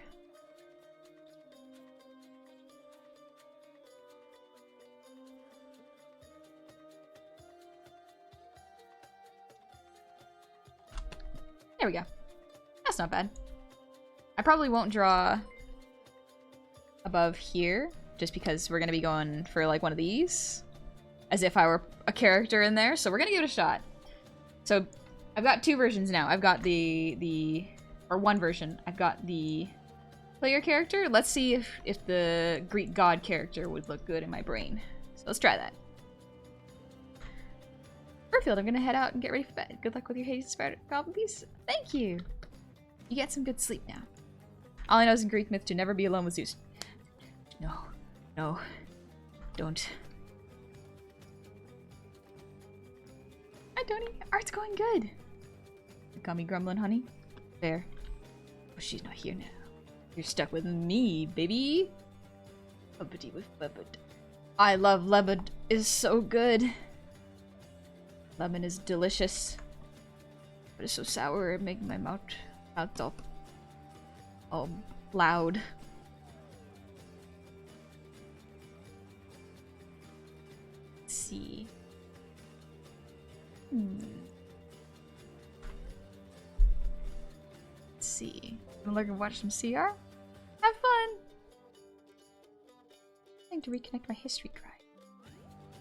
There we go. That's not bad. I probably won't draw above here, just because we're gonna be going for like one of these. As if I were a character in there, so we're gonna give it a shot. So, I've got 2 versions now. I've got or 1 version. I've got the player character. Let's see if the Greek god character would look good in my brain. So let's try that. Burfield, I'm gonna head out and get ready for bed. Good luck with your Hades Spider Goblin piece. Thank you! You get some good sleep now. All I know is in Greek myth to never be alone with Zeus. No. No. Don't. Hi, Tony. Art's going good. You call me Gremlin, honey? There. Oh, she's not here now. You're stuck with me, baby. Bubbity with Lebed. I love Lebed. Is so good. Lemon is delicious. But it's so sour it makes my mouth all loud. Let's see. Let's see. Wanna look and watch some CR? Have fun! I need to reconnect my history drive.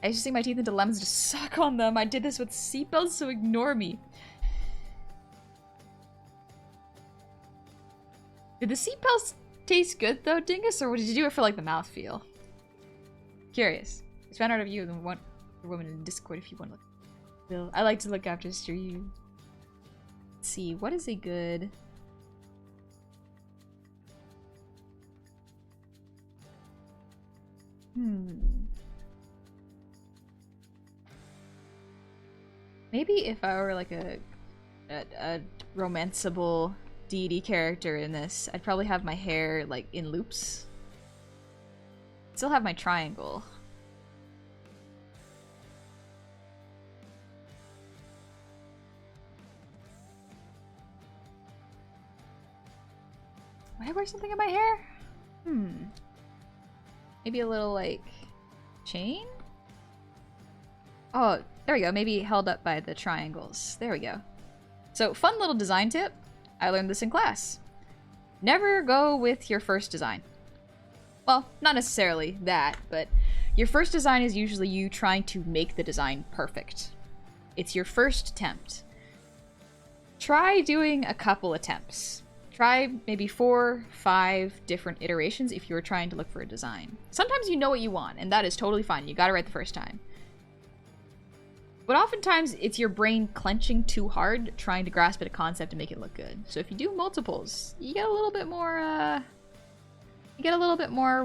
I used to sink my teeth into lemons to suck on them. I did this with seatbelts, so ignore me. Did the seatbelts taste good though, Dingus, or did you do it for like the mouthfeel? Curious. It's found out of you and The woman in Discord if you want to look. I like to look after stream. Let's see, what is a good... Maybe if I were like a romanceable deity character in this, I'd probably have my hair like in loops. Still have my triangle. Would I wear something in my hair? Maybe a little like chain? Oh, there we go. Maybe held up by the triangles. There we go. So, fun little design tip. I learned this in class. Never go with your first design. Well, not necessarily that, but your first design is usually you trying to make the design perfect. It's your first attempt. Try doing a couple attempts. Try maybe 4, 5 different iterations if you're trying to look for a design. Sometimes you know what you want, and that is totally fine. You got it right the first time. But oftentimes, it's your brain clenching too hard, trying to grasp at a concept and make it look good. So if you do multiples, you get a little bit more,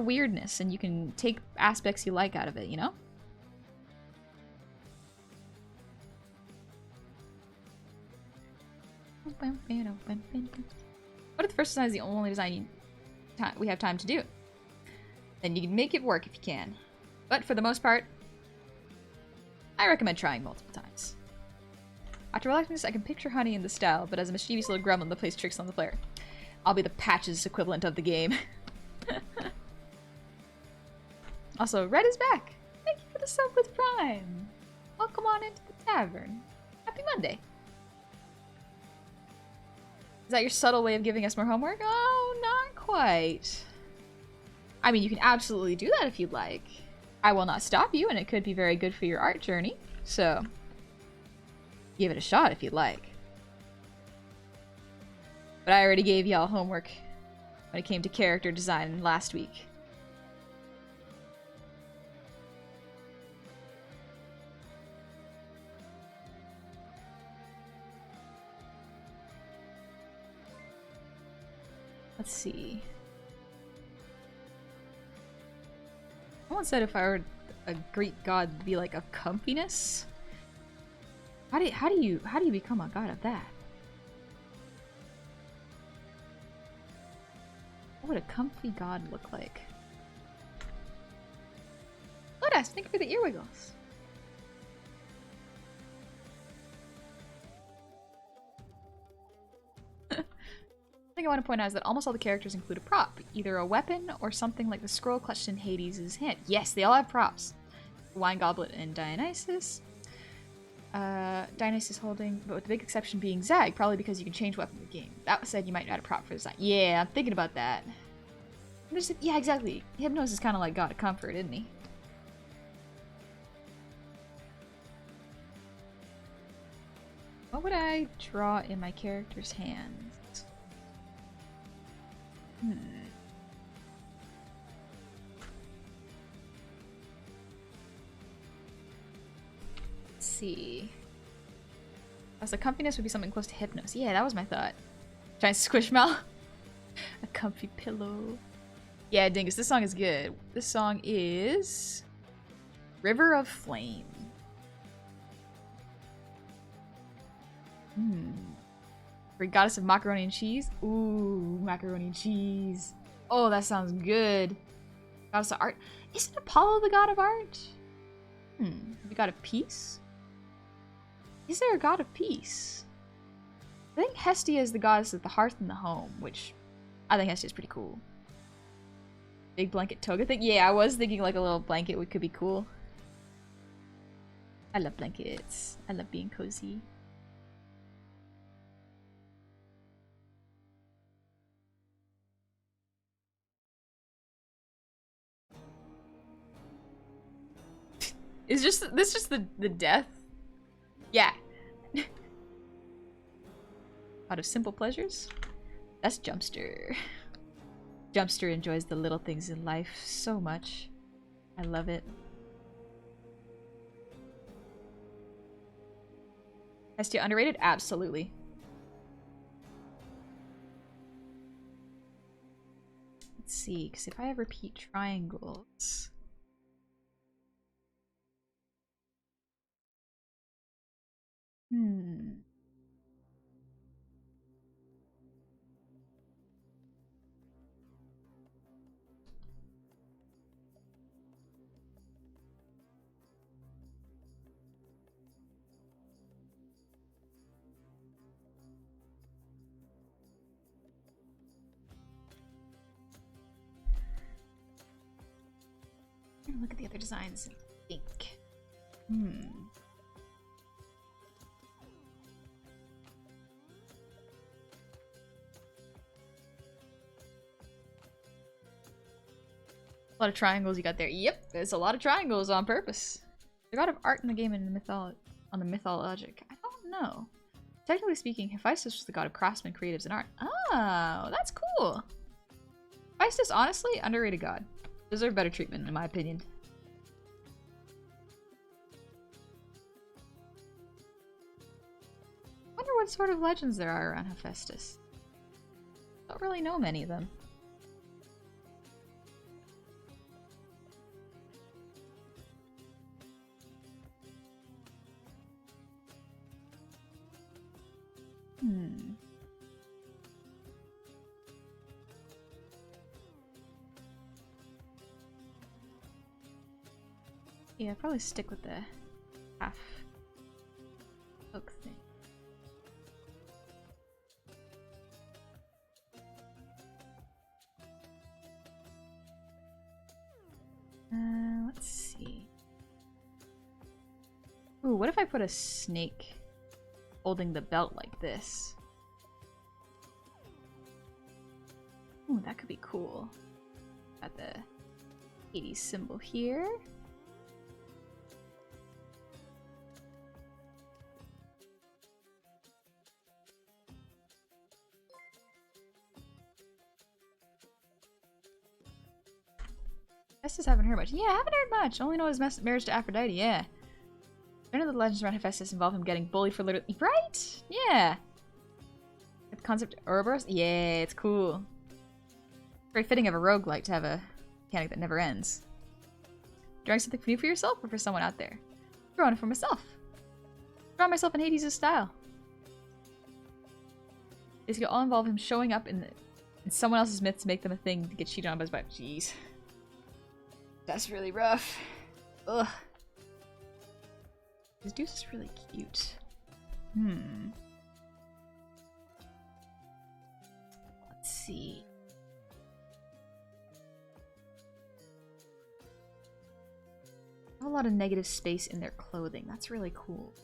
weirdness, and you can take aspects you like out of it, you know? What if the first design is the only design we have time to do? Then you can make it work if you can. But for the most part, I recommend trying multiple times. After relaxing this, I can picture Honey in the style, but as a mischievous little gremlin that plays tricks on the player. I'll be the Patches equivalent of the game. Also, Red is back! Thank you for the sub with Prime! Welcome on into the tavern. Happy Monday! Is that your subtle way of giving us more homework? Oh, not quite. I mean, you can absolutely do that if you'd like. I will not stop you, and it could be very good for your art journey, so give it a shot if you'd like. But I already gave y'all homework when it came to character design last week. Let's see. Someone said if I were a Greek god, it'd be like a comfiness. How do you become a god of that? What would a comfy god look like? Lotus, thank you for the ear wiggles. The thing I want to point out is that almost all the characters include a prop, either a weapon or something like the scroll clutched in Hades' hand. Yes, they all have props. Wine Goblet and Dionysus. Dionysus holding, but with the big exception being Zag, probably because you can change weapon in the game. That said, you might add a prop for design. Yeah, I'm thinking about that. Yeah, exactly. Hypnos is kind of like God of Comfort, isn't he? What would I draw in my character's hands? Let's see. As a comfiness would be something close to Hypnos. Yeah, that was my thought. Giant squishmallow. A comfy pillow. Yeah, Dingus, this song is good. This song is River of Flame. For Goddess of Macaroni and Cheese. Ooh, macaroni and cheese. Oh, that sounds good. Goddess of Art. Isn't Apollo the god of art? The god of peace? Is there a god of peace? I think Hestia is the goddess of the hearth and the home, which I think Hestia is pretty cool. Big blanket toga thing? Yeah, I was thinking like a little blanket could be cool. I love blankets. I love being cozy. Is this just the death? Yeah. Out of simple pleasures? That's Jumpster. Jumpster enjoys the little things in life so much. I love it. Hestia underrated? Absolutely. Let's see, because if I have repeat triangles... I'm gonna look at the other designs and think. A lot of triangles you got there. Yep, there's a lot of triangles on purpose. There's a lot of art in the game and on the mythologic. I don't know. Technically speaking, Hephaestus was the god of craftsmen, creatives, and art. Oh, that's cool. Hephaestus, honestly, underrated god. Deserve better treatment, in my opinion. Wonder what sort of legends there are around Hephaestus. Don't really know many of them. Yeah, I'd probably stick with the half hook thing. Let's see. Ooh, what if I put a snake holding the belt like this? Ooh, that could be cool. Got the 80s symbol here. Hephaestus haven't heard much. Yeah, I haven't heard much. Only know his marriage to Aphrodite, yeah. None of the legends around Hephaestus involve him getting bullied for literally— Right? Yeah. The concept of Ouroboros? Yeah, it's cool. Very fitting of a roguelike to have a mechanic that never ends. Drawing something new for yourself or for someone out there? Drawing it for myself. Drawing myself in Hades' style. Basically all involve him showing up in someone else's myth to make them a thing to get cheated on by his wife. Jeez. That's really rough. Ugh. This dude is really cute. Let's see. A lot of negative space in their clothing. That's really cool.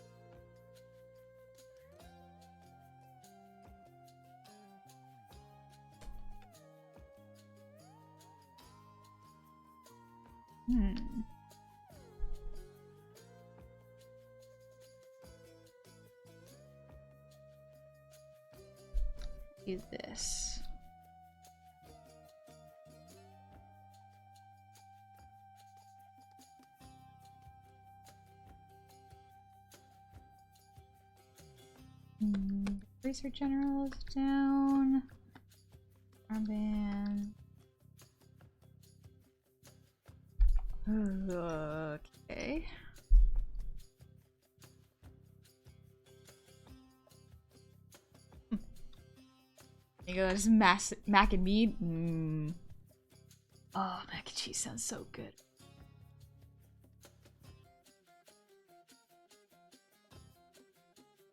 Do this. Racer General is down. Armband. Okay. You go, this mac and meat. Oh, mac and cheese sounds so good.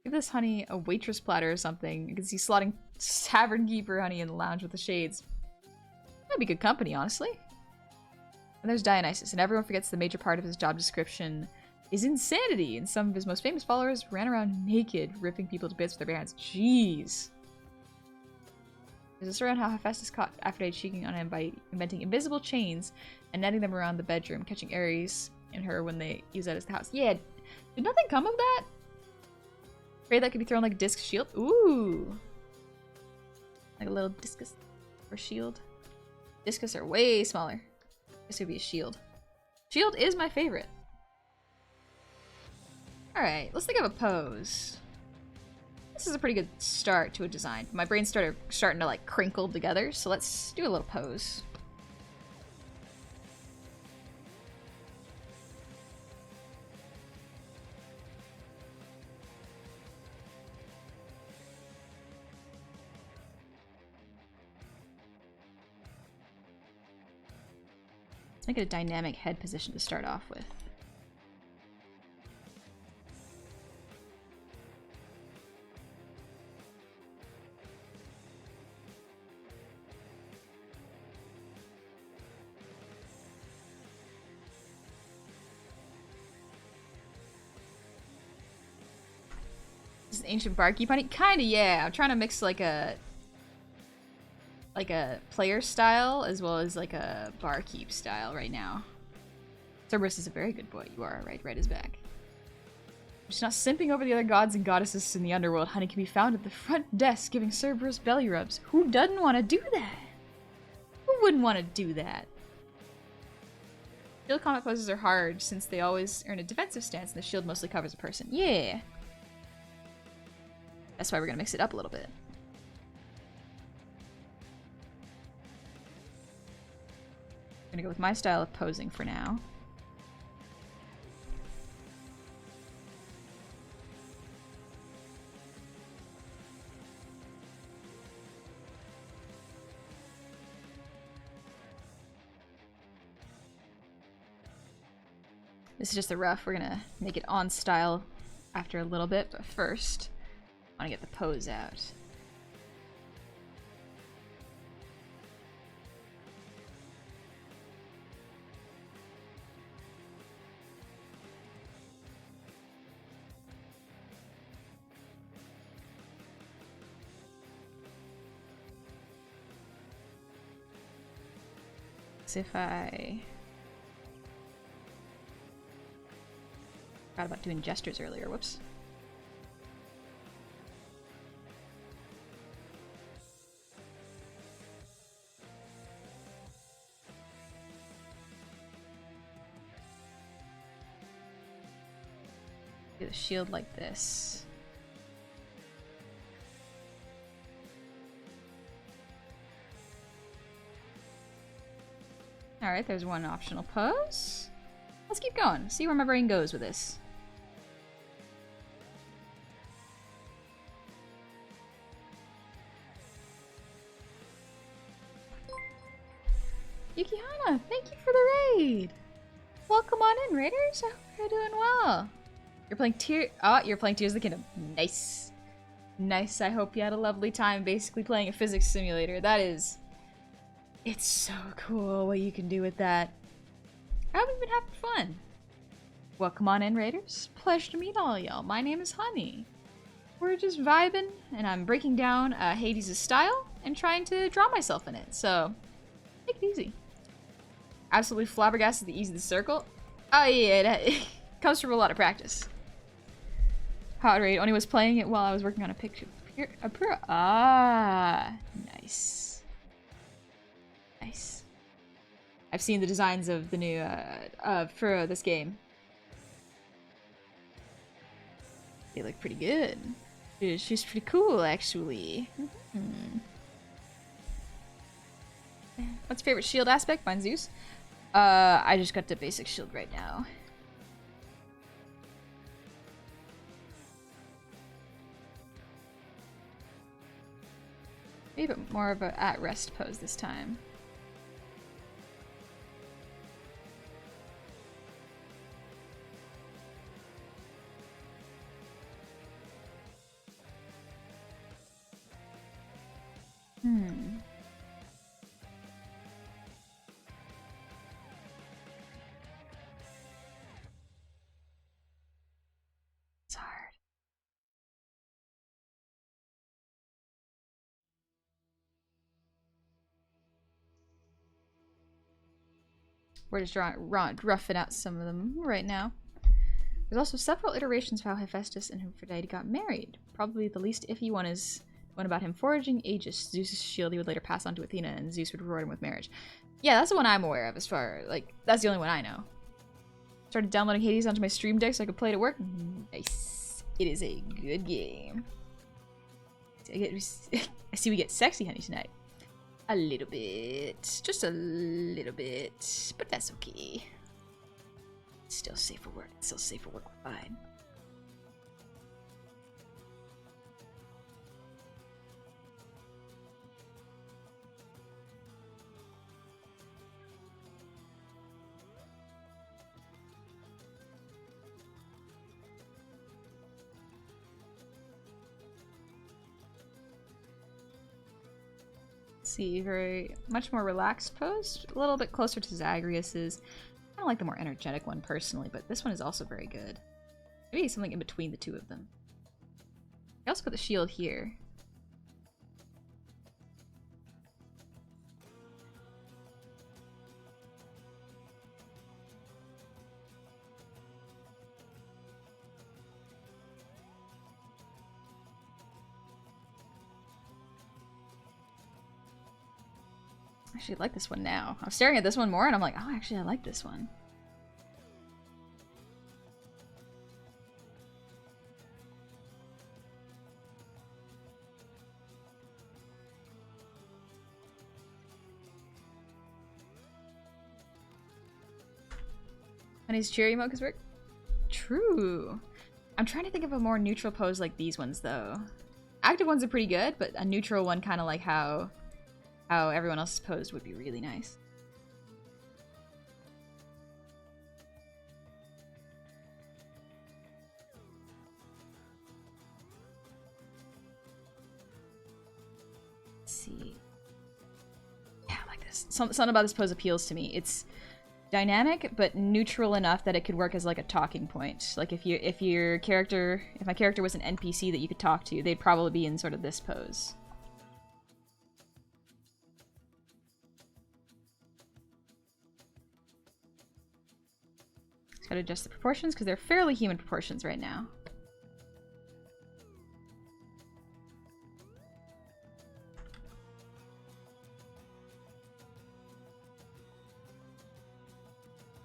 Give this honey a waitress platter or something. You can see slotting tavern keeper honey in the lounge with the shades. That'd be good company, honestly. And there's Dionysus, and everyone forgets the major part of his job description is insanity, and some of his most famous followers ran around naked, ripping people to bits with their bare hands. Jeez. Is this around how Hephaestus caught Aphrodite cheating on him by inventing invisible chains and netting them around the bedroom, catching Ares and her when they use that as the house? Yeah, did nothing come of that? Afraid that could be thrown like a disc shield? Ooh. Like a little discus or shield. Discus are way smaller. This would be a shield. Shield is my favorite. Alright, let's think of a pose. This is a pretty good start to a design. My brain started starting to like crinkle together, so let's do a little pose. Let's make it a dynamic head position to start off with. This is an ancient barkeep honey? Kinda, yeah. I'm trying to mix like a player style as well as like a barkeep style right now. Cerberus is a very good boy. You are right. Right is back. She's not simping over the other gods and goddesses in the underworld. Honey can be found at the front desk giving Cerberus belly rubs. Who doesn't want to do that? Who wouldn't want to do that? Shield combat poses are hard since they always earn a defensive stance and the shield mostly covers a person. Yeah. That's why we're gonna mix it up a little bit. I'm gonna go with my style of posing for now. This is just the rough. We're gonna make it on style after a little bit, but first, I wanna get the pose out. So if I forgot about doing gestures earlier, whoops. Do the shield like this. Alright, there's one optional pose. Let's keep going, see where my brain goes with this. Yukihana, thank you for the raid! Welcome on in, raiders! I hope you're doing well. You're playing you're playing Tears of the Kingdom. Nice. Nice, I hope you had a lovely time basically playing a physics simulator. That is... It's so cool what you can do with that. I hope you've been having fun. Welcome on in, raiders. Pleasure to meet all y'all. My name is Honey. We're just vibing, and I'm breaking down Hades' style and trying to draw myself in it, so take it easy. Absolutely flabbergasted the ease of the circle. Oh yeah, it comes from a lot of practice. Hot raid only was playing it while I was working on a picture. Nice. Nice. I've seen the designs of the new for this game. They look pretty good. She's pretty cool, actually. What's your favorite shield aspect? Mine's Zeus. I just got the basic shield right now. Maybe a bit more of a at-rest pose this time. It's hard. We're just roughing out some of them right now. There's also several iterations of how Hephaestus and Aphrodite got married. Probably the least iffy one is one about him foraging Aegis, Zeus' shield he would later pass on to Athena, and Zeus would reward him with marriage. Yeah, that's the one I'm aware of as far, like, that's the only one I know. Started downloading Hades onto my stream deck so I could play it at work. Nice. It is a good game. I see we get sexy honey tonight. A little bit. Just a little bit. But that's okay. It's still safe for work. It's still safe for work. We're fine. See, very much more relaxed pose, a little bit closer to Zagreus's. I don't like the more energetic one personally, but this one is also very good. Maybe something in between the two of them. I also put the shield here. Actually, I like this one now. I'm staring at this one more and I'm like, oh, actually, I like this one. Honey's cheery mode because we're... True. I'm trying to think of a more neutral pose like these ones, though. Active ones are pretty good, but a neutral one kind of like how everyone else's posed would be really nice. Let's see. Yeah, I like this. Something about this pose appeals to me. It's dynamic, but neutral enough that it could work as like a talking point. Like if my character was an NPC that you could talk to, they'd probably be in sort of this pose. Gotta adjust the proportions because they're fairly human proportions right now.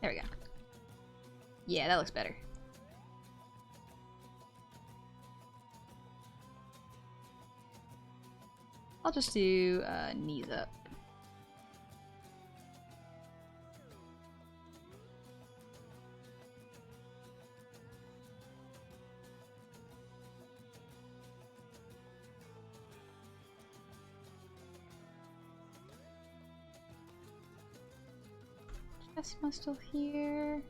There we go. Yeah, that looks better. I'll just do knees up. Chest muscle here.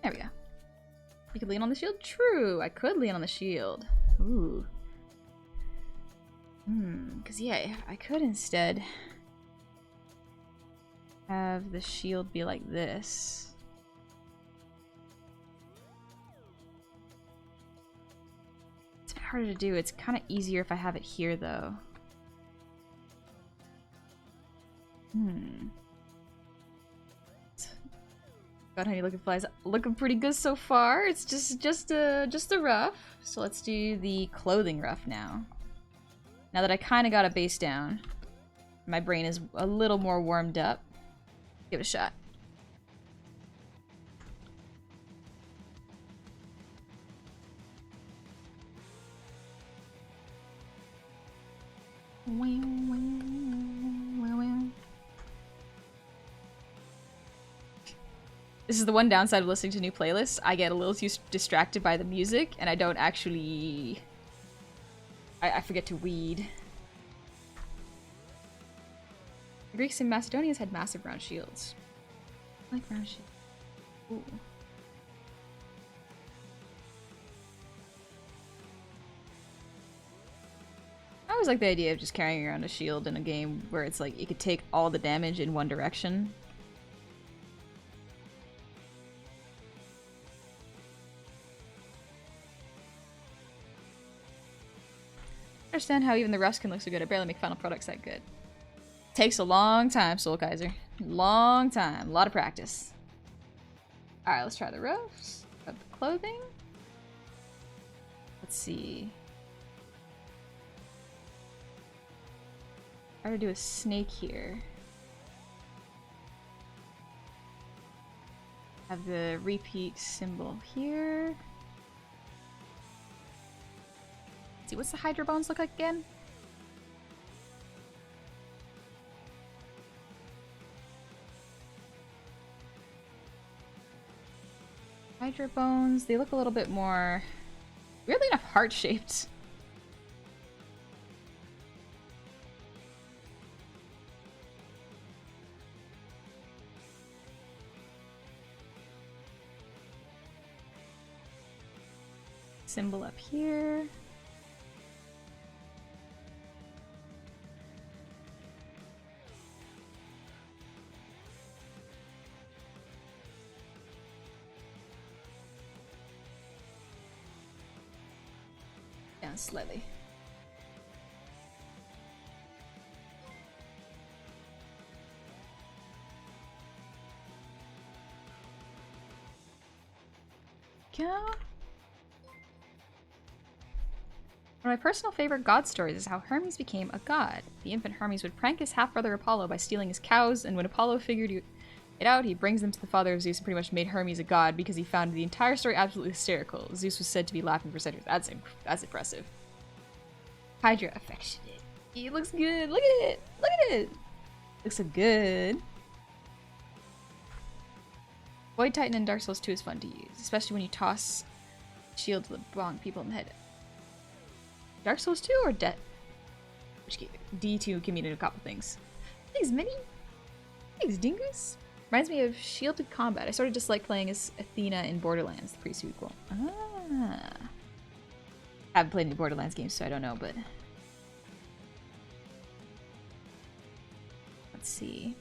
There we go. You could lean on the shield? True, I could lean on the shield. Ooh. Because yeah, I could instead have the shield be like this. It's a bit harder to do. It's kind of easier if I have it here, though. God, honey, looking flies looking pretty good so far. It's just a ruff. So let's do the clothing ruff now. Now that I kind of got a base down, my brain is a little more warmed up. Give it a shot. This is the one downside of listening to new playlists. I get a little too distracted by the music, and I don't actually... I forget to weed. The Greeks and Macedonians had massive round shields. I like round shields. Ooh. I always like the idea of just carrying around a shield in a game where it's like you could take all the damage in one direction. I understand how even the Rust can look so good. I barely make final products that good. Takes a long time, Soul Kaiser. Long time. A lot of practice. Alright, let's try the roofs. Got the clothing. Let's see. I gotta do a snake here. Have the repeat symbol here. Let's see, what's the Hydra bones look like again? Hydra bones, they look a little bit more, weirdly enough, heart-shaped. Symbol up here. Down slightly. Go. One of my personal favorite god stories is how Hermes became a god. The infant Hermes would prank his half-brother Apollo by stealing his cows, and when Apollo figured it out, he brings them to the father of Zeus and pretty much made Hermes a god because he found the entire story absolutely hysterical. Zeus was said to be laughing for centuries. That's impressive. Hydra affectionate. It looks good. Look at it. Look at it. Looks so good. Void Titan in Dark Souls 2 is fun to use, especially when you toss shield to the wrong people in the head. Dark Souls 2 or which game? D2 can mean a couple things. Thanks, Minnie. Thanks, Dingus. Reminds me of shielded combat. I sort of just like playing as Athena in Borderlands, the pre-sequel. Ah. I haven't played any Borderlands games, so I don't know, but... Let's see.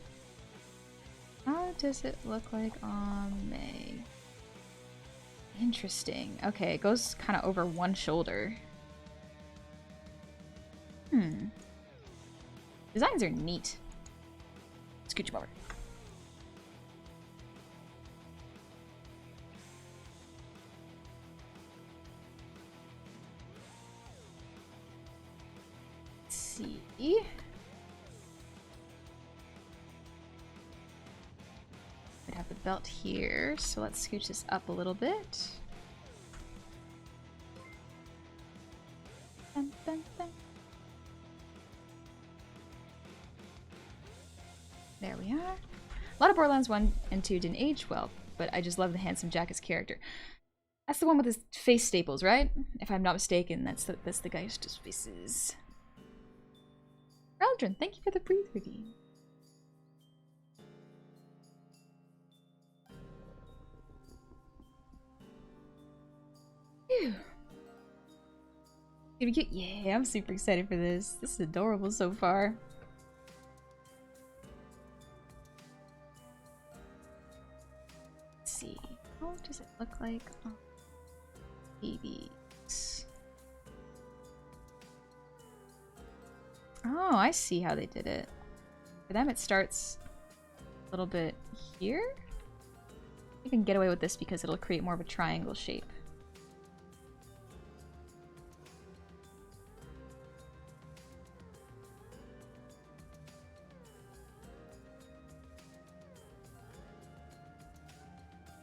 How does it look like on May? Interesting. Okay, it goes kind of over one shoulder. Designs are neat. Scooch them over. Let's see. We'd have the belt here, so let's scooch this up a little bit. Dun, dun, dun. There we are. A lot of Borderlands 1 and 2 didn't age well, but I just love the handsome Jack as character. That's the one with his face staples, right? If I'm not mistaken, that's the guy who's just faces. Eldrin, thank you for the breathe review. Phew. Gonna be cute. Yeah, I'm super excited for this. This is adorable so far. See, what does it look like on babies? Oh, I see how they did it. For them it starts a little bit here. You can get away with this because it'll create more of a triangle shape.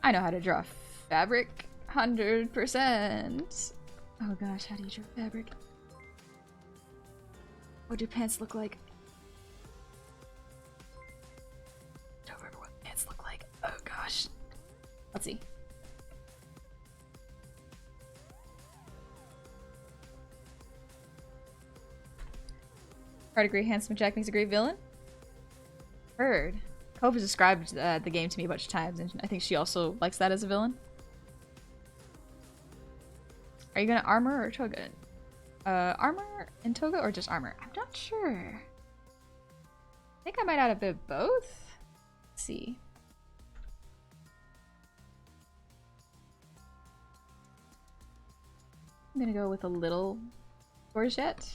I know how to draw fabric, 100%. Oh gosh, how do you draw fabric? What do pants look like? Don't remember what pants look like. Oh gosh. Let's see. Hard agree, handsome Jack makes a great villain. Heard. Hope has described the game to me a bunch of times, and I think she also likes that as a villain. Are you gonna armor or toga? Armor and toga or just armor? I'm not sure. I think I might add a bit of both. Let's see. I'm gonna go with a little courgette,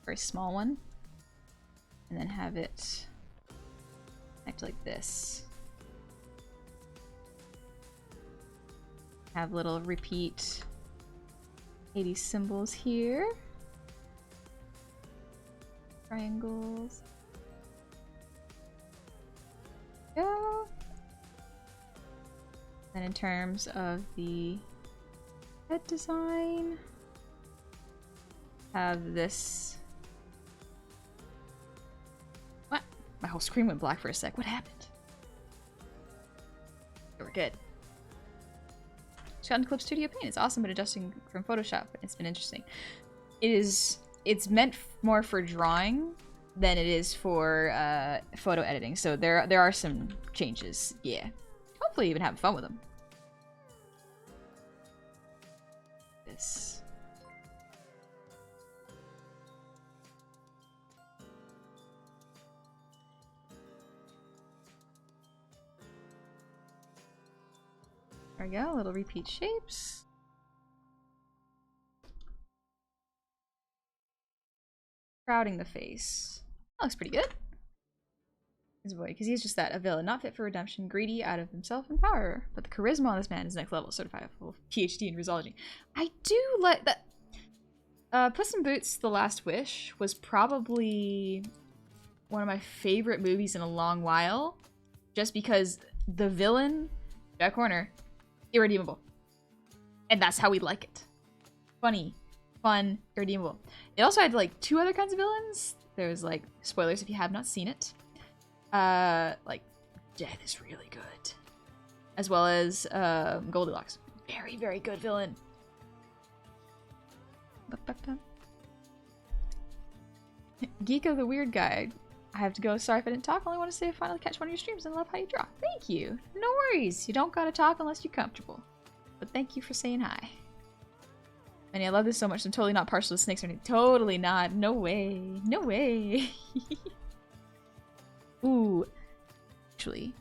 very small one, and then have it act like this. Have little repeat 80 symbols here. Triangles. Go. And in terms of the head design, have this. What? My whole screen went black for a sec. What happened? We're good. Shot in Clip Studio Paint. It's awesome at adjusting from Photoshop. It's been interesting. It's meant more for drawing than it is for photo editing. So there are some changes. Yeah. Hopefully you've been having fun with them. This. There we go, little repeat shapes. Crowding the face. That looks pretty good. His boy, because he's just that, a villain, not fit for redemption, greedy, out of himself and power. But the charisma on this man is next level, certified full PhD in Risology. I do like that. Puss in Boots: The Last Wish was probably one of my favorite movies in a long while, just because the villain, Jack Horner, irredeemable. And that's how we like it. Funny, fun, irredeemable. It also had like 2 other kinds of villains. There's like, spoilers if you have not seen it. Like, death is really good. As well as Goldilocks. Very, very good villain. Geeko the weird guy. I have to go. Sorry if I didn't talk. Only want to say I finally catch one of your streams and love how you draw. Thank you. No worries. You don't gotta talk unless you're comfortable. But thank you for saying hi. And I love this so much. I'm totally not partial to snakes or anything. Totally not. No way. No way. Ooh. Actually.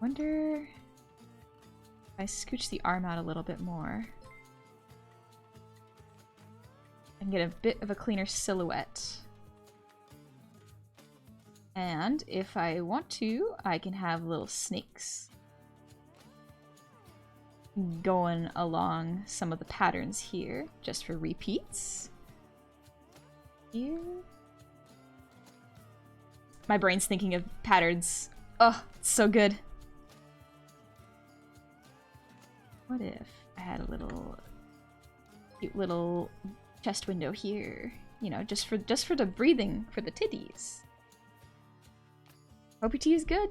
Wonder if I scooch the arm out a little bit more. I can get a bit of a cleaner silhouette. And if I want to, I can have little snakes going along some of the patterns here, just for repeats. Here. My brain's thinking of patterns. Oh, it's so good. What if I had a little cute little chest window here? You know, just for the breathing for the titties. Hope your tea is good,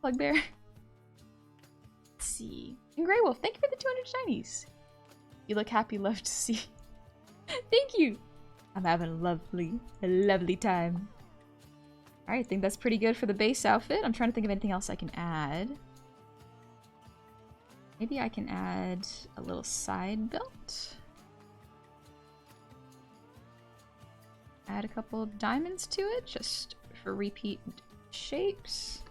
Plug Bear. Let's see. And Grey Wolf, thank you for the 200 shinies. You look happy, love to see. Thank you. I'm having a lovely time. Alright, I think that's pretty good for the base outfit. I'm trying to think of anything else I can add. Maybe I can add a little side belt. Add a couple of diamonds to it, just for repeat shapes.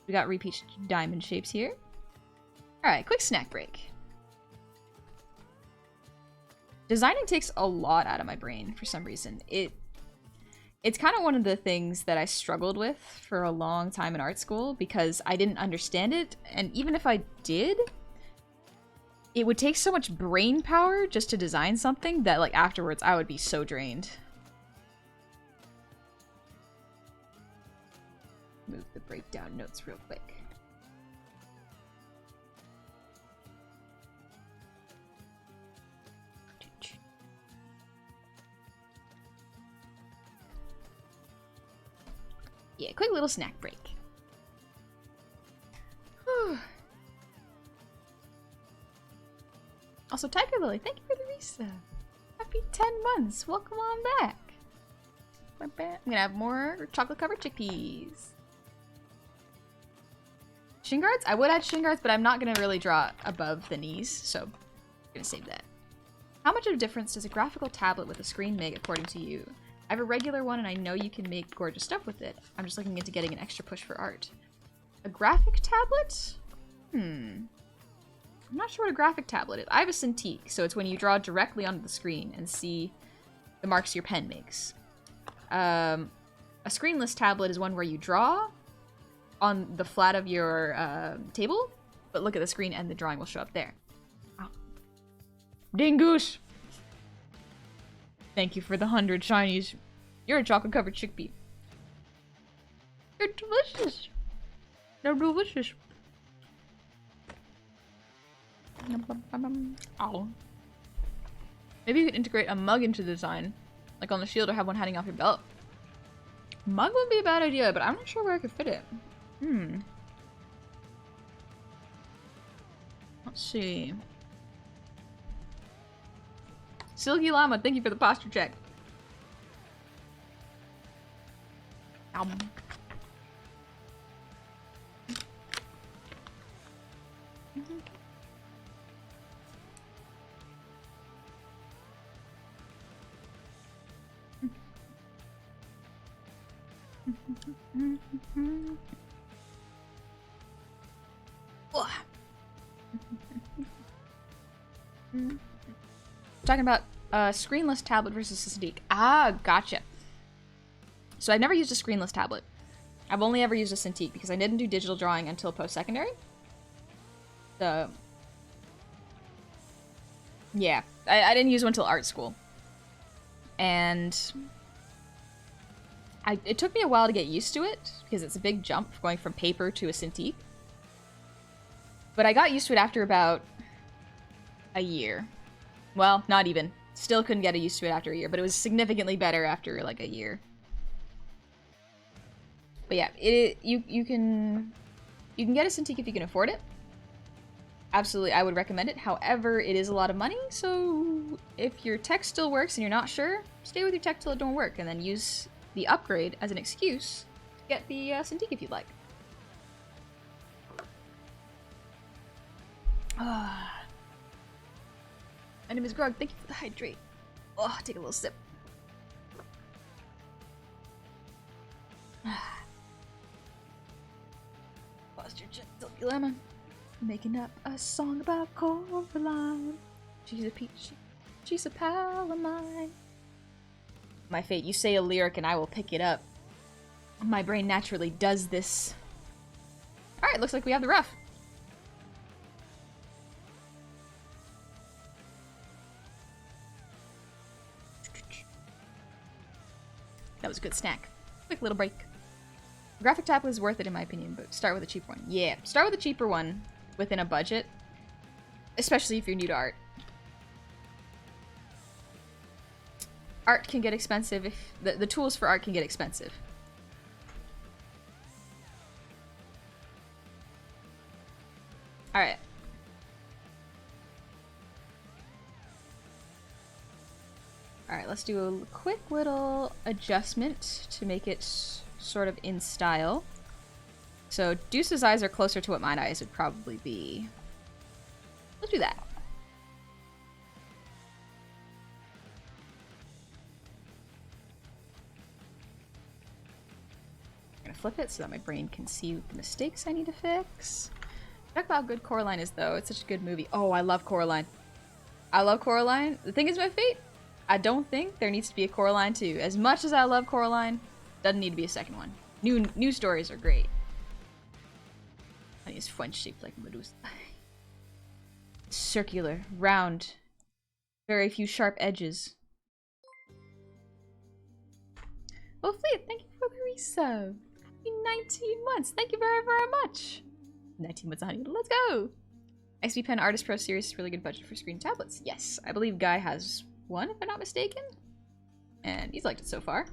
We got repeat diamond shapes here. Alright, quick snack break. Designing takes a lot out of my brain for some reason. It's kind of one of the things that I struggled with for a long time in art school because I didn't understand it, and even if I did, it would take so much brain power just to design something that like afterwards I would be so drained. Move the breakdown notes real quick. Yeah, quick little snack break. Whew. Also, Tiger Lily, thank you for the resub. Happy 10 months. Welcome on back. I'm gonna have more chocolate covered chickpeas. Shin guards? I would add shin guards, but I'm not gonna really draw above the knees, so I'm gonna save that. How much of a difference does a graphical tablet with a screen make according to you? I have a regular one and I know you can make gorgeous stuff with it. I'm just looking into getting an extra push for art. A graphic tablet? I'm not sure what a graphic tablet is. I have a Cintiq, so it's when you draw directly onto the screen and see the marks your pen makes. A screenless tablet is one where you draw on the flat of your table, but look at the screen and the drawing will show up there. Ow. Dingoose! Thank you for the 100 shinies. You're a chocolate-covered chickpea. You're delicious. They're delicious. Ow. Maybe you could integrate a mug into the design, like on the shield, or have one hanging off your belt. Mug would be a bad idea, but I'm not sure where I could fit it. Let's see. Silky Llama, thank you for the posture check. Talking about screenless tablet versus a Cintiq. Ah, gotcha. So I've never used a screenless tablet. I've only ever used a Cintiq because I didn't do digital drawing until post-secondary. So yeah, I didn't use one until art school. And it took me a while to get used to it because it's a big jump going from paper to a Cintiq. But I got used to it after about a year. Well, not even. Still couldn't get used to it after a year, but it was significantly better after like a year. But yeah, you can get a Cintiq if you can afford it. Absolutely, I would recommend it. However, it is a lot of money, so if your tech still works and you're not sure, stay with your tech till it don't work, and then use the upgrade as an excuse to get the Cintiq if you'd like. My name is Grog. Thank you for the hydrate. Oh, take a little sip. Posture check, Silky Lemon. Making up a song about Coraline. She's a peach. She's a pal of mine. My fate. You say a lyric and I will pick it up. My brain naturally does this. Alright, looks like we have the rough. That was a good snack. Quick little break. Graphic tablet is worth it in my opinion, but start with a cheaper one. Yeah, start with a cheaper one within a budget. Especially if you're new to art. Art can get expensive if... The tools for art can get expensive. Alright. Alright, let's do a quick little adjustment to make it sort of in style. So Deuce's eyes are closer to what mine eyes would probably be. Let's do that. I'm gonna flip it so that my brain can see the mistakes I need to fix. Talk about how good Coraline is though. It's such a good movie. Oh, I love Coraline. I love Coraline. The thing is, my fate, I don't think there needs to be a Coraline 2. As much as I love Coraline, doesn't need to be a second one. New stories are great. Honey is French shaped like Medusa. Circular, round, very few sharp edges. Well, Fleet, thank you for the resub. 19 months. Thank you very, very much. 19 months, honey. Let's go. XP Pen Artist Pro Series is really good budget for screen tablets. Yes, I believe Guy has one, if I'm not mistaken. And he's liked it so far.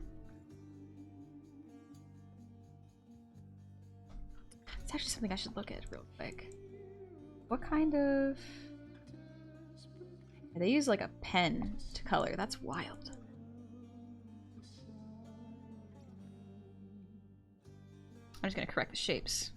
It's actually something I should look at real quick. What kind of... They use like a pen to color. That's wild. I'm just gonna correct the shapes.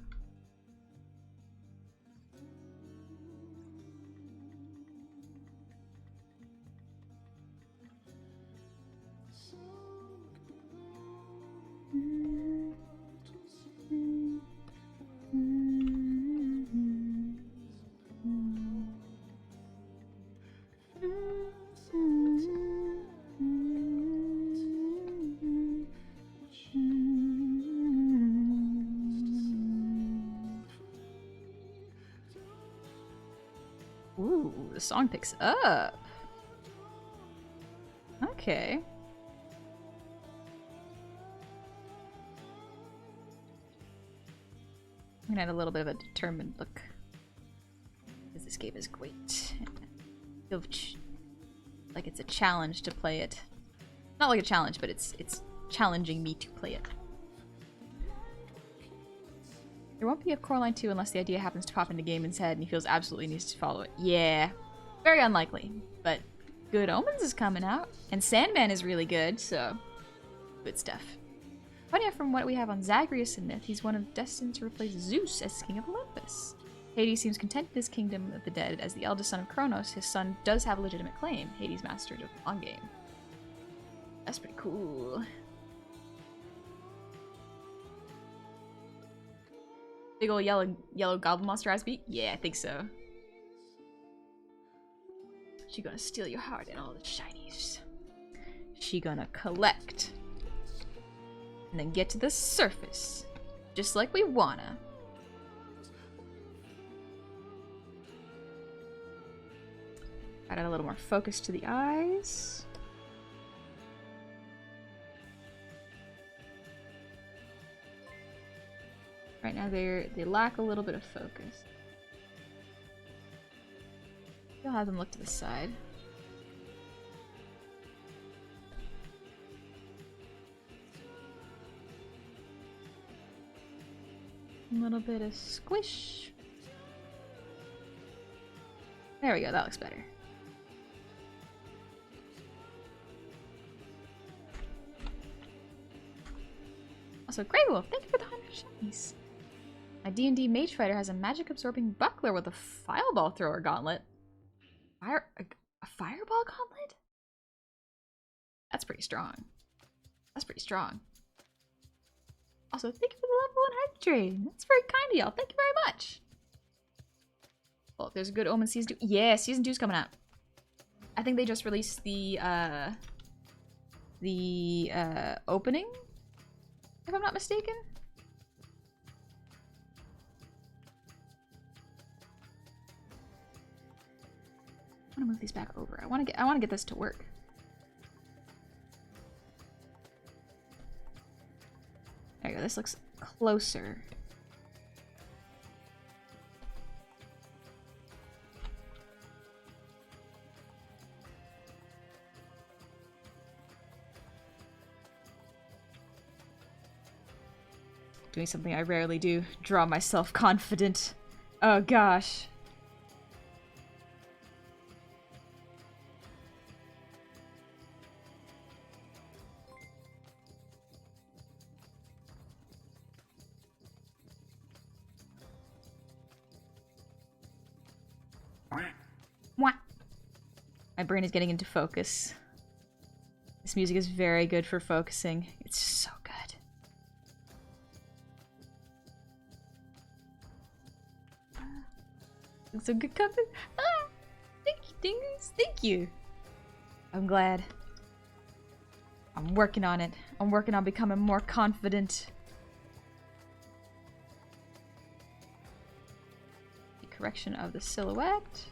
Ooh, the song picks up. Okay. I'm gonna add a little bit of a determined look. Because this This game is great. I feel like it's a challenge to play it. Not like a challenge, but it's challenging me to play it. There won't be a Coraline 2 unless the idea happens to pop into Gaiman's head and he feels absolutely needs to follow it. Yeah, very unlikely, but Good Omens is coming out, and Sandman is really good, so good stuff. Funny from what we have on Zagreus in Myth, he's one of destined to replace Zeus as King of Olympus. Hades seems content in his kingdom of the dead. As the eldest son of Kronos, his son does have a legitimate claim. Hades mastered of the long game. That's pretty cool. Big ol' yellow goblin monster ass beat? Yeah, I think so. She gonna steal your heart and all the shinies. She gonna collect. And then get to the surface. Just like we wanna. Add a little more focus to the eyes. Right now they lack a little bit of focus. You'll have them look to the side. A little bit of squish. There we go, that looks better. Also, Grey Wolf, thank you for the 100 shinies. My D&D mage fighter has a magic-absorbing buckler with a fireball thrower gauntlet. A fireball gauntlet? That's pretty strong. That's pretty strong. Also, thank you for the level 100 trade. That's very kind of y'all. Thank you very much. Well, there's a Good Omen season 2. Yeah, season 2's coming out. I think they just released the opening, if I'm not mistaken. I want to move these back over. I want to get this to work. There you go. This looks closer. Doing something I rarely do. Draw myself confident. Oh gosh. My brain is getting into focus. This music is very good for focusing. It's just so good. It's so good company. Ah, thank you, Dingus. Thank you. I'm glad. I'm working on it. I'm working on becoming more confident. The correction of the silhouette.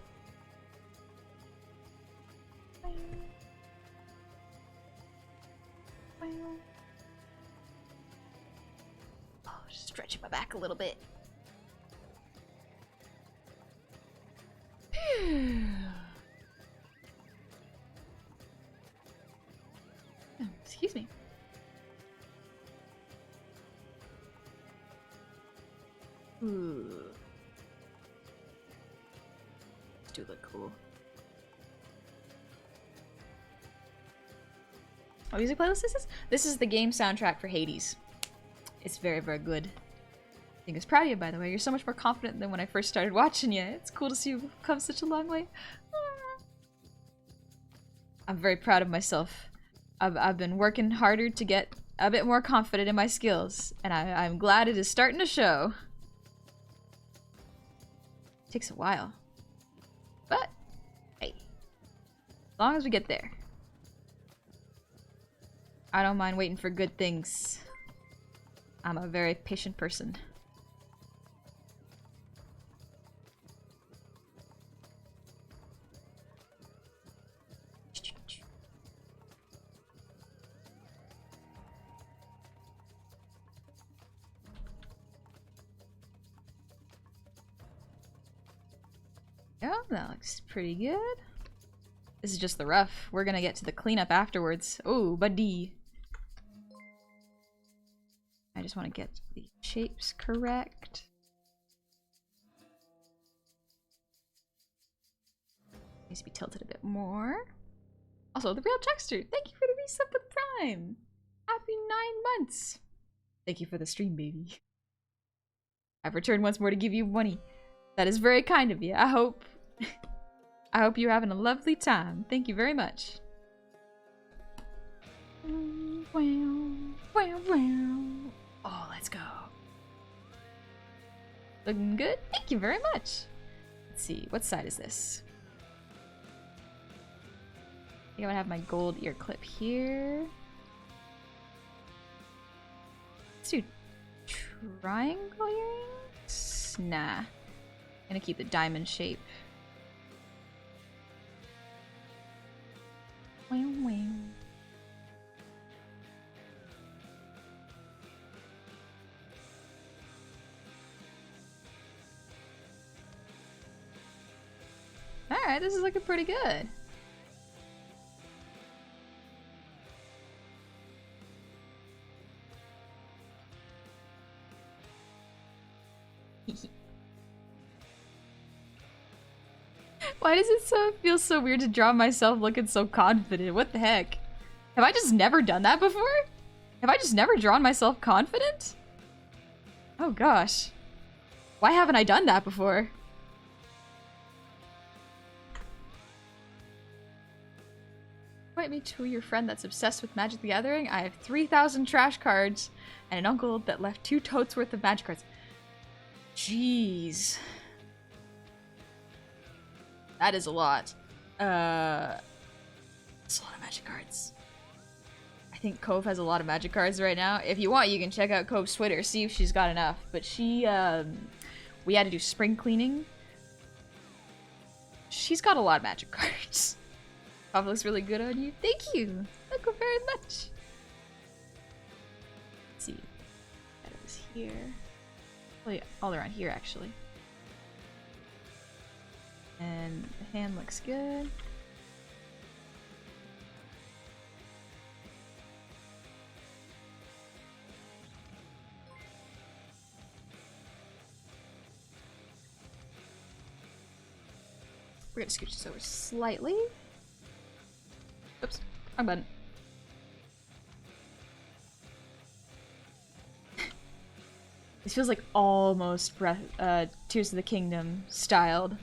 Oh, just stretching my back a little bit. Oh, excuse me. Ooh. These do look cool. What music playlist this is? This is the game soundtrack for Hades. It's very, very good. I think I was proud of you, by the way. You're so much more confident than when I first started watching you. It's cool to see you come such a long way. I'm very proud of myself. I've been working harder to get a bit more confident in my skills, and I'm glad it is starting to show. It takes a while. But, hey. As long as we get there. I don't mind waiting for good things. I'm a very patient person. Yeah, that looks pretty good. This is just the rough. We're gonna get to the cleanup afterwards. Oh, buddy. I just want to get the shapes correct. Needs to be tilted a bit more. Also, the real Checkster, thank you for the resub with Prime. Happy 9 months. Thank you for the stream, baby. I've returned once more to give you money. That is very kind of you. I hope you're having a lovely time. Thank you very much. Oh, let's go. Looking good? Thank you very much. Let's see, what side is this? I think I would have my gold ear clip here. Let's do triangle earrings? Nah. I'm gonna keep the diamond shape. Wing, wing. Alright, this is looking pretty good. Why does it feel so weird to draw myself looking so confident? What the heck? Have I just never done that before? Have I just never drawn myself confident? Oh gosh. Why haven't I done that before? Invite me to your friend that's obsessed with Magic the Gathering. I have 3,000 trash cards and an uncle that left 2 totes worth of Magic cards. Jeez. That is a lot. That's a lot of Magic cards. I think Cove has a lot of Magic cards right now. If you want, you can check out Cove's Twitter, see if she's got enough. But she, we had to do spring cleaning. She's got a lot of Magic cards. Cove looks really good on you. Thank you. Thank you very much. Let's see. That was here. Well, yeah, all around here, actually. And the hand looks good. We're gonna scooch this over slightly. Oops, wrong button. This feels like almost Tears of the Kingdom styled.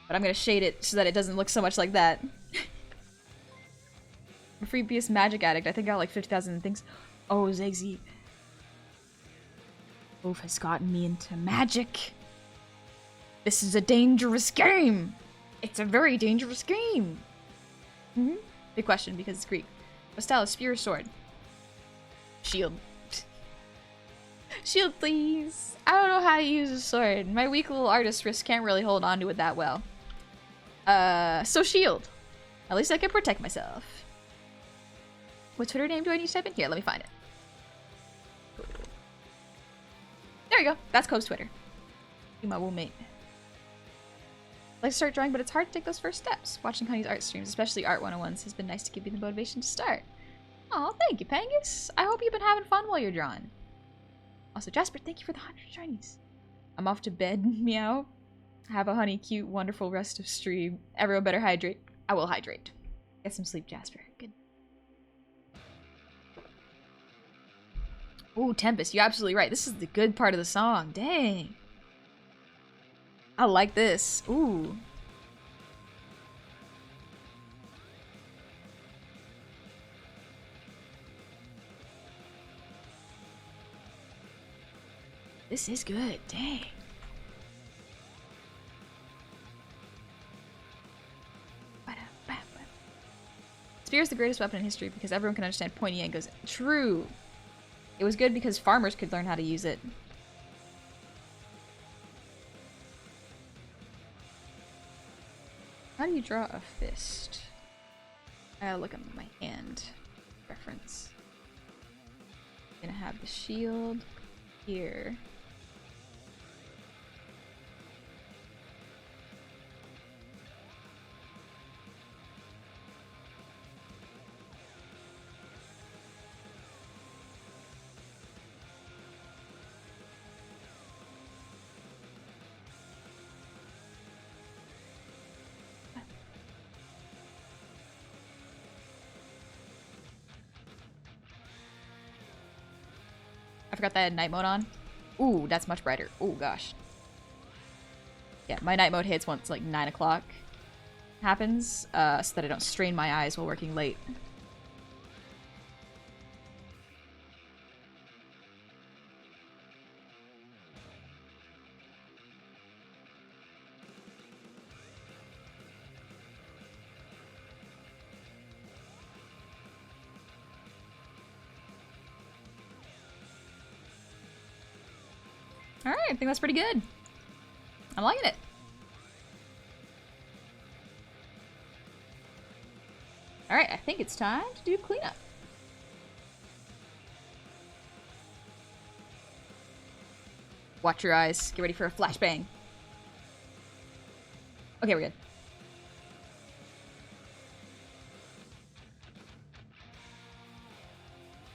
But I'm gonna shade it so that it doesn't look so much like that. I'm a freebiest magic addict. I think I got like 50,000 things. Oh, Zigzy. Wolf has gotten me into magic. This is a dangerous game. It's a very dangerous game. Big question because it's Greek. What style is spear or sword? Shield. Shield, please. I don't know how to use a sword. My weak little artist wrist can't really hold on to it that well. So shield. At least I can protect myself. What Twitter name do I need to type in? Here, let me find it. There you go. That's Cove's Twitter. Be my roommate. I like to start drawing, but it's hard to take those first steps. Watching Honey's art streams, especially Art 101s, has been nice to give me the motivation to start. Oh, thank you, Pangus. I hope you've been having fun while you're drawing. Also, Jasper, thank you for the 100 shinies. I'm off to bed, meow. Have a honey, cute, wonderful rest of stream. Everyone better hydrate. I will hydrate. Get some sleep, Jasper. Good. Ooh, Tempest, you're absolutely right. This is the good part of the song. Dang. I like this. Ooh. This is good. Dang. Spear is the greatest weapon in history because everyone can understand pointy angles. True. It was good because farmers could learn how to use it. How do you draw a fist? I gotta look at my hand reference. I'm gonna have the shield here. I forgot that I had night mode on. Ooh, that's much brighter. Oh gosh. Yeah, my night mode hits once like 9 o'clock happens, so that I don't strain my eyes while working late. Alright, I think that's pretty good. I'm liking it. Alright, I think it's time to do cleanup. Watch your eyes. Get ready for a flashbang. Okay, we're good.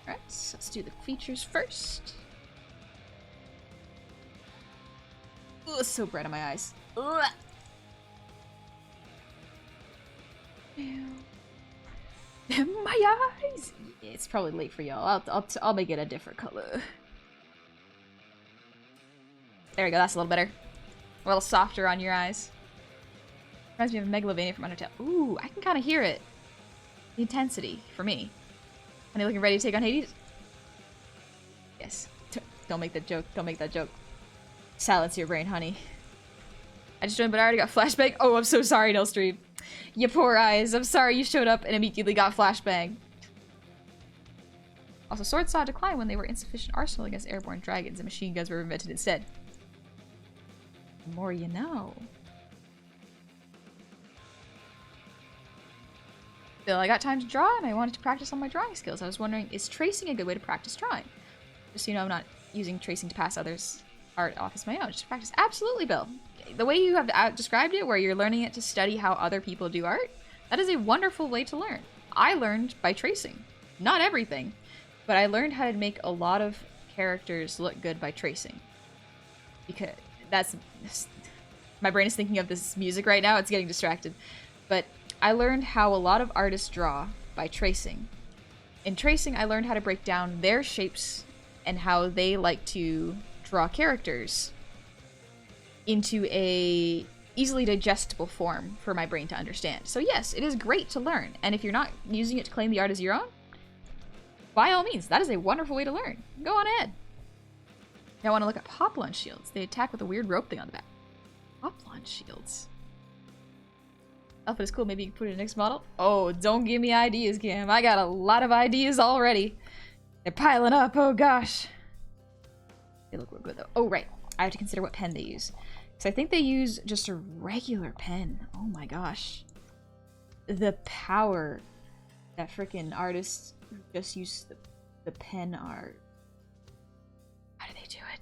Alright, so let's do the features first. Ooh, it's so bright on my eyes. Ugh. My eyes! It's probably late for y'all. I'll make it a different color. There we go, that's a little better. A little softer on your eyes. Reminds me of Megalovania from Undertale. Ooh, I can kind of hear it. The intensity, for me. Honey looking ready to take on Hades? Yes. Don't make that joke. Don't make that joke. Silence your brain, honey. I just joined, but I already got flashbang. Oh, I'm so sorry, Nilstream. You poor eyes. I'm sorry you showed up and immediately got flashbang. Also, swords saw a decline when they were insufficient arsenal against airborne dragons, and machine guns were invented instead. The more you know. Bill, I got time to draw, and I wanted to practice on my drawing skills. I was wondering, is tracing a good way to practice drawing? Just so you know, I'm not using tracing to pass others' art off as my own. Just practice. Absolutely, Bill. The way you have described it, where you're learning it to study how other people do art, that is a wonderful way to learn. I learned by tracing. Not everything, but I learned how to make a lot of characters look good by tracing. Because that's... My brain is thinking of this music right now, it's getting distracted. But I learned how a lot of artists draw by tracing. In tracing, I learned how to break down their shapes and how they like to draw characters into a easily digestible form for my brain to understand. So yes, it is great to learn, and if you're not using it to claim the art as your own, by all means, that is a wonderful way to learn. Go on ahead. Now I want to look at Poplon shields. They attack with a weird rope thing on the back. Poplon shields. Outfit is cool, maybe you can put it in the next model? Oh, don't give me ideas, Cam. I got a lot of ideas already. They're piling up, oh gosh. They look real good though. Oh right, I have to consider what pen they use. So I think they use just a regular pen. Oh my gosh. The power that freaking artists who just use the pen art. How do they do it?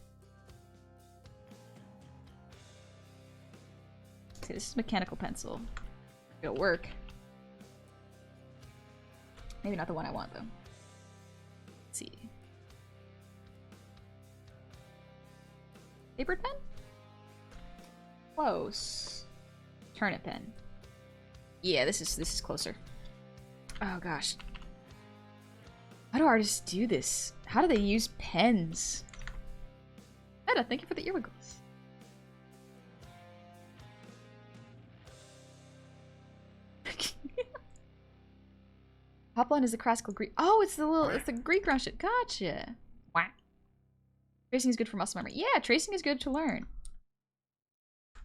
Okay, this is mechanical pencil. It'll work. Maybe not the one I want though. Let's see. Paper pen? Close. Turnip pen. Yeah, this is closer. Oh gosh. How do artists do this? How do they use pens? Meta, thank you for the earwiggles. Poplon is the classical Greek. Oh, it's the Greek round shit. Gotcha. Wow. Tracing is good for muscle memory. Yeah, tracing is good to learn.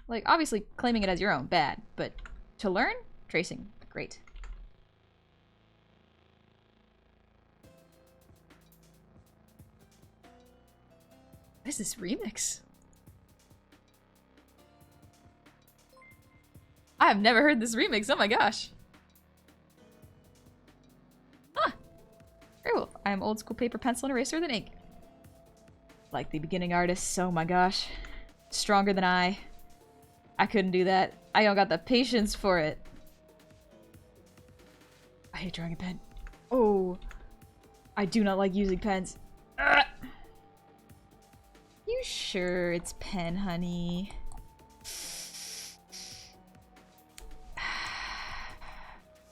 Like, obviously, claiming it as your own, bad. But to learn, tracing, great. What is this remix? I have never heard this remix. Oh my gosh. Huh. Very well. I am old school paper, pencil, and eraser than ink. Like the beginning artists. Oh my gosh. Stronger than I. I couldn't do that. I don't got the patience for it. I hate drawing a pen. Oh. I do not like using pens. Ugh. You sure it's pen, honey?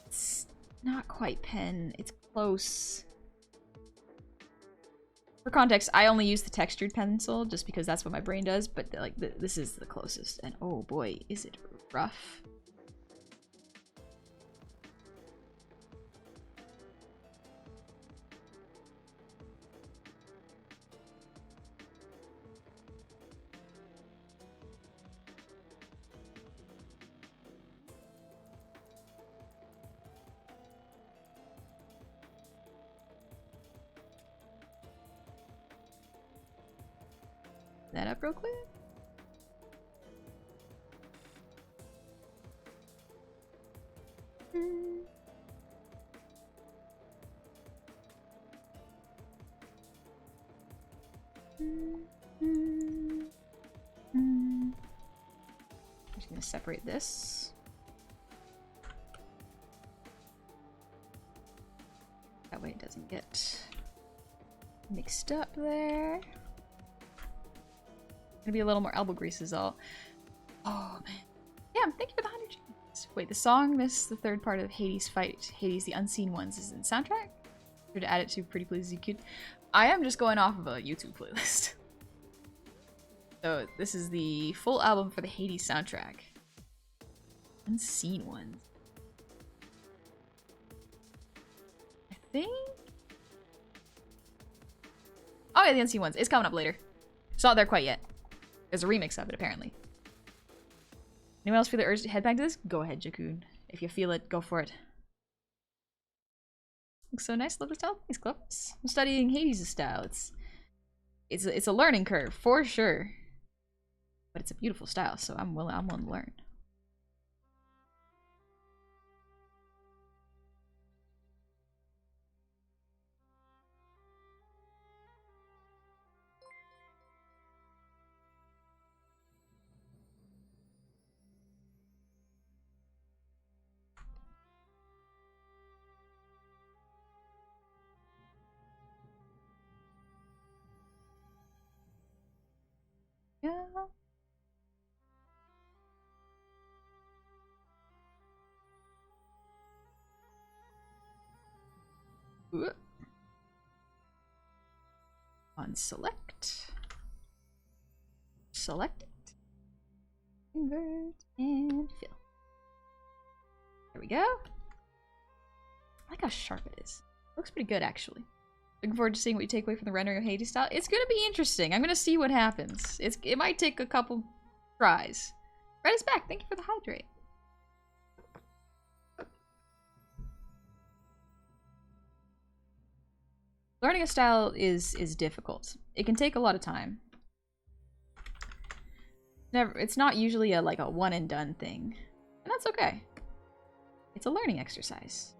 It's not quite pen. It's close. For context, I only use the textured pencil just because that's what my brain does, but like this is the closest. And oh boy, is it rough. That up real quick. I'm just gonna separate this. That way it doesn't get mixed up there. Gonna be a little more elbow grease is all. Oh man. Yeah, thank you for the 100 chickens. Wait, the song, this the third part of Hades Fight. Hades the Unseen Ones is in the soundtrack. Sure to add it to Pretty Please You Could. I am just going off of a YouTube playlist. So this is the full album for the Hades soundtrack. Unseen Ones. I think. Oh yeah, the Unseen Ones. It's coming up later. It's not there quite yet. There's a remix of it, apparently. Anyone else feel the urge to head back to this? Go ahead, Jakun. If you feel it, go for it. Looks so nice. Love the style. Thanks, Clubs. I'm studying Hades' style. It's a learning curve, for sure. But it's a beautiful style, so I'm willing to learn. Yeah. Ooh. On select. Select it. Invert and fill. There we go. I like how sharp it is. Looks pretty good, actually. Looking forward to seeing what you take away from the rendering of Hades style. It's gonna be interesting. I'm gonna see what happens. It might take a couple tries. Red is back. Thank you for the hydrate. Learning a style is difficult. It can take a lot of time. It's not usually like a one and done thing. And that's okay. It's a learning exercise.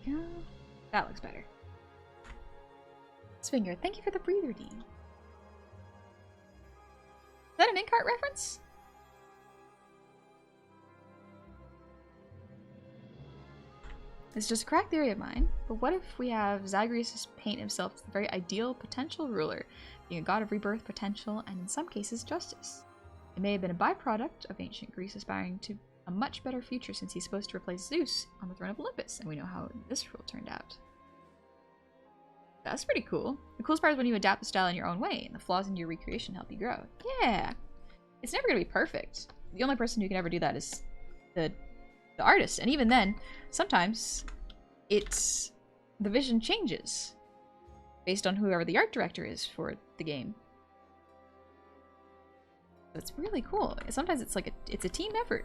Yeah, that looks better. Swinger, thank you for the breather, Dean. Is that an Inkart reference? It's just a cracked theory of mine, but what if we have Zagreus paint himself as the very ideal potential ruler, being a god of rebirth, potential, and in some cases, justice? It may have been a byproduct of ancient Greece aspiring to a much better future since he's supposed to replace Zeus on the throne of Olympus, and we know how this rule turned out. That's pretty cool. The coolest part is when you adapt the style in your own way, and the flaws in your recreation help you grow. Yeah! It's never gonna be perfect. The only person who can ever do that is the artist, and even then, sometimes the vision changes based on whoever the art director is for the game. It's really cool. Sometimes it's like it's a team effort.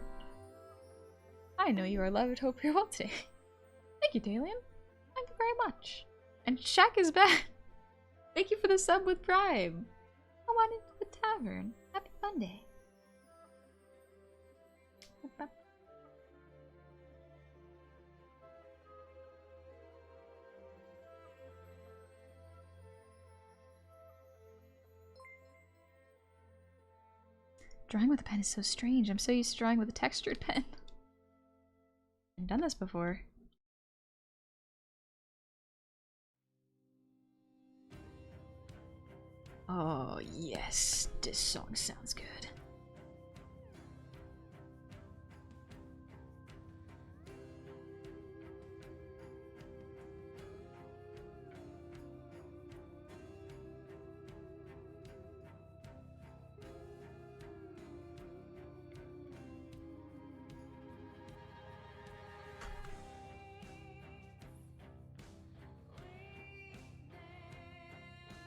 I know you are loved. Hope you're well today. Thank you, Dalian. Thank you very much. And Shaq is back. Thank you for the sub with Prime. Come on into the tavern. Happy Monday. Drawing with a pen is so strange. I'm so used to drawing with a textured pen. I've done this before. Oh, yes. This song sounds good.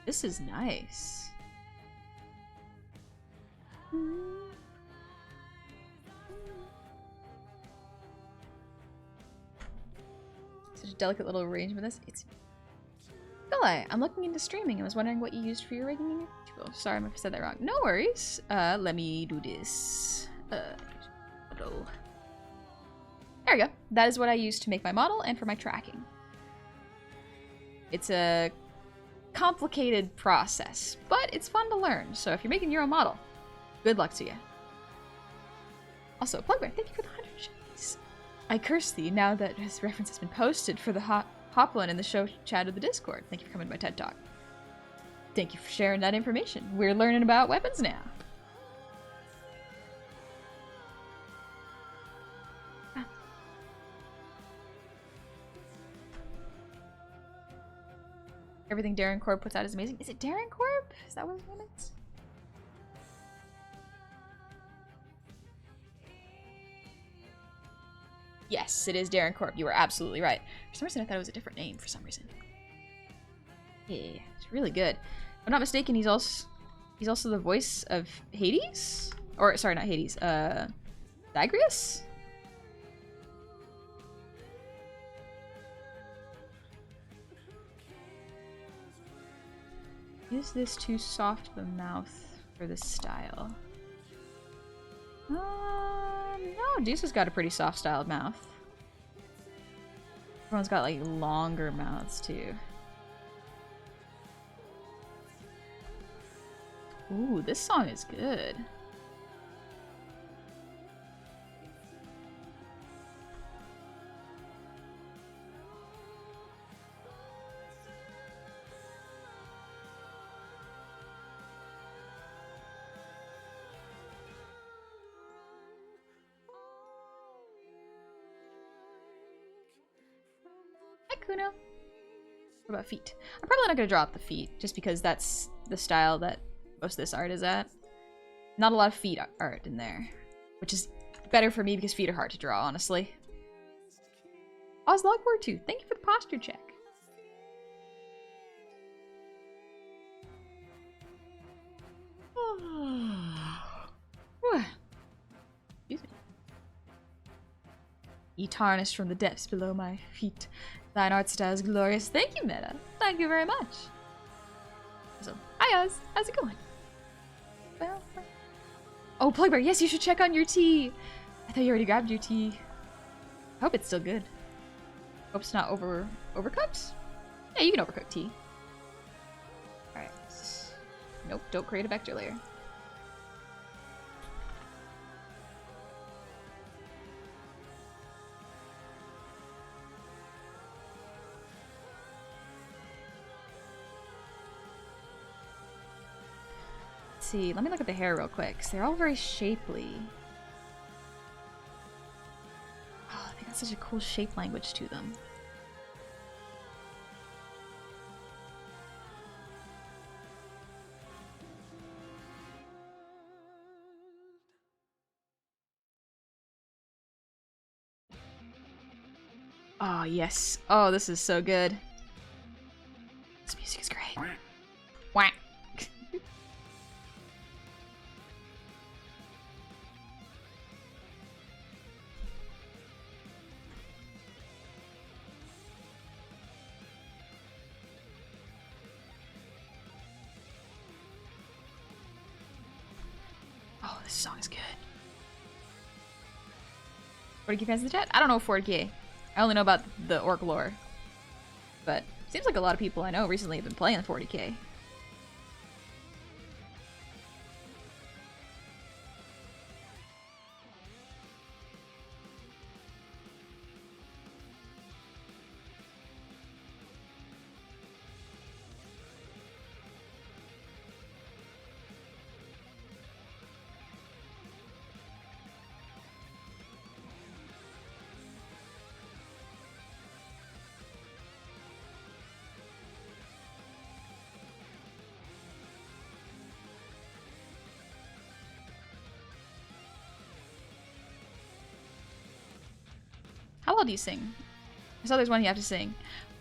This is nice. Such a delicate little arrangement. It's Philly, I'm looking into streaming. I was wondering what you used for your rigging. Oh, sorry if I said that wrong. No worries. Let me do this. There we go. That is what I use to make my model and for my tracking. It's a complicated process, but it's fun to learn. So if you're making your own model, good luck to you. Also, Plugbear, thank you for the 100 shinies. I curse thee now that his reference has been posted for the Hoplin in the show chat of the Discord. Thank you for coming to my TED Talk. Thank you for sharing that information. We're learning about weapons now. Everything Darren Corb puts out is amazing. Is it Darren Corb? Is that what his name is? Yes, it is Darren Corb. You were absolutely right. For some reason, I thought it was a different name for some reason. Yeah, it's really good. If I'm not mistaken, he's also the voice of Hades? Or, sorry, not Hades. Zagreus? Is this too soft of a mouth for this style? No, Deuce has got a pretty soft styled mouth. Everyone's got like longer mouths too. Ooh, this song is good. Kuno. What about feet? I'm probably not gonna draw up the feet, just because that's the style that most of this art is at. Not a lot of feet art in there, which is better for me because feet are hard to draw, honestly. Ozlogboard2, thank you for the posture check. Excuse me. Ye tarnished from the depths below my feet. Thine art style is glorious. Thank you, Meta. Thank you very much. So, hi Oz. How's it going? Well, oh, Plugbear, yes, you should check on your tea. I thought you already grabbed your tea. I hope it's still good. Hope it's not overcooked? Yeah, you can overcook tea. Alright. Nope, don't create a vector layer. See, let me look at the hair real quick, because they're all very shapely. Oh, they got such a cool shape language to them. Oh, yes. Oh, this is so good. This music is great. Whack. Oh, this song is good. 40k fans in the chat? I don't know 40k. I only know about the orc lore. But seems like a lot of people I know recently have been playing 40k. all do you sing? I saw there's one you have to sing.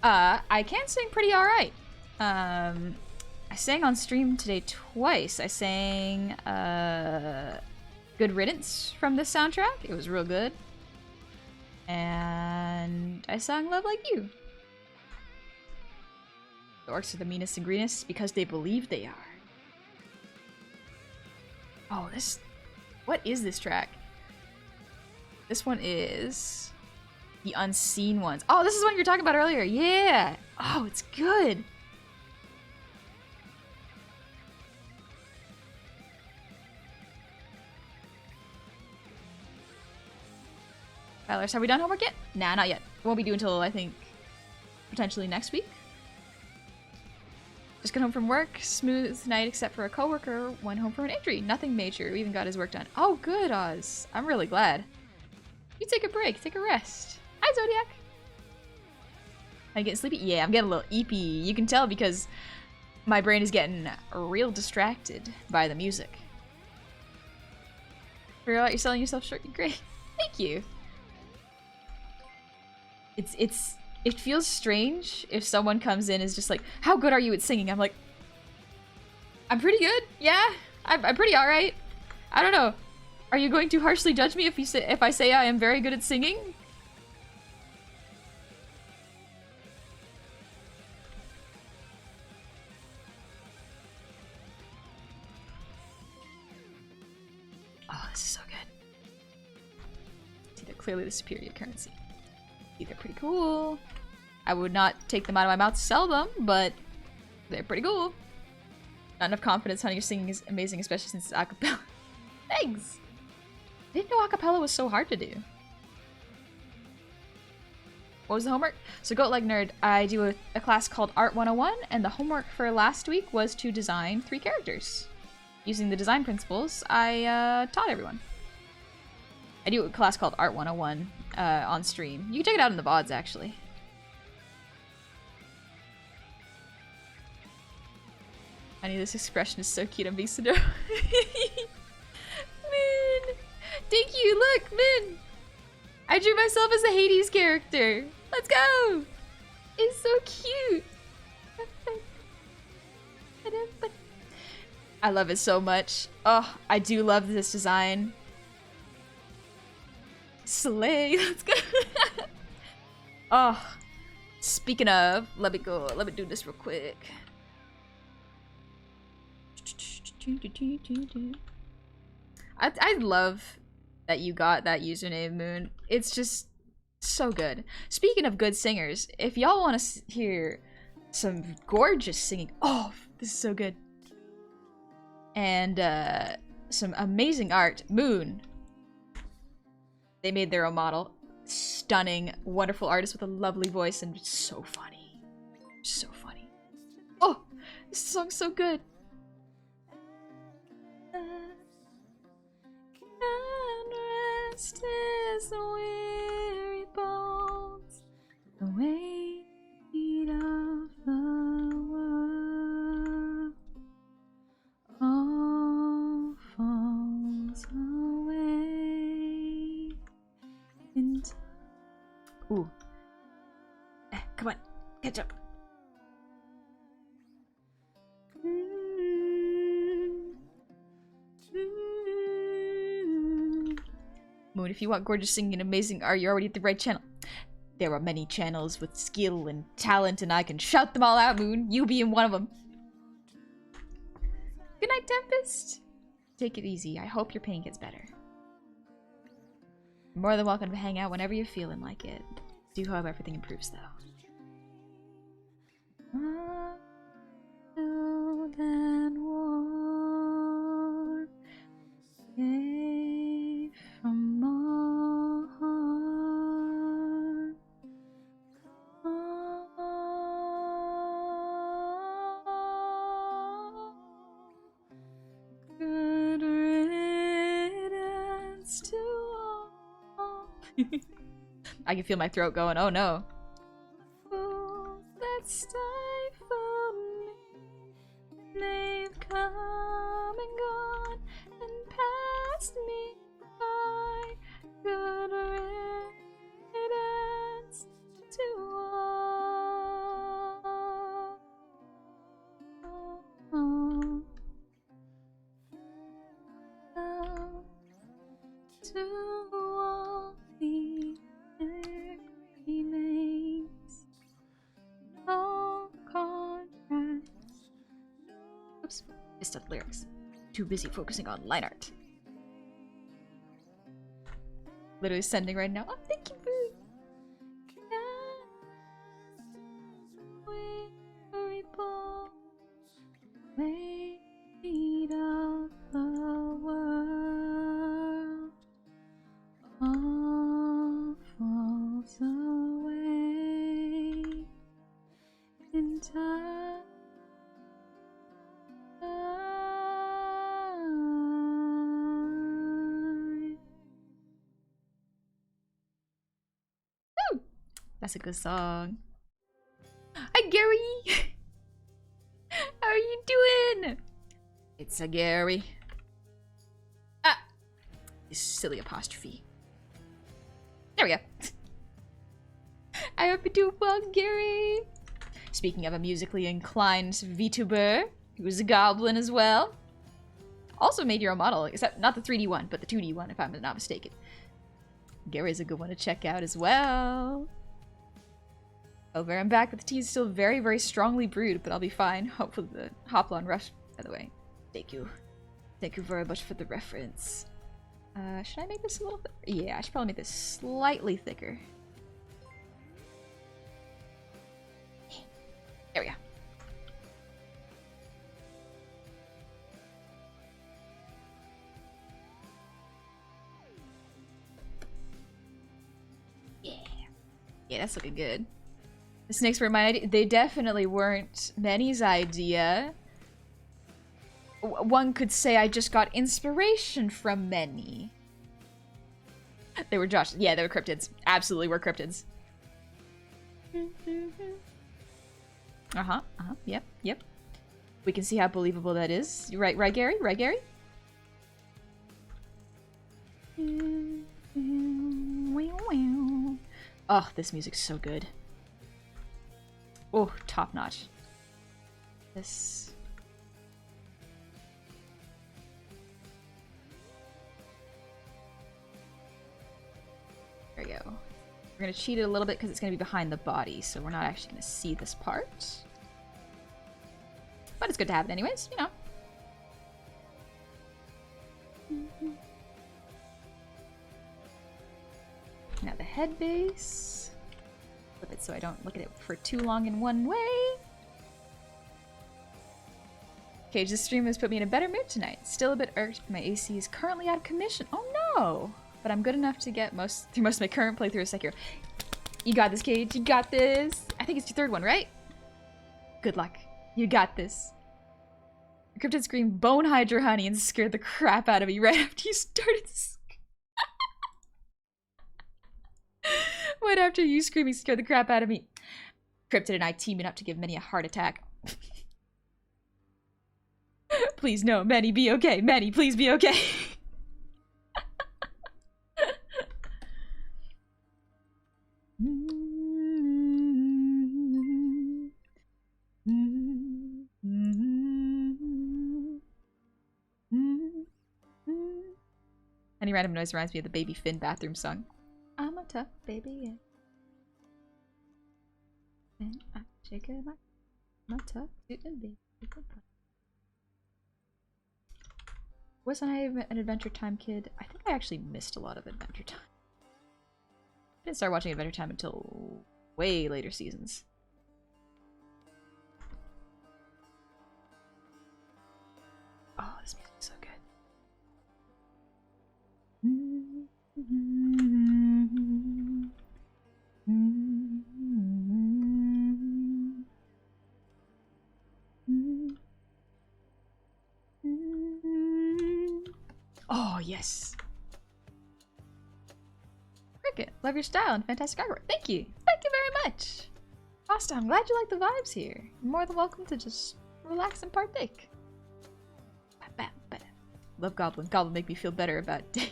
I can sing pretty alright. I sang on stream today twice. I sang Good Riddance from this soundtrack. It was real good. And I sang Love Like You. The orcs are the meanest and greenest because they believe they are. Oh, this... What is this track? This one is... The Unseen Ones. Oh, this is what you were talking about earlier. Yeah! Oh, it's good! Tyler, have we done homework yet? Nah, not yet. Won't be due until, I think, potentially next week. Just got home from work. Smooth night except for a coworker went home for an injury. Nothing major. We even got his work done. Oh, good, Oz. I'm really glad. You take a break. Take a rest. Hi, Zodiac. Are you getting sleepy? Yeah, I'm getting a little eepy. You can tell because my brain is getting real distracted by the music. Figure out you're selling yourself short. Great. Thank you. It feels strange if someone comes in and is just like, how good are you at singing? I'm like, I'm pretty good. Yeah, I'm pretty alright. I don't know. Are you going to harshly judge me if I say I am very good at singing? Oh, this is so good. See, they're clearly the superior currency. They're pretty cool. I would not take them out of my mouth to sell them, but they're pretty cool. Not enough confidence, honey. Your singing is amazing, especially since it's acapella. Thanks! I didn't know acapella was so hard to do. What was the homework? So Goat Like Nerd, I do a class called Art 101, and the homework for last week was to design 3 characters. Using the design principles I taught everyone. I do a class called Art 101 on stream. You can check it out in the VODs, actually. Honey, this expression is so cute. I'm being so Min! Thank you! Look, Min! I drew myself as a Hades character! Let's go! It's so cute! I love it so much. Oh, I do love this design. Slay! Let's go! Oh, speaking of, let me do this real quick. I love that you got that username, Moon. It's just so good. Speaking of good singers, if y'all want to hear some gorgeous singing, oh, this is so good. And some amazing art, Moon. They made their own model. Stunning, wonderful artist with a lovely voice and so funny. So funny. Oh, this song's so good. Rest his weary bones, the weight of the world all falls away into... Ooh. Come on, catch up. Moon, if you want gorgeous singing and amazing art, you're already at the right channel. There are many channels with skill and talent, and I can shout them all out, Moon. You being one of them. Good night, Tempest. Take it easy. I hope your pain gets better. You're more than welcome to hang out whenever you're feeling like it. Do hope everything improves, though. Cold and warm, safe from harm. Good riddance to all. I can feel my throat going, oh no. Fools that stifle me, they've come and gone and passed me by. Good riddance. to all the remains, no contrast. Oops, missed up lyrics. Too busy focusing on line art. Literally sending right now. Oh, thank you, Boo. Weight of the world all falls away in time. Woo! That's a good song. Hi, Gary! How are you doing? It's a Gary. Ah! This silly apostrophe. There we go. I hope you do well, Gary. Speaking of a musically inclined VTuber, who's a goblin as well. Also made your own model, except not the 3D one, but the 2D one, if I'm not mistaken. Gary's a good one to check out as well. Over and back, but the tea is still very, very strongly brewed, but I'll be fine. Hopefully the Hoplon Rush, by the way. Thank you. Thank you very much for the reference. Should I make this a little thicker? Yeah, I should probably make this slightly thicker. There we go. Yeah. Yeah, that's looking good. The snakes were my idea. They definitely weren't Manny's idea. One could say I just got inspiration from Manny. They were Josh. Yeah, they were cryptids. Absolutely were cryptids. Yep, yep. We can see how believable that is. Right, Gary? Right, Gary? Oh, this music's so good. Oh, top notch. This. There we go. We're gonna cheat it a little bit because it's gonna be behind the body, so we're not actually gonna see this part. But it's good to have it anyways, you know. Now the head base. Flip it so I don't look at it for too long in one way. Okay, this stream has put me in a better mood tonight. Still a bit irked, my AC is currently out of commission. Oh no! But I'm good enough to get through most of my current playthrough of Sekiro. You got this, Cage. You got this. I think it's your third one, right? Good luck. You got this. The cryptid screamed bone hydra honey and scared the crap out of me right after you started. Right after you screaming scared the crap out of me. Cryptid and I teaming up to give Manny a heart attack. Please no, Manny, be okay. Manny, please be okay. Any random noise reminds me of the Baby Finn bathroom song. I'm a tough baby, yeah. And I shake it, my tough baby. Wasn't I an Adventure Time kid? I think I actually missed a lot of Adventure Time. I didn't start watching Adventure Time until way later seasons. Oh, this music is so good. Oh, yes. Cricket, love your style and fantastic artwork. Thank you. Thank you very much. Costa, I'm glad you like the vibes here. You're more than welcome to just relax and partake. Love Goblin. Goblin make me feel better about day.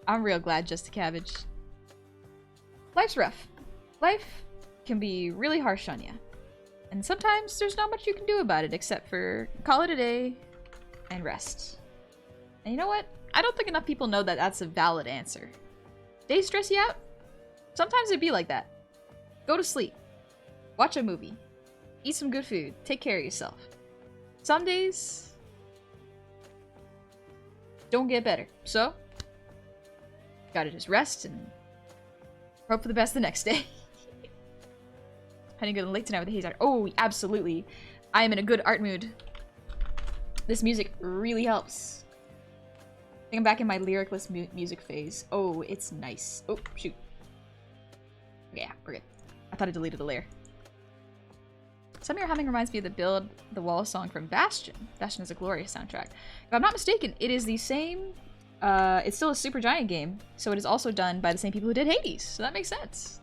I'm real glad, Just a Cabbage. Life's rough. Life can be really harsh on you. And sometimes there's not much you can do about it except for call it a day and rest. And you know what? I don't think enough people know that that's a valid answer. Days stress you out? Sometimes it'd be like that. Go to sleep. Watch a movie. Eat some good food. Take care of yourself. Some days don't get better. So, gotta just rest and hope for the best the next day. Honey, getting late tonight with the haze art. Oh, absolutely. I am in a good art mood. This music really helps. I think I'm back in my lyricless music phase. Oh, it's nice. Oh, shoot. Yeah, we're good. I thought I deleted a layer. Some of your humming reminds me of the Build the Wall song from Bastion. Bastion is a glorious soundtrack. If I'm not mistaken, it is the same... it's still a Supergiant game, so it is also done by the same people who did Hades, so that makes sense.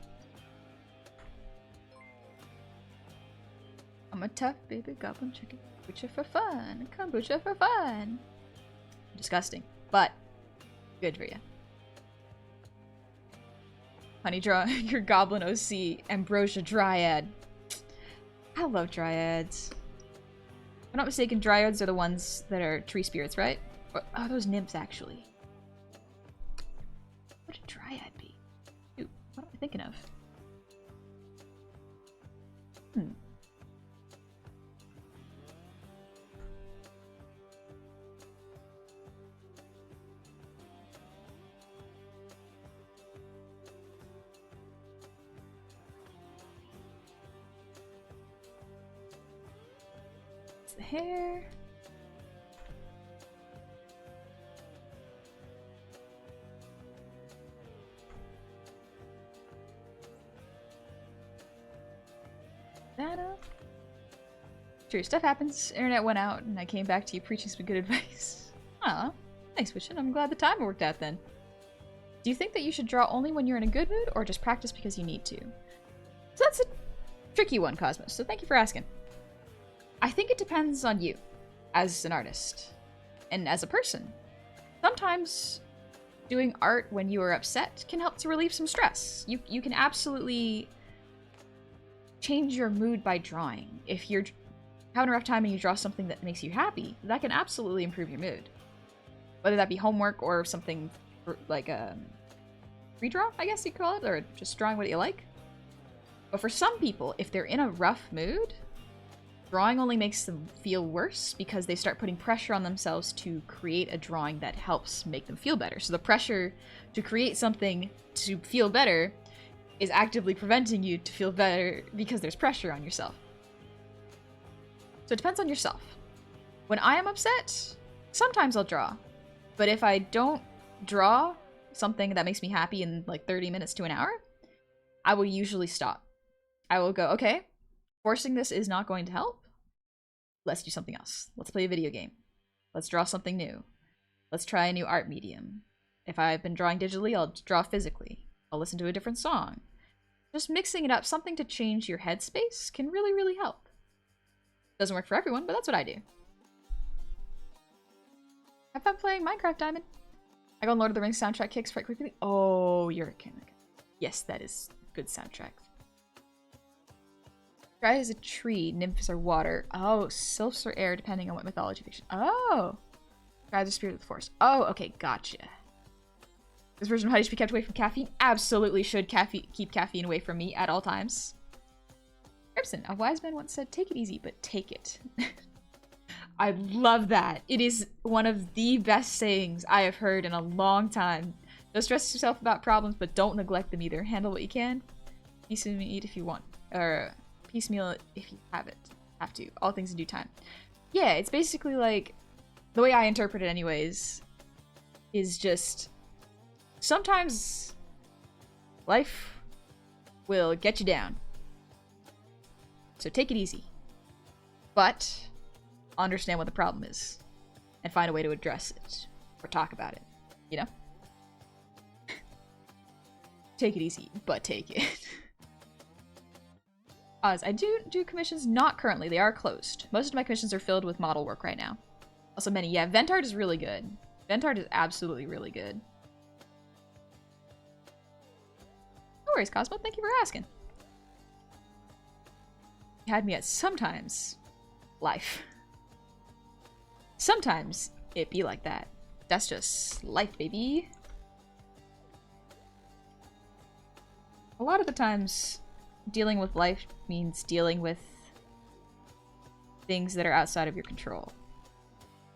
I'm a tough baby goblin chicken. Kombucha for fun. Kombucha for fun. Disgusting, but good for you. Honey, draw your goblin OC, Ambrosia Dryad. I love dryads. If I'm not mistaken, dryads are the ones that are tree spirits, right? Or, oh, those nymphs, actually. What would a dryad be? Ooh, what am I thinking of? The hair. That up. True, stuff happens. Internet went out, and I came back to you preaching some good advice. Aw, thanks, Wishin. I'm glad the time worked out then. Do you think that you should draw only when you're in a good mood, or just practice because you need to? So that's a tricky one, Cosmos, so thank you for asking. I think it depends on you, as an artist, and as a person. Sometimes doing art when you are upset can help to relieve some stress. You can absolutely change your mood by drawing. If you're having a rough time and you draw something that makes you happy, that can absolutely improve your mood. Whether that be homework or something like a redraw, I guess you could call it, or just drawing what you like. But for some people, if they're in a rough mood, drawing only makes them feel worse because they start putting pressure on themselves to create a drawing that helps make them feel better. So the pressure to create something to feel better is actively preventing you to feel better because there's pressure on yourself. So it depends on yourself. When I am upset, sometimes I'll draw. But if I don't draw something that makes me happy in like 30 minutes to an hour, I will usually stop. I will go, okay, forcing this is not going to help. Let's do something else. Let's play a video game. Let's draw something new. Let's try a new art medium. If I've been drawing digitally, I'll draw physically. I'll listen to a different song. Just mixing it up, something to change your headspace can really, really help. Doesn't work for everyone, but that's what I do. Have fun playing Minecraft, Diamond. I go on Lord of the Rings soundtrack kicks quite quickly. Oh, you're a king. Yes, that is good soundtrack. Dry as a tree, nymphs are water. Oh, sylphs are air, depending on what mythology fiction. Oh! Dry as a spirit of the forest. Oh, okay, gotcha. This version of Honey should be kept away from caffeine? Absolutely should keep caffeine away from me at all times. Crimson, a wise man once said, take it easy, but take it. I love that. It is one of the best sayings I have heard in a long time. Don't stress yourself about problems, but don't neglect them either. Handle what you can. Piecemeal eat if you want. Or piecemeal if you have to. All things in due time. Yeah, it's basically like, the way I interpret it anyways, is just, sometimes life will get you down. So take it easy. But understand what the problem is. And find a way to address it. Or talk about it. You know? Take it easy, but take it. Oz, I do commissions, not currently. They are closed. Most of my commissions are filled with model work right now. Also many. Yeah, Ventart is really good. Ventart is absolutely really good. No worries, Cosmo. Thank you for asking. You had me at sometimes life. Sometimes it be like that. That's just life, baby. A lot of the times, dealing with life means dealing with things that are outside of your control.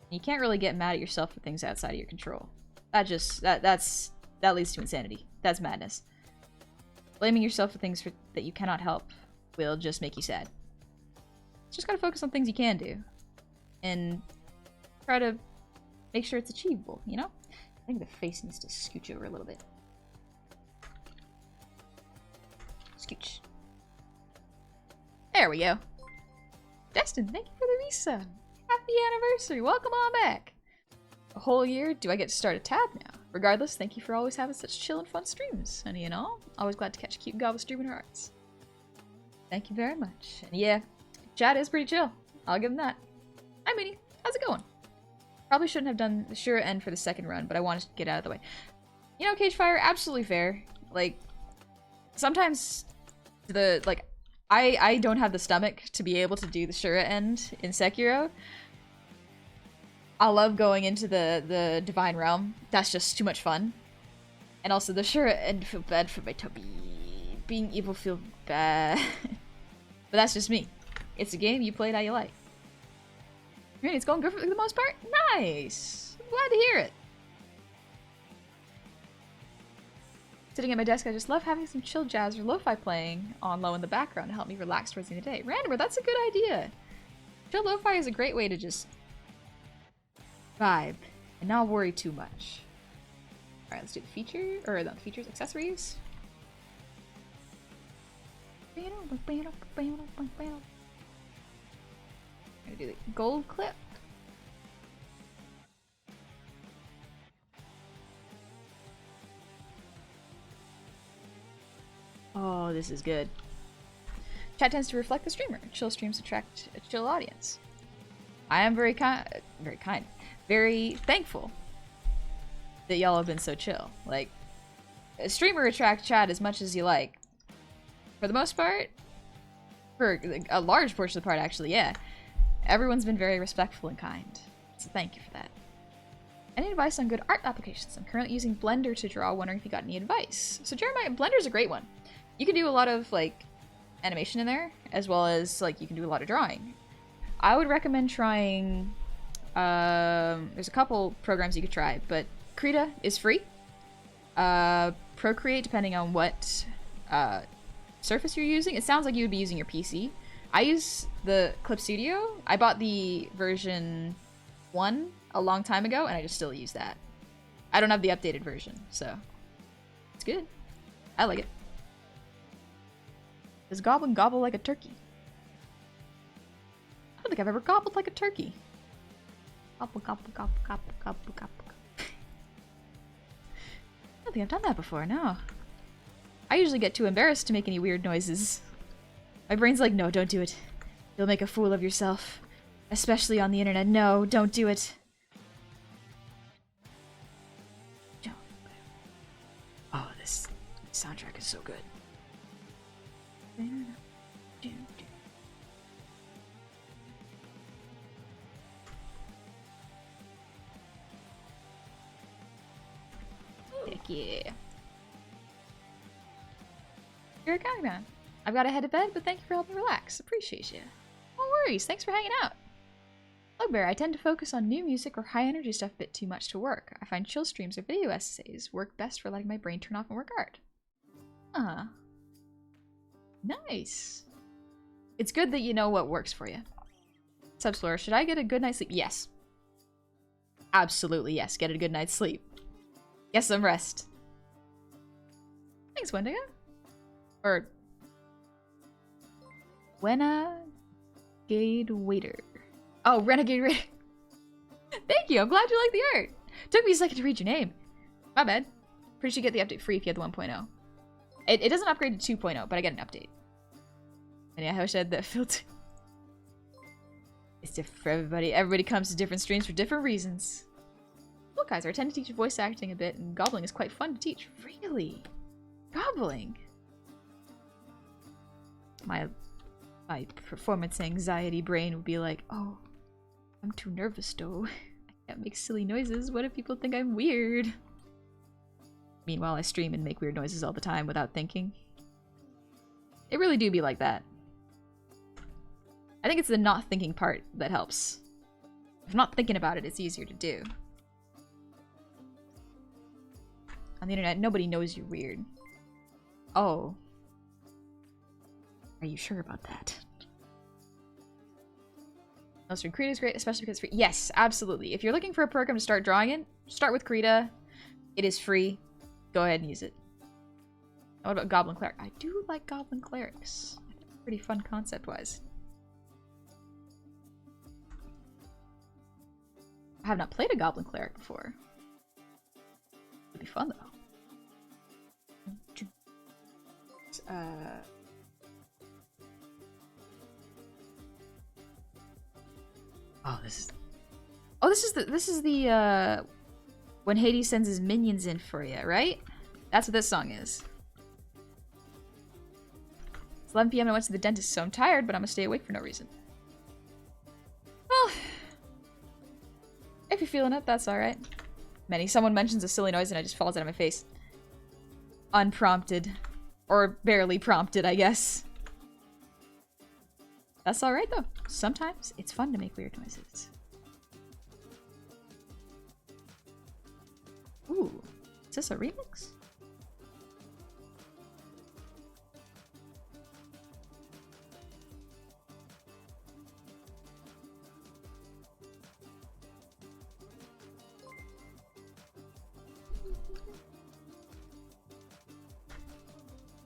You can't really get mad at yourself for things outside of your control. That leads to insanity. That's madness. Blaming yourself for things that you cannot help will just make you sad. Just gotta focus on things you can do. And try to make sure it's achievable, you know? I think the face needs to scooch over a little bit. Scooch. There we go. Destin, thank you for the resub. Happy anniversary. Welcome on back. A whole year? Do I get to start a tab now? Regardless, thank you for always having such chill and fun streams. And you know, always glad to catch a cute Goblin stream in her arts. Thank you very much. And yeah, chat is pretty chill. I'll give them that. Hi, Minnie. How's it going? Probably shouldn't have done the sure end for the second run, but I wanted to get out of the way. You know, Cagefire, absolutely fair. Like, sometimes I don't have the stomach to be able to do the Shura end in Sekiro. I love going into the Divine Realm. That's just too much fun. And also the Shura end, feel bad for my tummy. Being evil feel bad. But that's just me. It's a game, you play it how you like. Really, it's going good for the most part? Nice! I'm glad to hear it. Sitting at my desk, I just love having some chill jazz or lo-fi playing on low in the background to help me relax towards the end of the day. Randomer, that's a good idea. Chill lo-fi is a great way to just vibe and not worry too much. Alright, let's do the feature, or not the features, accessories. I'm gonna do the gold clip. Oh, this is good. Chat tends to reflect the streamer. Chill streams attract a chill audience. I am very thankful that y'all have been so chill. Like, a streamer attracts chat as much as you like. For the most part, for a large portion of the part actually, yeah. Everyone's been very respectful and kind. So thank you for that. Any advice on good art applications? I'm currently using Blender to draw, wondering if you got any advice. So Jeremiah, Blender's a great one. You can do a lot of, like, animation in there, as well as, like, you can do a lot of drawing. I would recommend trying, there's a couple programs you could try, but Krita is free. Procreate, depending on what, surface you're using. It sounds like you would be using your PC. I use the Clip Studio. I bought the version 1 a long time ago, and I just still use that. I don't have the updated version, so it's good. I like it. Does Goblin gobble like a turkey? I don't think I've ever gobbled like a turkey. Gobble, gobble, gobble, gobble, gobble, gobble. I don't think I've done that before, no. I usually get too embarrassed to make any weird noises. My brain's like, no, don't do it. You'll make a fool of yourself. Especially on the internet. No, don't do it. Don't. Oh, this soundtrack is so good. Heck yeah. You're a guy, man. I've got to head to bed, but thank you for helping me relax. Appreciate you. No worries. Thanks for hanging out. Bugbear, I tend to focus on new music or high energy stuff a bit too much to work. I find chill streams or video essays work best for letting my brain turn off and work hard. Ah. Nice. It's good that you know what works for you. Subsplore, should I get a good night's sleep? Yes. Absolutely yes. Get a good night's sleep. Get some rest. Thanks, Wendigo. Or Renegade Waiter. Oh, Renegade Waiter. Thank you. I'm glad you like the art. Took me a second to read your name. My bad. Pretty sure you get the update free if you had the 1.0. It doesn't upgrade to 2.0, but I get an update. And yeah, I wish I had that filter. It's different for everybody. Everybody comes to different streams for different reasons. Look, guys, I tend to teach voice acting a bit, and gobbling is quite fun to teach. Really? Gobbling? My performance anxiety brain would be like, oh, I'm too nervous though. I Can't make silly noises. What if people think I'm weird? Meanwhile, I stream and make weird noises all the time without thinking. It really do be like that. I think it's the not thinking part that helps. If I'm not thinking about it, it's easier to do. On the internet, nobody knows you're weird. Oh. Are you sure about that? Illustrating Krita is great, especially because it's free. Yes, absolutely. If you're looking for a program to start drawing in, start with Krita. It is free. Go ahead and use it. What about Goblin Cleric? I do like Goblin Clerics. I think it's pretty fun concept-wise. I have not played a Goblin Cleric before. It'd be fun, though. Oh, this is the when Hades sends his minions in for you, right? That's what this song is. It's 11 p.m. and I went to the dentist, so I'm tired, but I'm gonna stay awake for no reason. Well, if you're feeling it, that's alright. Someone mentions a silly noise and it just falls out of my face. Unprompted. Or barely prompted, I guess. That's alright, though. Sometimes it's fun to make weird noises. Ooh. Is this a remix?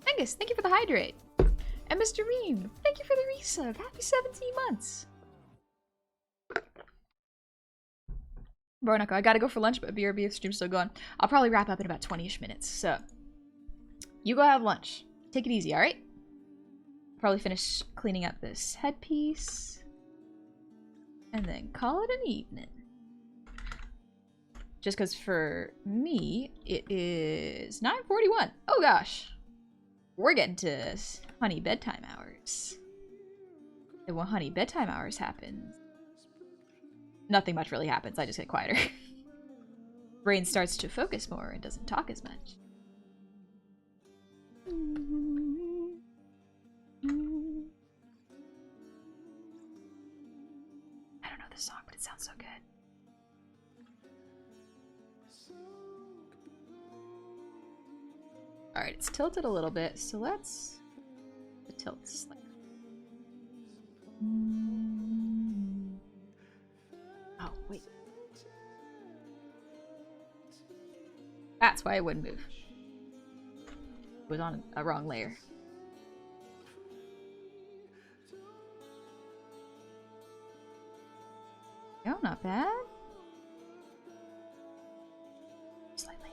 Angus, thank you for the hydrate. And Mr. Ream, thank you for the resub. Happy 17 months. Bornako, I gotta go for lunch, but BRB stream's still going. I'll probably wrap up in about 20-ish minutes, so you go have lunch. Take it easy, alright? Probably finish cleaning up this headpiece. And then call it an evening. Just because for me, it is 9:41. Oh gosh. We're getting to honey bedtime hours. And when honey bedtime hours happens, nothing much really happens. I just get quieter. Brain starts to focus more and doesn't talk as much. I don't know this song, but it sounds so good. Alright, it's tilted a little bit, so let's tilt slightly. Oh, wait. That's why it wouldn't move. It was on a wrong layer. Oh, not bad. Slightly.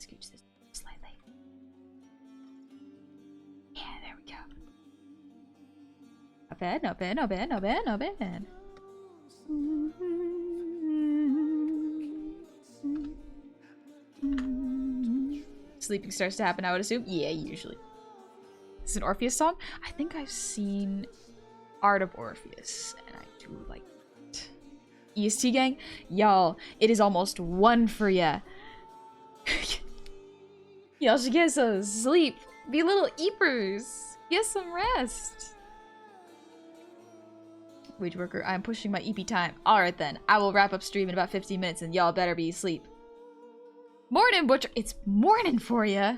Scooch this slightly. Yeah, there we go. Not bad, not bad, not bad, not bad, not bad. Sleeping starts to happen, I would assume? Yeah, usually. Is it an Orpheus song? I think I've seen Art of Orpheus, and I do like it. EST gang? Y'all, it is almost 1 for ya. Y'all should get some sleep. Be little eepers. Get some rest. Wage worker, I'm pushing my Eepy time. Alright then, I will wrap up stream in about 15 minutes and y'all better be asleep. Morning, Butcher! It's morning for ya!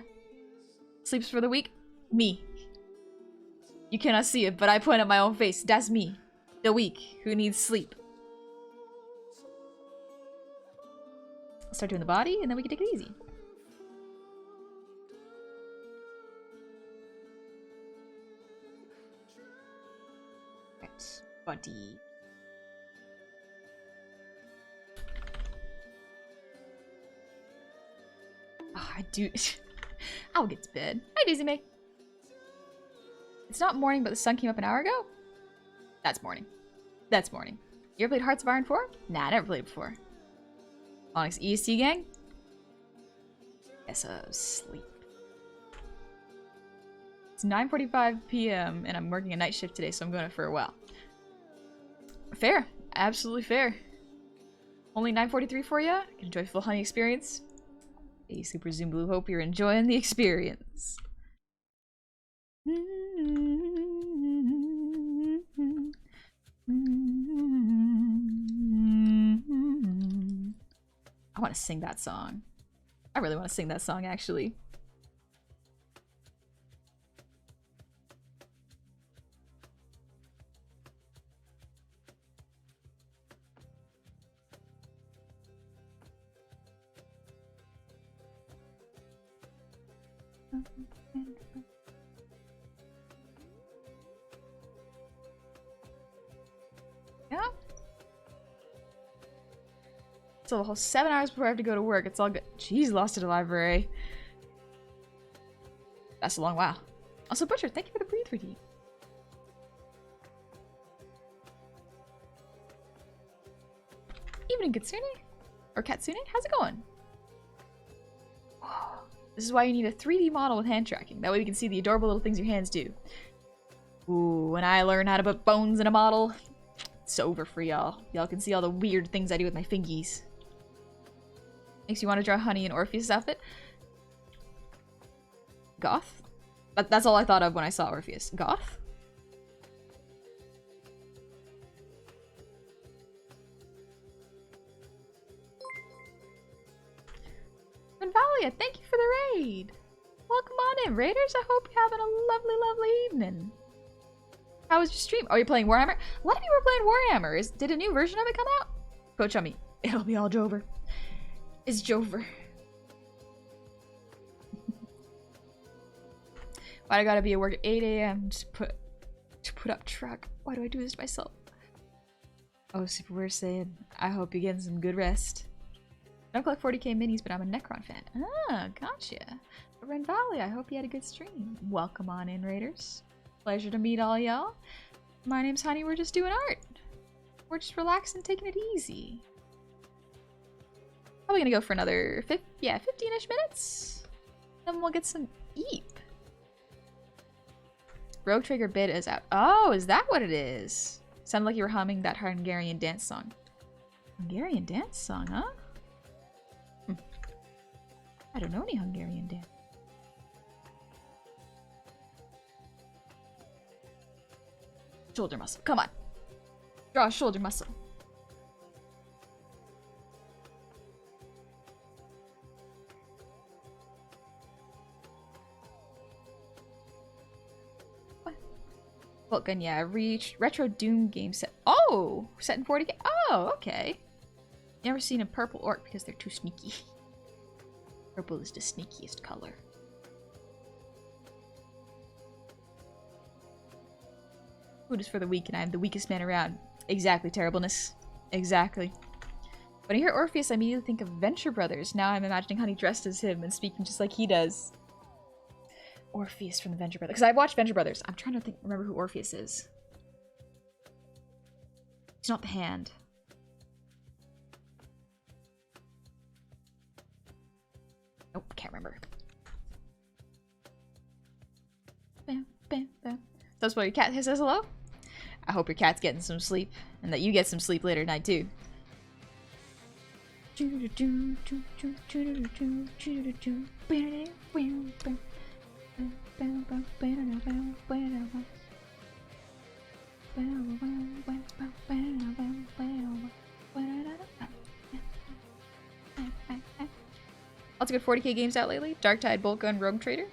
Sleeps for the week? Me. You cannot see it, but I point at my own face. That's me. The weak, who needs sleep. I'll start doing the body, and then we can take it easy. Right, body. Oh, I do. I'll get to bed. Hi, Daisy May. It's not morning, but the sun came up an hour ago? That's morning. That's morning. You ever played Hearts of Iron 4? Nah, I never played before. Onyx EST gang? Yes, sleep. It's 9:45 p.m. and I'm working a night shift today, so I'm going for a while. Fair. Absolutely fair. Only 9:43 for ya? Can enjoy full honey experience. Hey, Super Zoom Blue, hope you're enjoying the experience. I want to sing that song. I really want to sing that song, actually. Yeah. So a whole 7 hours before I have to go to work. It's all good. Jeez, lost at a library. That's a long while. Also, Butcher, thank you for the breathe redeem. Evening, Kitsune. Or Katsune? How's it going? This is why you need a 3D model with hand tracking. That way we can see the adorable little things your hands do. Ooh, when I learn how to put bones in a model, it's over for y'all. Y'all can see all the weird things I do with my fingies. Makes you want to draw Honey in Orpheus' outfit? Goth? That's all I thought of when I saw Orpheus. Goth? Valia, thank you for the raid. Welcome on in, raiders. I hope you're having a lovely, lovely evening. How was your stream? Oh, you're playing Warhammer? A lot of people are playing Warhammer. Did a new version of it come out? Coach on me. It'll be all Jover. It's Jover. Why I gotta be at work at 8 a.m. to put up truck? Why do I do this to myself? Oh, Super Weird saying, I hope you're getting some good rest. I don't collect 40k minis, but I'm a Necron fan. Ah, gotcha. Ren Valley, I hope you had a good stream. Welcome on in, raiders. Pleasure to meet all y'all. My name's Honey, we're just doing art. We're just relaxing, taking it easy. Probably gonna go for another 15-ish minutes. Then we'll get some Eep. Rogue Trigger bid is out. Oh, is that what it is? Sounded like you were humming that Hungarian dance song. Hungarian dance song, huh? I don't know any Hungarian dance. Shoulder muscle. Come on. Draw a shoulder muscle. What? Vulcan, yeah. Retro Doom game set. Oh! Set in 40k. Oh, okay. Never seen a purple orc because they're too sneaky. Purple is the sneakiest color. Food is for the weak, and I am the weakest man around. Exactly, terribleness. Exactly. When I hear Orpheus, I immediately think of Venture Brothers. Now I'm imagining Honey dressed as him and speaking just like he does. Orpheus from the Venture Brothers. Because I watched Venture Brothers. I'm trying to remember who Orpheus is. It's not the hand. Nope, can't remember. Bam, bam, bam. That's why your cat says hello? I hope your cat's getting some sleep, and that you get some sleep later tonight too. Lots of good 40k games out lately. Darktide, Bolt Gun, Rogue Trader.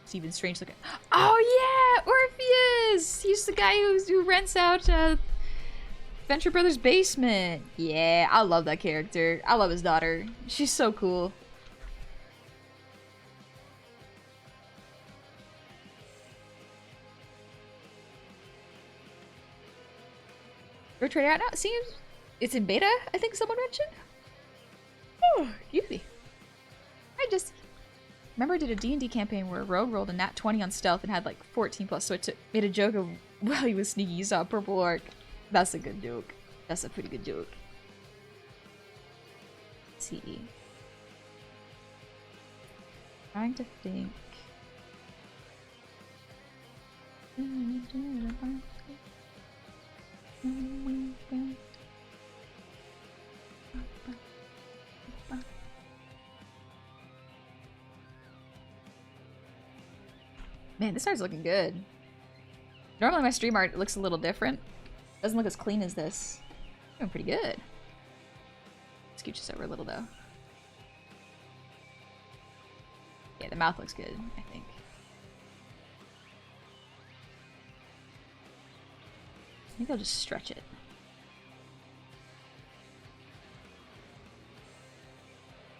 Steven Strange looking. Oh yeah, Orpheus! He's the guy who rents out Venture Brothers' basement. Yeah, I love that character. I love his daughter. She's so cool. Rogue Trader out now? It seems it's in beta, I think someone mentioned. Oh, Eepy. I just remember I did a D&D campaign where a rogue rolled a nat 20 on stealth and had like 14 plus, so it made a joke of while he was sneaky, you saw a purple orc. That's a good joke. That's a pretty good joke. Let's see. Trying to think. Man, this art's looking good. Normally my stream art looks a little different. Doesn't look as clean as this. Doing pretty good. Scooch this over a little though. Yeah, the mouth looks good, I think. Maybe I'll just stretch it.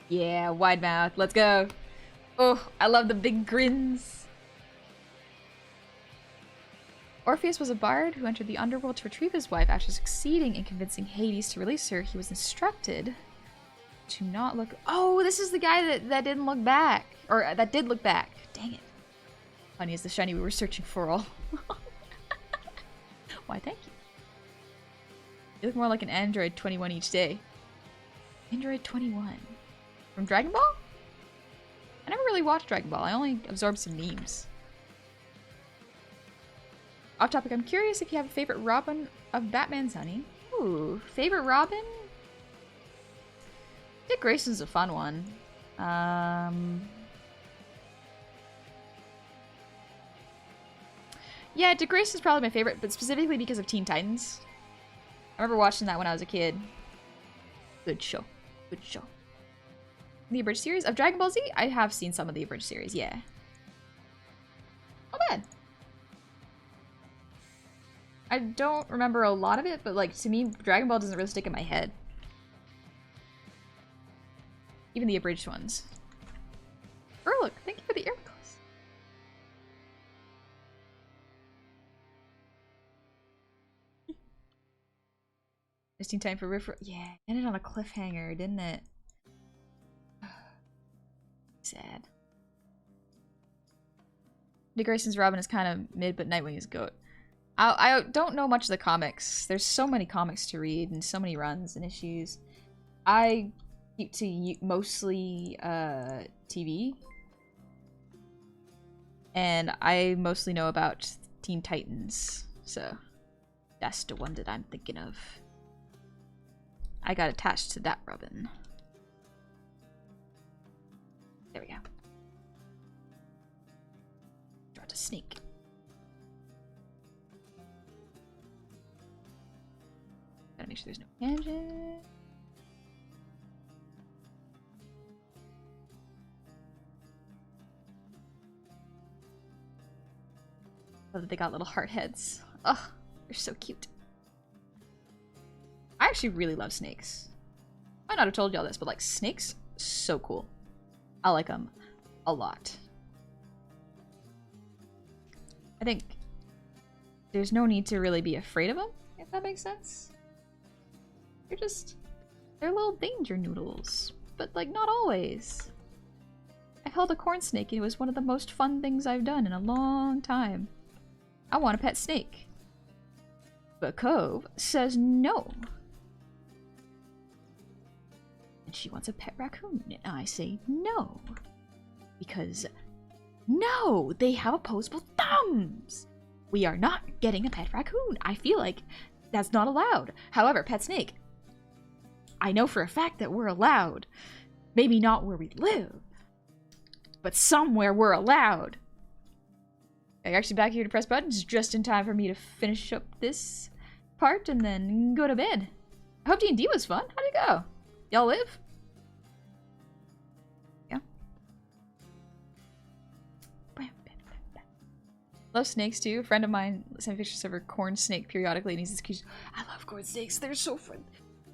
Yeah, wide mouth. Let's go. Oh, I love the big grins. Orpheus was a bard who entered the underworld to retrieve his wife. After succeeding in convincing Hades to release her, he was instructed to not look. Oh, this is the guy that didn't look back. Or that did look back. Dang it. Honey is the shiny we were searching for all. Why, thank you. You look more like an Android 21 each day. Android 21. From Dragon Ball? I never really watched Dragon Ball. I only absorbed some memes. Off topic, I'm curious if you have a favorite Robin of Batman's, honey. Ooh, favorite Robin? Dick Grayson's a fun one. Yeah, Dick Grayson's probably my favorite, but specifically because of Teen Titans. I remember watching that when I was a kid. Good show. Good show. The abridged series of Dragon Ball Z? I have seen some of the abridged series, yeah. Not bad. I don't remember a lot of it, but like to me, Dragon Ball doesn't really stick in my head. Even the abridged ones. Look, thank you for the ear close. Just in time for Riff. Yeah, ended on a cliffhanger, didn't it? Sad. Dick Grayson's Robin is kind of mid, but Nightwing is GOAT. I don't know much of the comics. There's so many comics to read and so many runs and issues. I keep to mostly TV. And I mostly know about Teen Titans. So that's the one that I'm thinking of. I got attached to that Robin. There we go. Dropped a snake. Gotta make sure there's no tangent. Love that they got little heart heads. Oh, they're so cute. I actually really love snakes. I might not have told y'all this, but like snakes, so cool. I like them a lot. I think there's no need to really be afraid of them, if that makes sense. They're little danger noodles, but like not always. I've held a corn snake and it was one of the most fun things I've done in a long time. I want a pet snake. But Cove says no. And she wants a pet raccoon, and I say no. Because no, they have opposable thumbs. We are not getting a pet raccoon. I feel like that's not allowed. However, pet snake, I know for a fact that we're allowed. Maybe not where we live, but somewhere we're allowed. I'm actually back here to press buttons just in time for me to finish up this part and then go to bed. I hope D&D was fun. How'd it go? Y'all live? Yeah. Love snakes too. A friend of mine sent pictures of her corn snake periodically and he's excuse. I love corn snakes. They're so fun.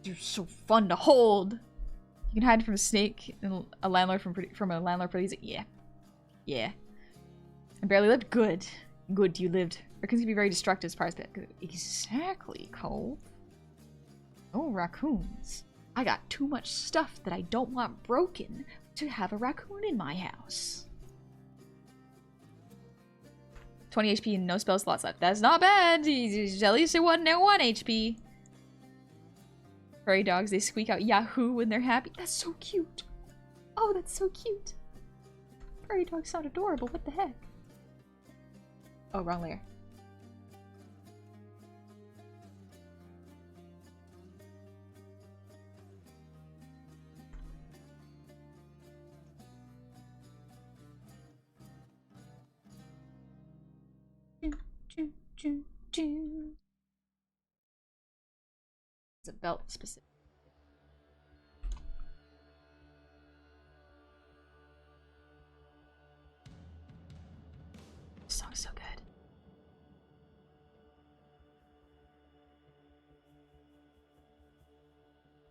They're so fun to hold. You can hide from a snake and a landlord from a landlord pretty easy. Yeah. Yeah. I barely lived. Good. Good you lived. Raccoons can be very destructive as part of it. Exactly, Cole. No raccoons. I got too much stuff that I don't want broken to have a raccoon in my house. 20 HP and no spell slots left. That's not bad. At least it wasn't at 1 HP. Prairie dogs, they squeak out Yahoo when they're happy. That's so cute. Oh, that's so cute. Prairie dogs sound adorable. What the heck? Oh, wrong layer. It's a belt specific. This song's so good.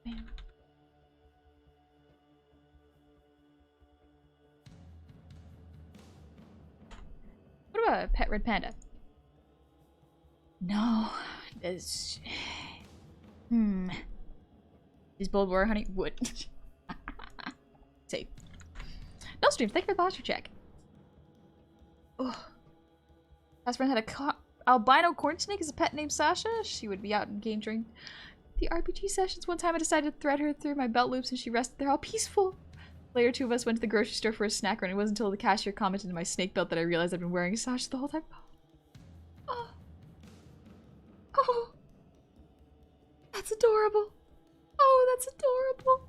Man. What about a pet red panda? No. Is bold war honey wood. Safe. No streams, thank you for the posture check. Ugh. Best friend had a albino corn snake as a pet named Sasha. She would be out in game during the RPG sessions. One time I decided to thread her through my belt loops and she rested there all peaceful. Later, two of us went to the grocery store for a snack run. It wasn't until the cashier commented in my snake belt that I realized I'd been wearing Sasha the whole time. Oh. Oh. That's adorable. Oh, that's adorable.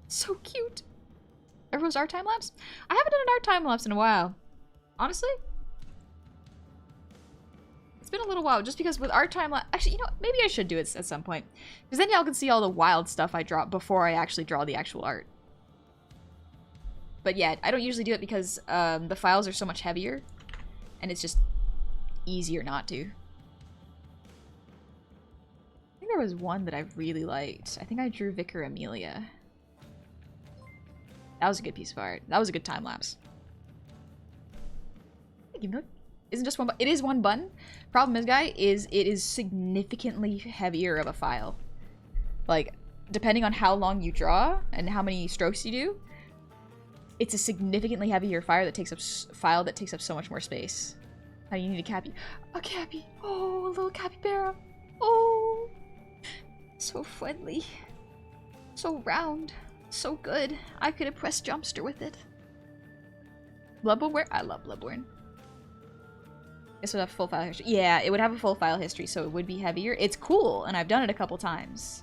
So cute. Everyone's art time lapse? I haven't done an art time lapse in a while. Honestly? It's been a little while, just because with art time lapse... Actually, you know what? Maybe I should do it at some point. Because then y'all can see all the wild stuff I draw before I actually draw the actual art. But yeah, I don't usually do it because the files are so much heavier. And it's just easier not to. I think there was one that I really liked. I think I drew Vicar Amelia. That was a good piece of art. That was a good time lapse. Isn't just one button. It is one button. Problem is, guy, is it is significantly heavier of a file. Like, depending on how long you draw and how many strokes you do, it's a significantly heavier file that takes up so much more space. How do you need a cappy? A cappy. Oh, a little capybara. Oh, so friendly. So round. So good. I could have pressed Jumpster with it. Bloodborne? I love Bloodborne. This would have full file history. Yeah, it would have a full file history, so it would be heavier. It's cool, and I've done it a couple times.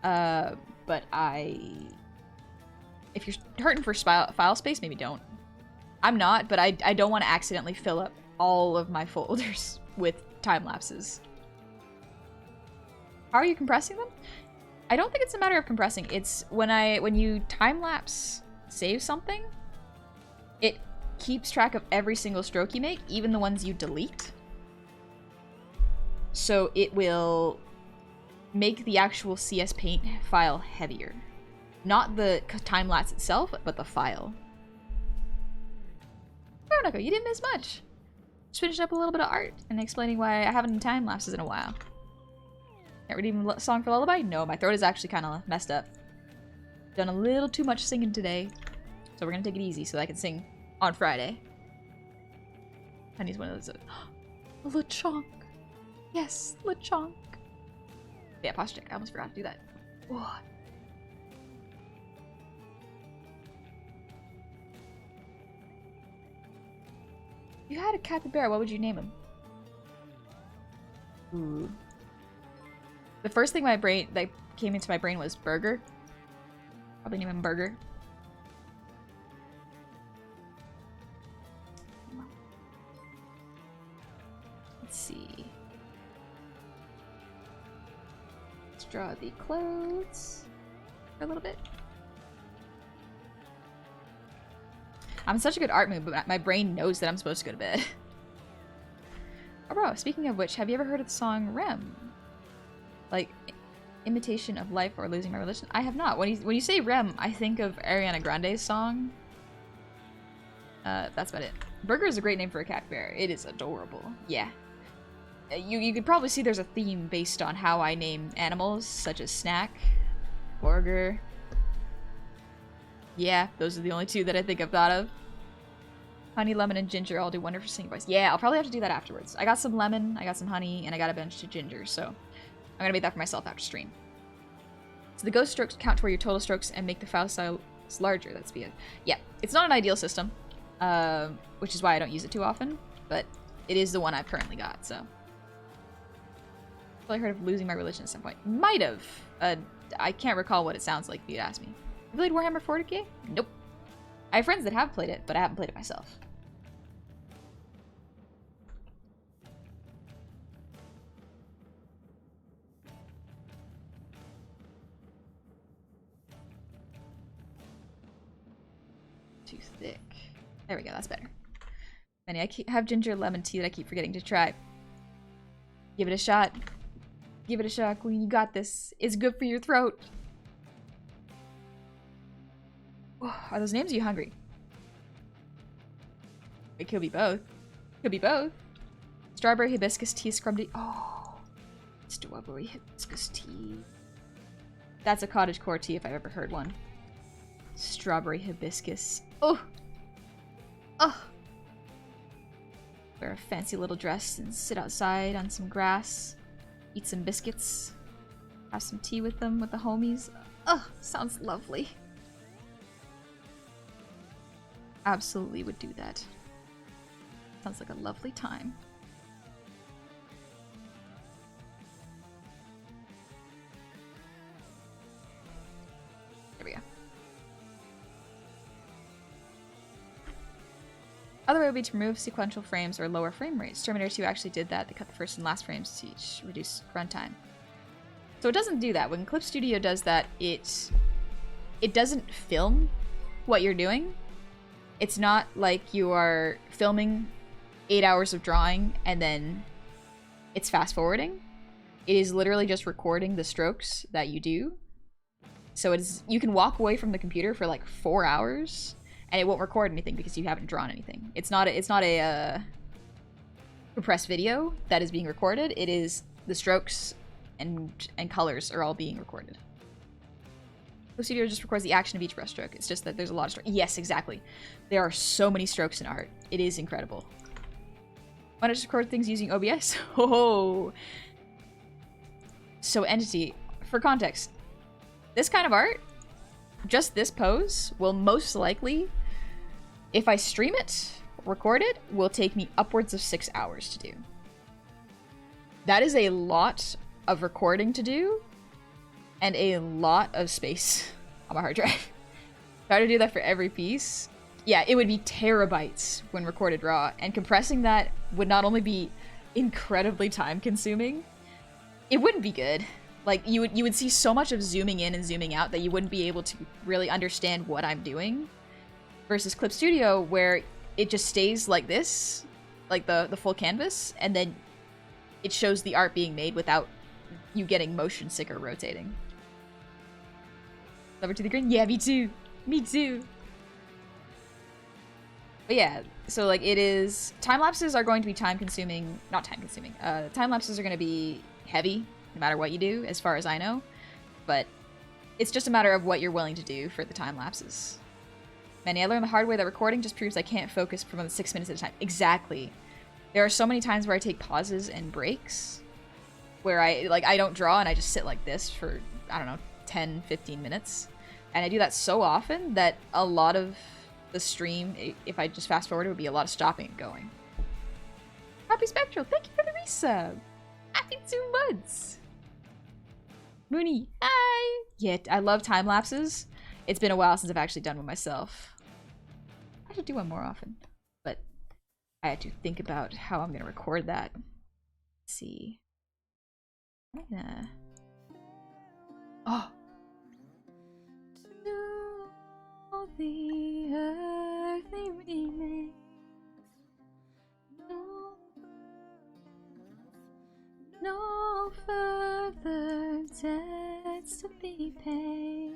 But if you're hurting for file space, maybe don't. I'm not, but I don't want to accidentally fill up all of my folders with time lapses. How are you compressing them? I don't think it's a matter of compressing. It's when you time lapse save something, it keeps track of every single stroke you make, even the ones you delete. So it will make the actual CS Paint file heavier. Not the time lapse itself, but the file. Veronica, you didn't miss much. Just finishing up a little bit of art and explaining why I haven't done time lapses in a while. Can't read even Song for Lullaby? No, my throat is actually kind of messed up. Done a little too much singing today. So we're gonna take it easy so that I can sing on Friday. Honey's one of those. LeChonk. Yes, LeChonk. Yeah, posture check. I almost forgot to do that. Whoa. If you had a capybara, what would you name him? Ooh. The first thing that came into my brain was Burger. Probably name him Burger. Let's see. Let's draw the clothes for a little bit. I'm in such a good art mood, but my brain knows that I'm supposed to go to bed. Oh, bro, speaking of which, have you ever heard of the song Rem? Like, imitation of life or losing my religion? I have not. When you say Rem, I think of Ariana Grande's song. That's about it. Burger is a great name for a capybara. It is adorable. Yeah. You could probably see there's a theme based on how I name animals, such as Snack, Burger. Yeah, those are the only two that I think I've thought of. Honey, lemon, and ginger all do wonderful singing voice. Yeah, I'll probably have to do that afterwards. I got some lemon, I got some honey, and I got a bunch of ginger, so I'm gonna make that for myself after stream. So the ghost strokes count toward your total strokes and make the file size larger. That's be it. Yeah, it's not an ideal system, which is why I don't use it too often, but it is the one I've currently got, so. I heard of losing my religion at some point. Might have. I can't recall what it sounds like if you'd ask me. You played Warhammer 40k? Nope. I have friends that have played it, but I haven't played it myself. too thick. There we go, that's better. And I have ginger lemon tea that I keep forgetting to try. Give it a shot. Give it a shot, Queen. You got this. It's good for your throat. Oh, are those names? Are you hungry? It could be both. Could be both. Strawberry hibiscus tea, scrum tea. Oh, strawberry hibiscus tea. That's a cottagecore tea if I've ever heard one. Strawberry hibiscus. Oh. Oh. Wear a fancy little dress and sit outside on some grass. Eat some biscuits. Have some tea with them, with the homies. Oh, sounds lovely. Absolutely would do that. Sounds like a lovely time. There we go. Other way would be to remove sequential frames or lower frame rates. Terminator 2 actually did that. They cut the first and last frames to reduce runtime. So it doesn't do that. When Clip Studio does that, it doesn't film what you're doing. It's not like you are filming 8 hours of drawing and then it's fast forwarding. It is literally just recording the strokes that you do. So you can walk away from the computer for like 4 hours and it won't record anything because you haven't drawn anything. It's not a compressed video that is being recorded. It is the strokes and colors are all being recorded. The studio just records the action of each brushstroke. It's just that there's a lot of strokes. Yes, exactly. There are so many strokes in art. It is incredible. Why not just record things using OBS? Oh. So Entity, for context, this kind of art, just this pose, will most likely, if I stream it, record it, will take me upwards of 6 hours to do. That is a lot of recording to do, and a lot of space on my hard drive. Try to do that for every piece. Yeah, it would be terabytes when recorded raw, and compressing that would not only be incredibly time consuming, it wouldn't be good. Like, you would see so much of zooming in and zooming out that you wouldn't be able to really understand what I'm doing. Versus Clip Studio, where it just stays like this, like the full canvas, and then it shows the art being made without you getting motion sick or rotating. Over to the green? Yeah, me too. Me too. But yeah, so like it is... Time-lapses are going to be time-consuming... Not time-consuming. Time-lapses are going to be heavy, no matter what you do, as far as I know. But it's just a matter of what you're willing to do for the time-lapses. Manny, I learned the hard way that recording just proves I can't focus for more than 6 minutes at a time. Exactly. There are so many times where I take pauses and breaks, where I don't draw and I just sit like this for, I don't know, 10, 15 minutes. And I do that so often that a lot of the stream, if I just fast forward, it would be a lot of stopping and going. Happy Spectral, thank you for the resub. Happy 2 months. Mooney, hi. Yeah, I love time lapses. It's been a while since I've actually done one myself. I should do one more often, but I had to think about how I'm gonna record that. Let's see. I'm gonna... Oh. To the earth they remain. No further debts to be paid.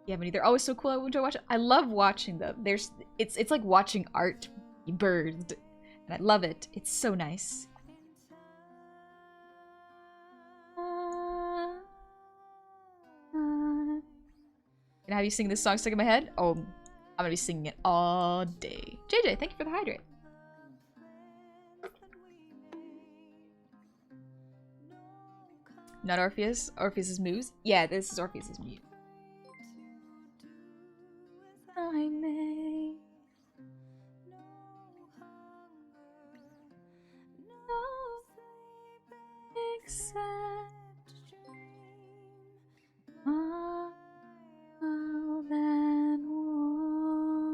Yeah, but they're always so cool. I enjoy watching. I love watching them. It's like watching art be birthed, and I love it. It's so nice. Can I have you sing this song stuck in my head? Oh, I'm gonna be singing it all day. JJ, thank you for the hydrate. Not Orpheus. Orpheus's muse. Yeah, this is Orpheus's muse. I may. No except more than one.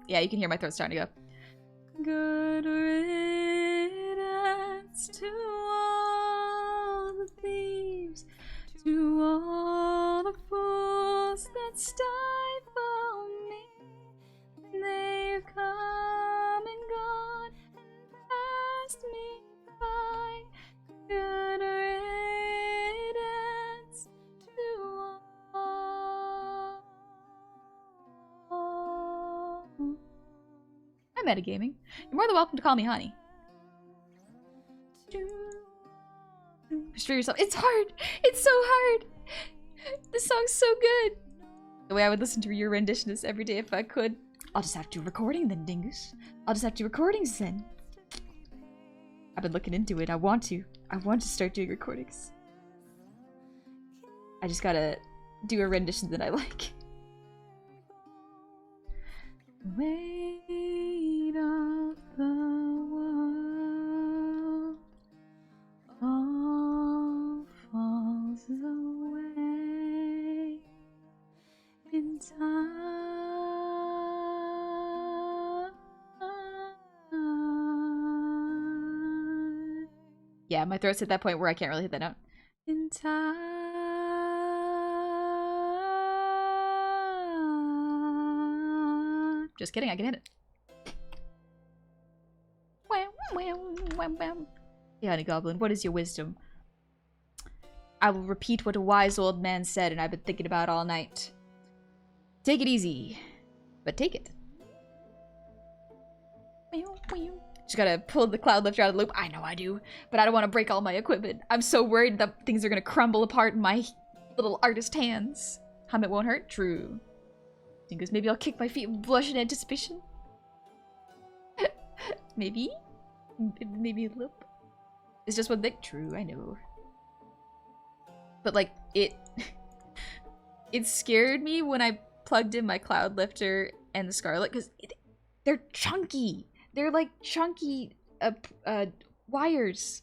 Yeah, you can hear my throat starting to go. Good riddance to all the thieves, to all the fools that stifle me. They've come and gone, passed me by. Good riddance to all. I'm metagaming. You're more than welcome to call me honey. Restrain yourself. It's hard. It's so hard. This song's so good. The way I would listen to your rendition is every day if I could. I'll just have to do recording then, dingus. I'll just have to do recordings then. I've been looking into it. I want to start doing recordings. I just gotta do a rendition that I like. Weight of the world all falls away in time. Yeah, my throat's at that point where I can't really hit that note. In time. Just kidding, I can hit it. Yeah, honey goblin, what is your wisdom? I will repeat what a wise old man said and I've been thinking about all night. Take it easy, but take it. Just gotta pull the cloud lifter out of the loop. I know I do, but I don't want to break all my equipment. I'm so worried that things are gonna crumble apart in my little artist hands. It won't hurt? True. Because maybe I'll kick my feet and blush in anticipation. Maybe? Maybe a lip. It's just one thing. True, I know. But like, it scared me when I plugged in my cloud lifter and the Scarlet, because they're chunky. They're like chunky wires.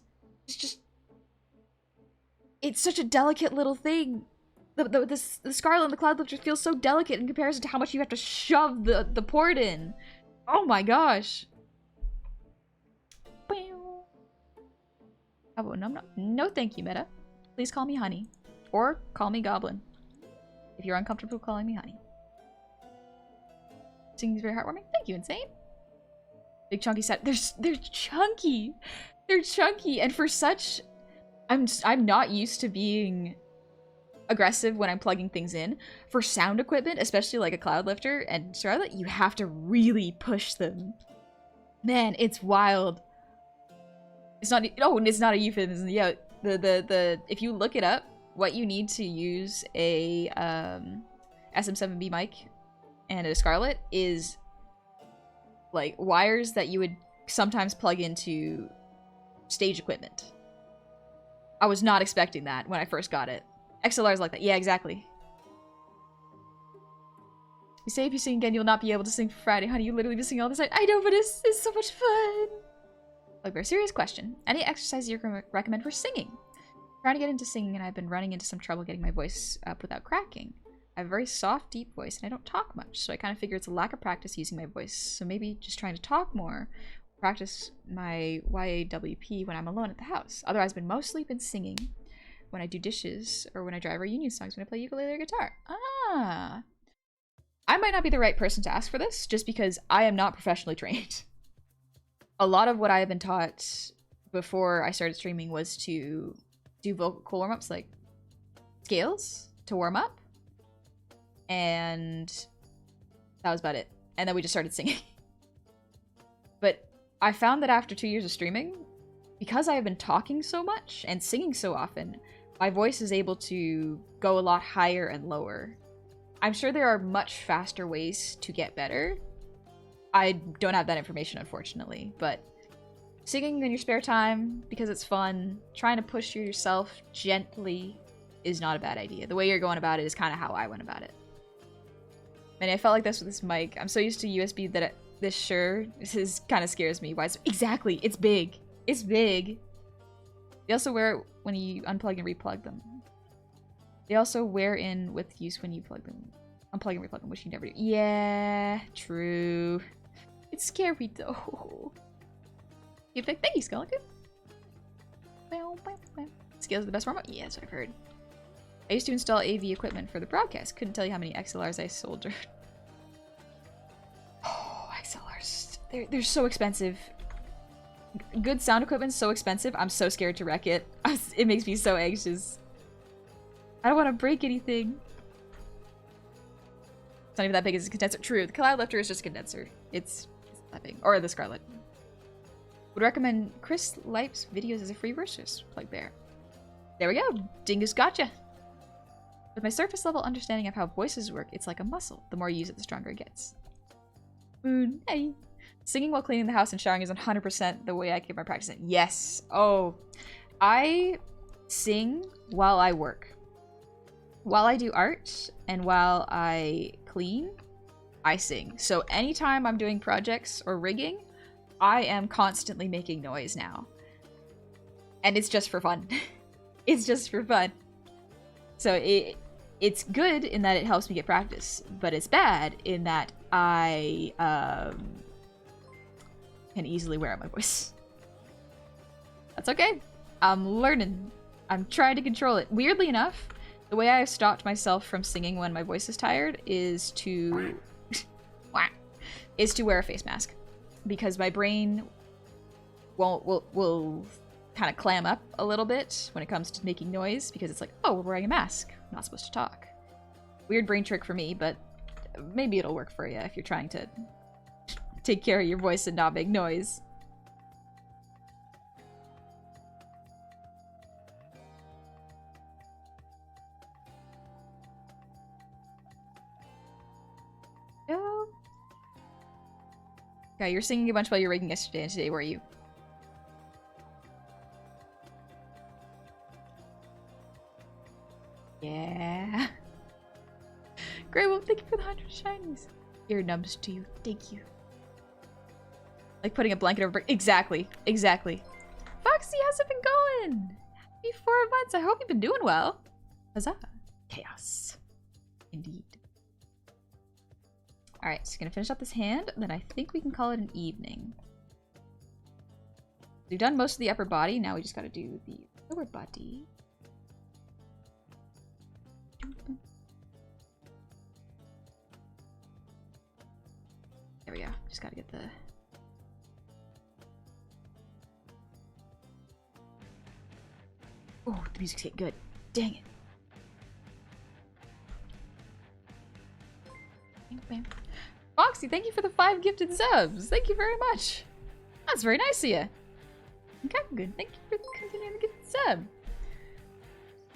It's such a delicate little thing. The Scarlet and the Cloud Lifter feels so delicate in comparison to how much you have to shove the port in. Oh my gosh. Oh, no thank you, Meta. Please call me honey. Or call me Goblin. If you're uncomfortable calling me honey. Singing is very heartwarming. Thank you, Insane. Big chunky set. They're chunky. They're chunky. And for such... I'm not used to being aggressive when I'm plugging things in. For sound equipment, especially like a Cloud Lifter and Scarlet, you have to really push them. Man, it's wild. It's not a euphemism. Yeah, if you look it up, what you need to use a SM7B mic and a Scarlet is like wires that you would sometimes plug into stage equipment. I was not expecting that when I first got it. XLR's like that. Yeah, exactly. You say if you sing again, you'll not be able to sing for Friday. Honey, you literally been singing all this night. I know, but it's so much fun. Like, very serious question. Any exercise you recommend for singing? I'm trying to get into singing, and I've been running into some trouble getting my voice up without cracking. I have a very soft, deep voice, and I don't talk much, so I kind of figure it's a lack of practice using my voice. So maybe just trying to talk more, practice my YAWP when I'm alone at the house. Otherwise, I've mostly been singing when I do dishes, or when I drive reunion songs, when I play ukulele or guitar. Ah. I might not be the right person to ask for this, just because I am not professionally trained. A lot of what I have been taught before I started streaming was to do vocal warm-ups, like scales to warm up. And that was about it. And then we just started singing. But I found that after 2 years of streaming, because I have been talking so much and singing so often, my voice is able to go a lot higher and lower. I'm sure there are much faster ways to get better. I don't have that information, unfortunately, but singing in your spare time, because it's fun, trying to push yourself gently is not a bad idea. The way you're going about it is kind of how I went about it. And I felt like this with this mic. I'm so used to USB that this kind of scares me. Why? Exactly, it's big. It's big. They also wear it when you unplug and replug them. They also wear in with use when you plug them Unplug and replug them, which you never do. Yeah, true. It's scary though. Thank you, Skeleton. Scales are the best warm-up? Yes, I've heard. I used to install AV equipment for the broadcast. Couldn't tell you how many XLRs I soldered. Oh, XLRs. They're so expensive. Good sound equipment's so expensive. I'm so scared to wreck it. It makes me so anxious. I don't want to break anything. It's not even that big as a condenser. True, the Cloud Lifter is just a condenser. It's that big. Or the Scarlet. Would recommend Chris Lipes videos as a free resource. Plug there. There we go. Dingus gotcha. With my surface level understanding of how voices work, it's like a muscle. The more you use it, the stronger it gets. Hey. Singing while cleaning the house and showering is 100% the way I keep my practice in. Yes. Oh. I sing while I work. While I do art and while I clean, I sing. So anytime I'm doing projects or rigging, I am constantly making noise now. And it's just for fun. It's just for fun. So it's good in that it helps me get practice, but it's bad in that I can easily wear out my voice. That's okay. I'm learning. I'm trying to control it. Weirdly enough, the way I've stopped myself from singing when my voice is tired is to wear a face mask, because my brain will kind of clam up a little bit when it comes to making noise, because it's like, oh, we're wearing a mask, I'm not supposed to talk. Weird brain trick for me, but maybe it'll work for you if you're trying to take care of your voice and not make noise. Okay, you're singing a bunch while you're rigging yesterday and today, were you? Yeah. Great, well, thank you for the 100 shinies. Ear nubs to you. Thank you. Like putting a blanket over... Exactly. Exactly. Foxy, how's it been going? Happy 4 months. I hope you've been doing well. Huzzah. Chaos. Indeed. Alright, so gonna finish up this hand, then I think we can call it an evening. We've done most of the upper body, now we just gotta do the lower body. There we go, just gotta get the... Oh, the music's getting good. Dang it. Foxy, thank you for the 5 gifted subs. Thank you very much. That's very nice of you. Okay, good. Thank you for continuing to get the sub.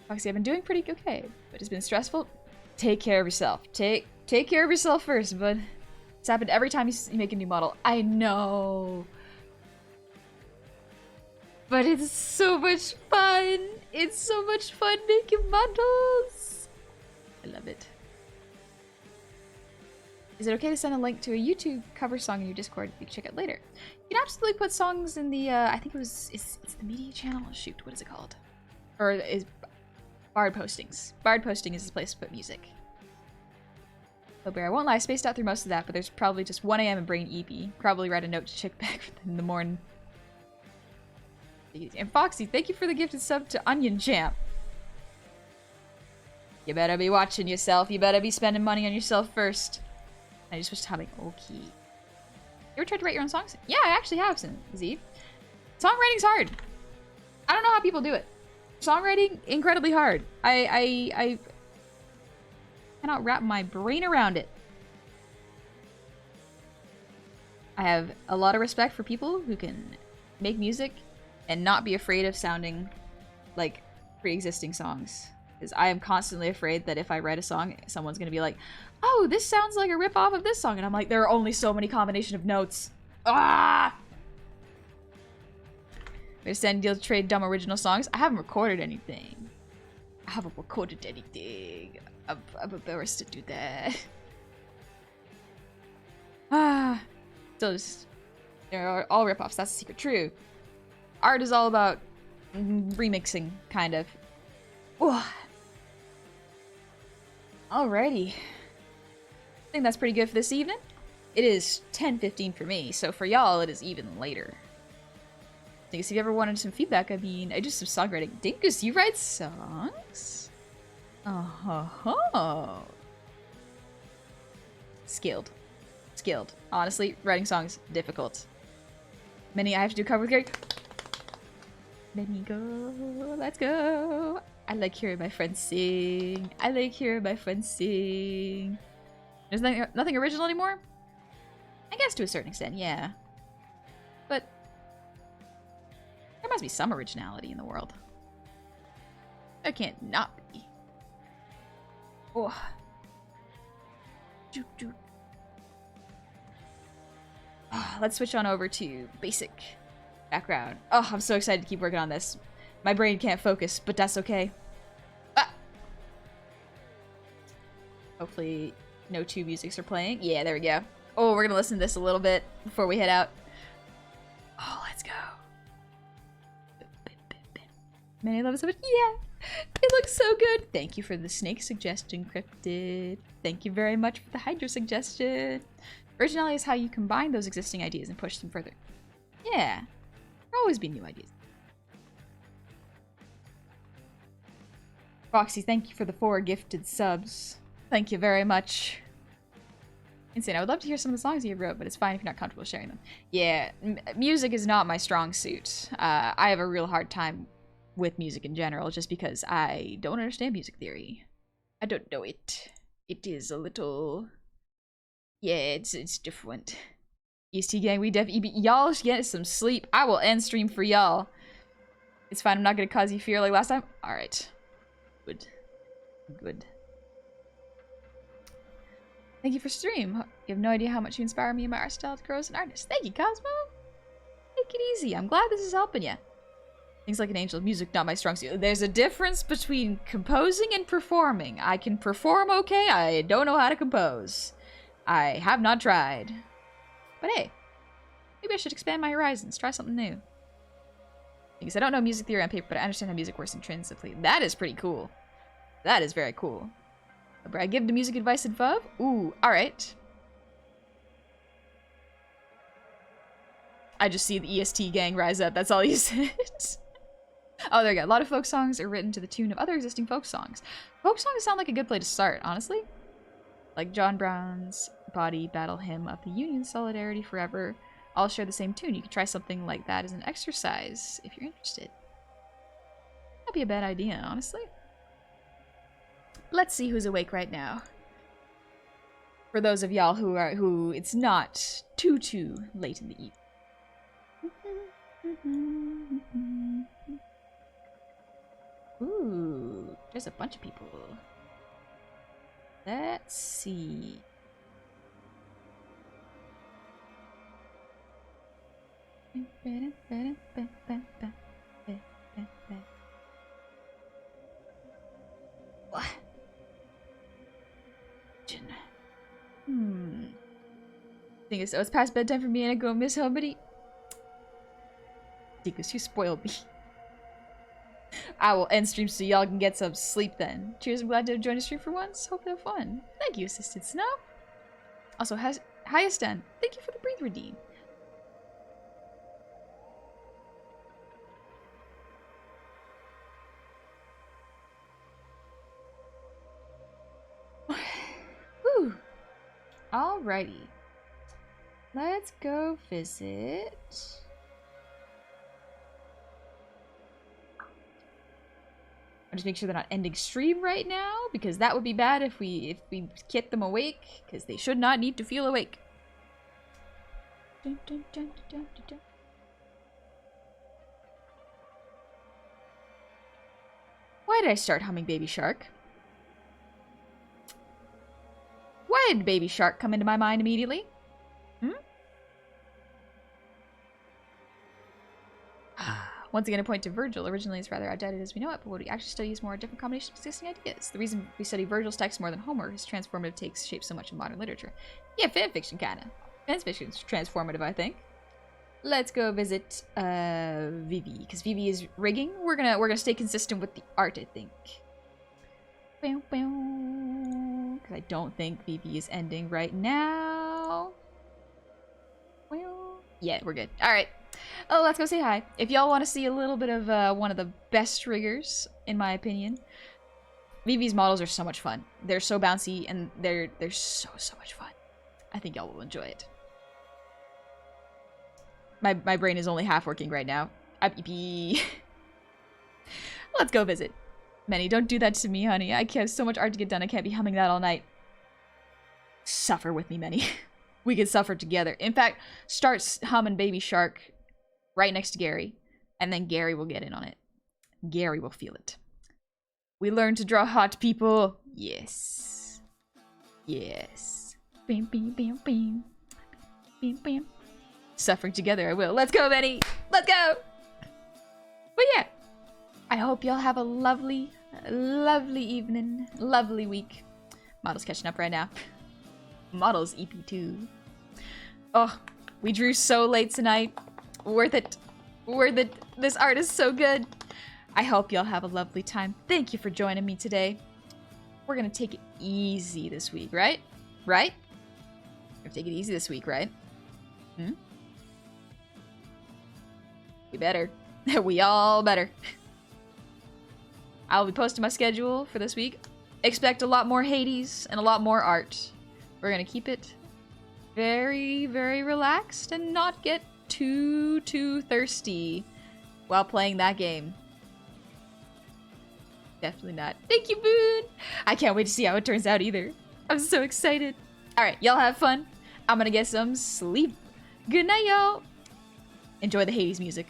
Foxy, I've been doing pretty okay, but it's been stressful. Take care of yourself. Take care of yourself first, bud. It's happened every time you make a new model. I know. But it's so much fun. It's so much fun making models. I love it. Is it okay to send a link to a YouTube cover song in your Discord you can check it later? You can absolutely put songs in the, I think it's the media channel? Shoot, what is it called? Or is Bard Postings. Bard Posting is the place to put music. So Bear, I won't lie, I spaced out through most of that, but there's probably just 1 AM in Brain Eepy. Probably write a note to check back in the morning. And Foxy, thank you for the gifted sub to Onion Champ. You better be watching yourself. You better be spending money on yourself first. I just wish having okay. You ever tried to write your own songs? Yeah, I actually have, Z. Songwriting's hard. I don't know how people do it. Songwriting, incredibly hard. I cannot wrap my brain around it. I have a lot of respect for people who can make music and not be afraid of sounding like pre-existing songs. Because I am constantly afraid that if I write a song, someone's going to be like, oh, this sounds like a rip-off of this song. And I'm like, there are only so many combination of notes. Ah! I understand deal to trade dumb original songs. I haven't recorded anything. I'm embarrassed to do that. Ah. Those, they're all rip-offs. That's the secret. True. Art is all about remixing, kind of. Ooh. Alrighty. I think that's pretty good for this evening. It is 10:15 for me, so for y'all, it is even later. Dingus, if you ever wanted some feedback, I mean, I do some songwriting. Dingus, you write songs? Oh. Skilled. Skilled. Honestly, writing songs, difficult. Many I have to do cover with Gary. Let me go. Let's go. I like hearing my friends sing. I like hearing my friends sing. There's nothing original anymore? I guess to a certain extent, yeah. But there must be some originality in the world. There can't not be. Oh. Let's switch on over to basic background. Oh, I'm so excited to keep working on this. My brain can't focus, but that's okay. Ah! Hopefully no two musics are playing. Yeah, there we go. Oh, we're gonna listen to this a little bit before we head out. Oh, let's go. Many love it so much. Yeah! It looks so good! Thank you for the snake suggestion, Cryptid. Thank you very much for the Hydra suggestion. Originality is how you combine those existing ideas and push them further. Yeah. There'll always be new ideas. Roxy, thank you for the 4 gifted subs. Thank you very much. Insane. I would love to hear some of the songs you wrote, but it's fine if you're not comfortable sharing them. Yeah, music is not my strong suit. I have a real hard time with music in general, just because I don't understand music theory. I don't know it. It is a little... Yeah, it's different. EST gang, we y'all should get some sleep. I will end stream for y'all. It's fine, I'm not gonna cause you fear like last time. Alright. Good. Good. Thank you for stream. You have no idea how much you inspire me and my art style to grow as an artist. Thank you, Cosmo. Take it easy. I'm glad this is helping you. Things like an angel, music, not my strong suit. There's a difference between composing and performing. I can perform okay. I don't know how to compose. I have not tried. But hey, maybe I should expand my horizons. Try something new. Because I don't know music theory on paper, but I understand how music works intrinsically. That is pretty cool. That is very cool. I give the music advice and fub? Ooh, alright. I just see the EST gang rise up. That's all you said. Oh, there you go. A lot of folk songs are written to the tune of other existing folk songs. Folk songs sound like a good place to start, honestly. Like John Brown's Body Battle Hymn of the Union, Solidarity Forever. All share the same tune. You could try something like that as an exercise if you're interested. That'd be a bad idea, honestly. Let's see who's awake right now. For those of y'all who it's not too late in the evening. Ooh, there's a bunch of people. Let's see. What? Thing is, so it's past bedtime for me and I go miss somebody. Because you spoiled me. I will end stream so y'all can get some sleep then. Cheers, I'm glad to join the stream for once. Hope you have fun. Thank you, Assistant Snow. Also, highest done. Thank you for the breathe redeem. Whew. Alrighty. Let's go visit. I'll just make sure they're not ending stream right now, because that would be bad if we get them awake, because they should not need to feel awake. Dun, dun, dun, dun, dun, dun. Why did I start humming Baby Shark? Why did Baby Shark come into my mind immediately? Once again, I point to Virgil. Originally, it's rather outdated as we know it, but would we actually still use more different combinations of existing ideas? The reason we study Virgil's text more than Homer is transformative takes shape so much in modern literature. Yeah, fanfiction, kinda. Fanfiction's transformative, I think. Let's go visit Vivi, because Vivi is rigging. We're gonna stay consistent with the art, I think. because I don't think VP is ending right now. Well, yeah, we're good. All right. Oh, let's go say hi. If y'all want to see a little bit of one of the best triggers, in my opinion, VV's models are so much fun. They're so bouncy, and they're so much fun. I think y'all will enjoy it. My brain is only half working right now. Eepy. Let's go visit. Manny, don't do that to me, honey. I have so much art to get done. I can't be humming that all night. Suffer with me, Manny. We can suffer together. In fact, start humming Baby Shark right next to Gary, and then Gary will get in on it. Gary will feel it. We learn to draw hot people. Yes. Yes. Bam, bam, bam, bam. Bam, bam. Suffering together, I will. Let's go, Benny. Let's go. But yeah, I hope y'all have a lovely, lovely evening, lovely week. Model's catching up right now. Model's EP2. Oh, we drew so late tonight. Worth it. Worth it. This art is so good. I hope y'all have a lovely time. Thank you for joining me today. We're gonna take it easy this week, right? Right? We're gonna take it easy this week, right? Hmm? We better. We all better. I'll be posting my schedule for this week. Expect a lot more Hades and a lot more art. We're gonna keep it very, very relaxed and not get too thirsty while playing that game. Definitely not. Thank you, Boon! I can't wait to see how it turns out either. I'm so excited. Alright, y'all have fun. I'm gonna get some sleep. Good night, y'all. Enjoy the Hades music.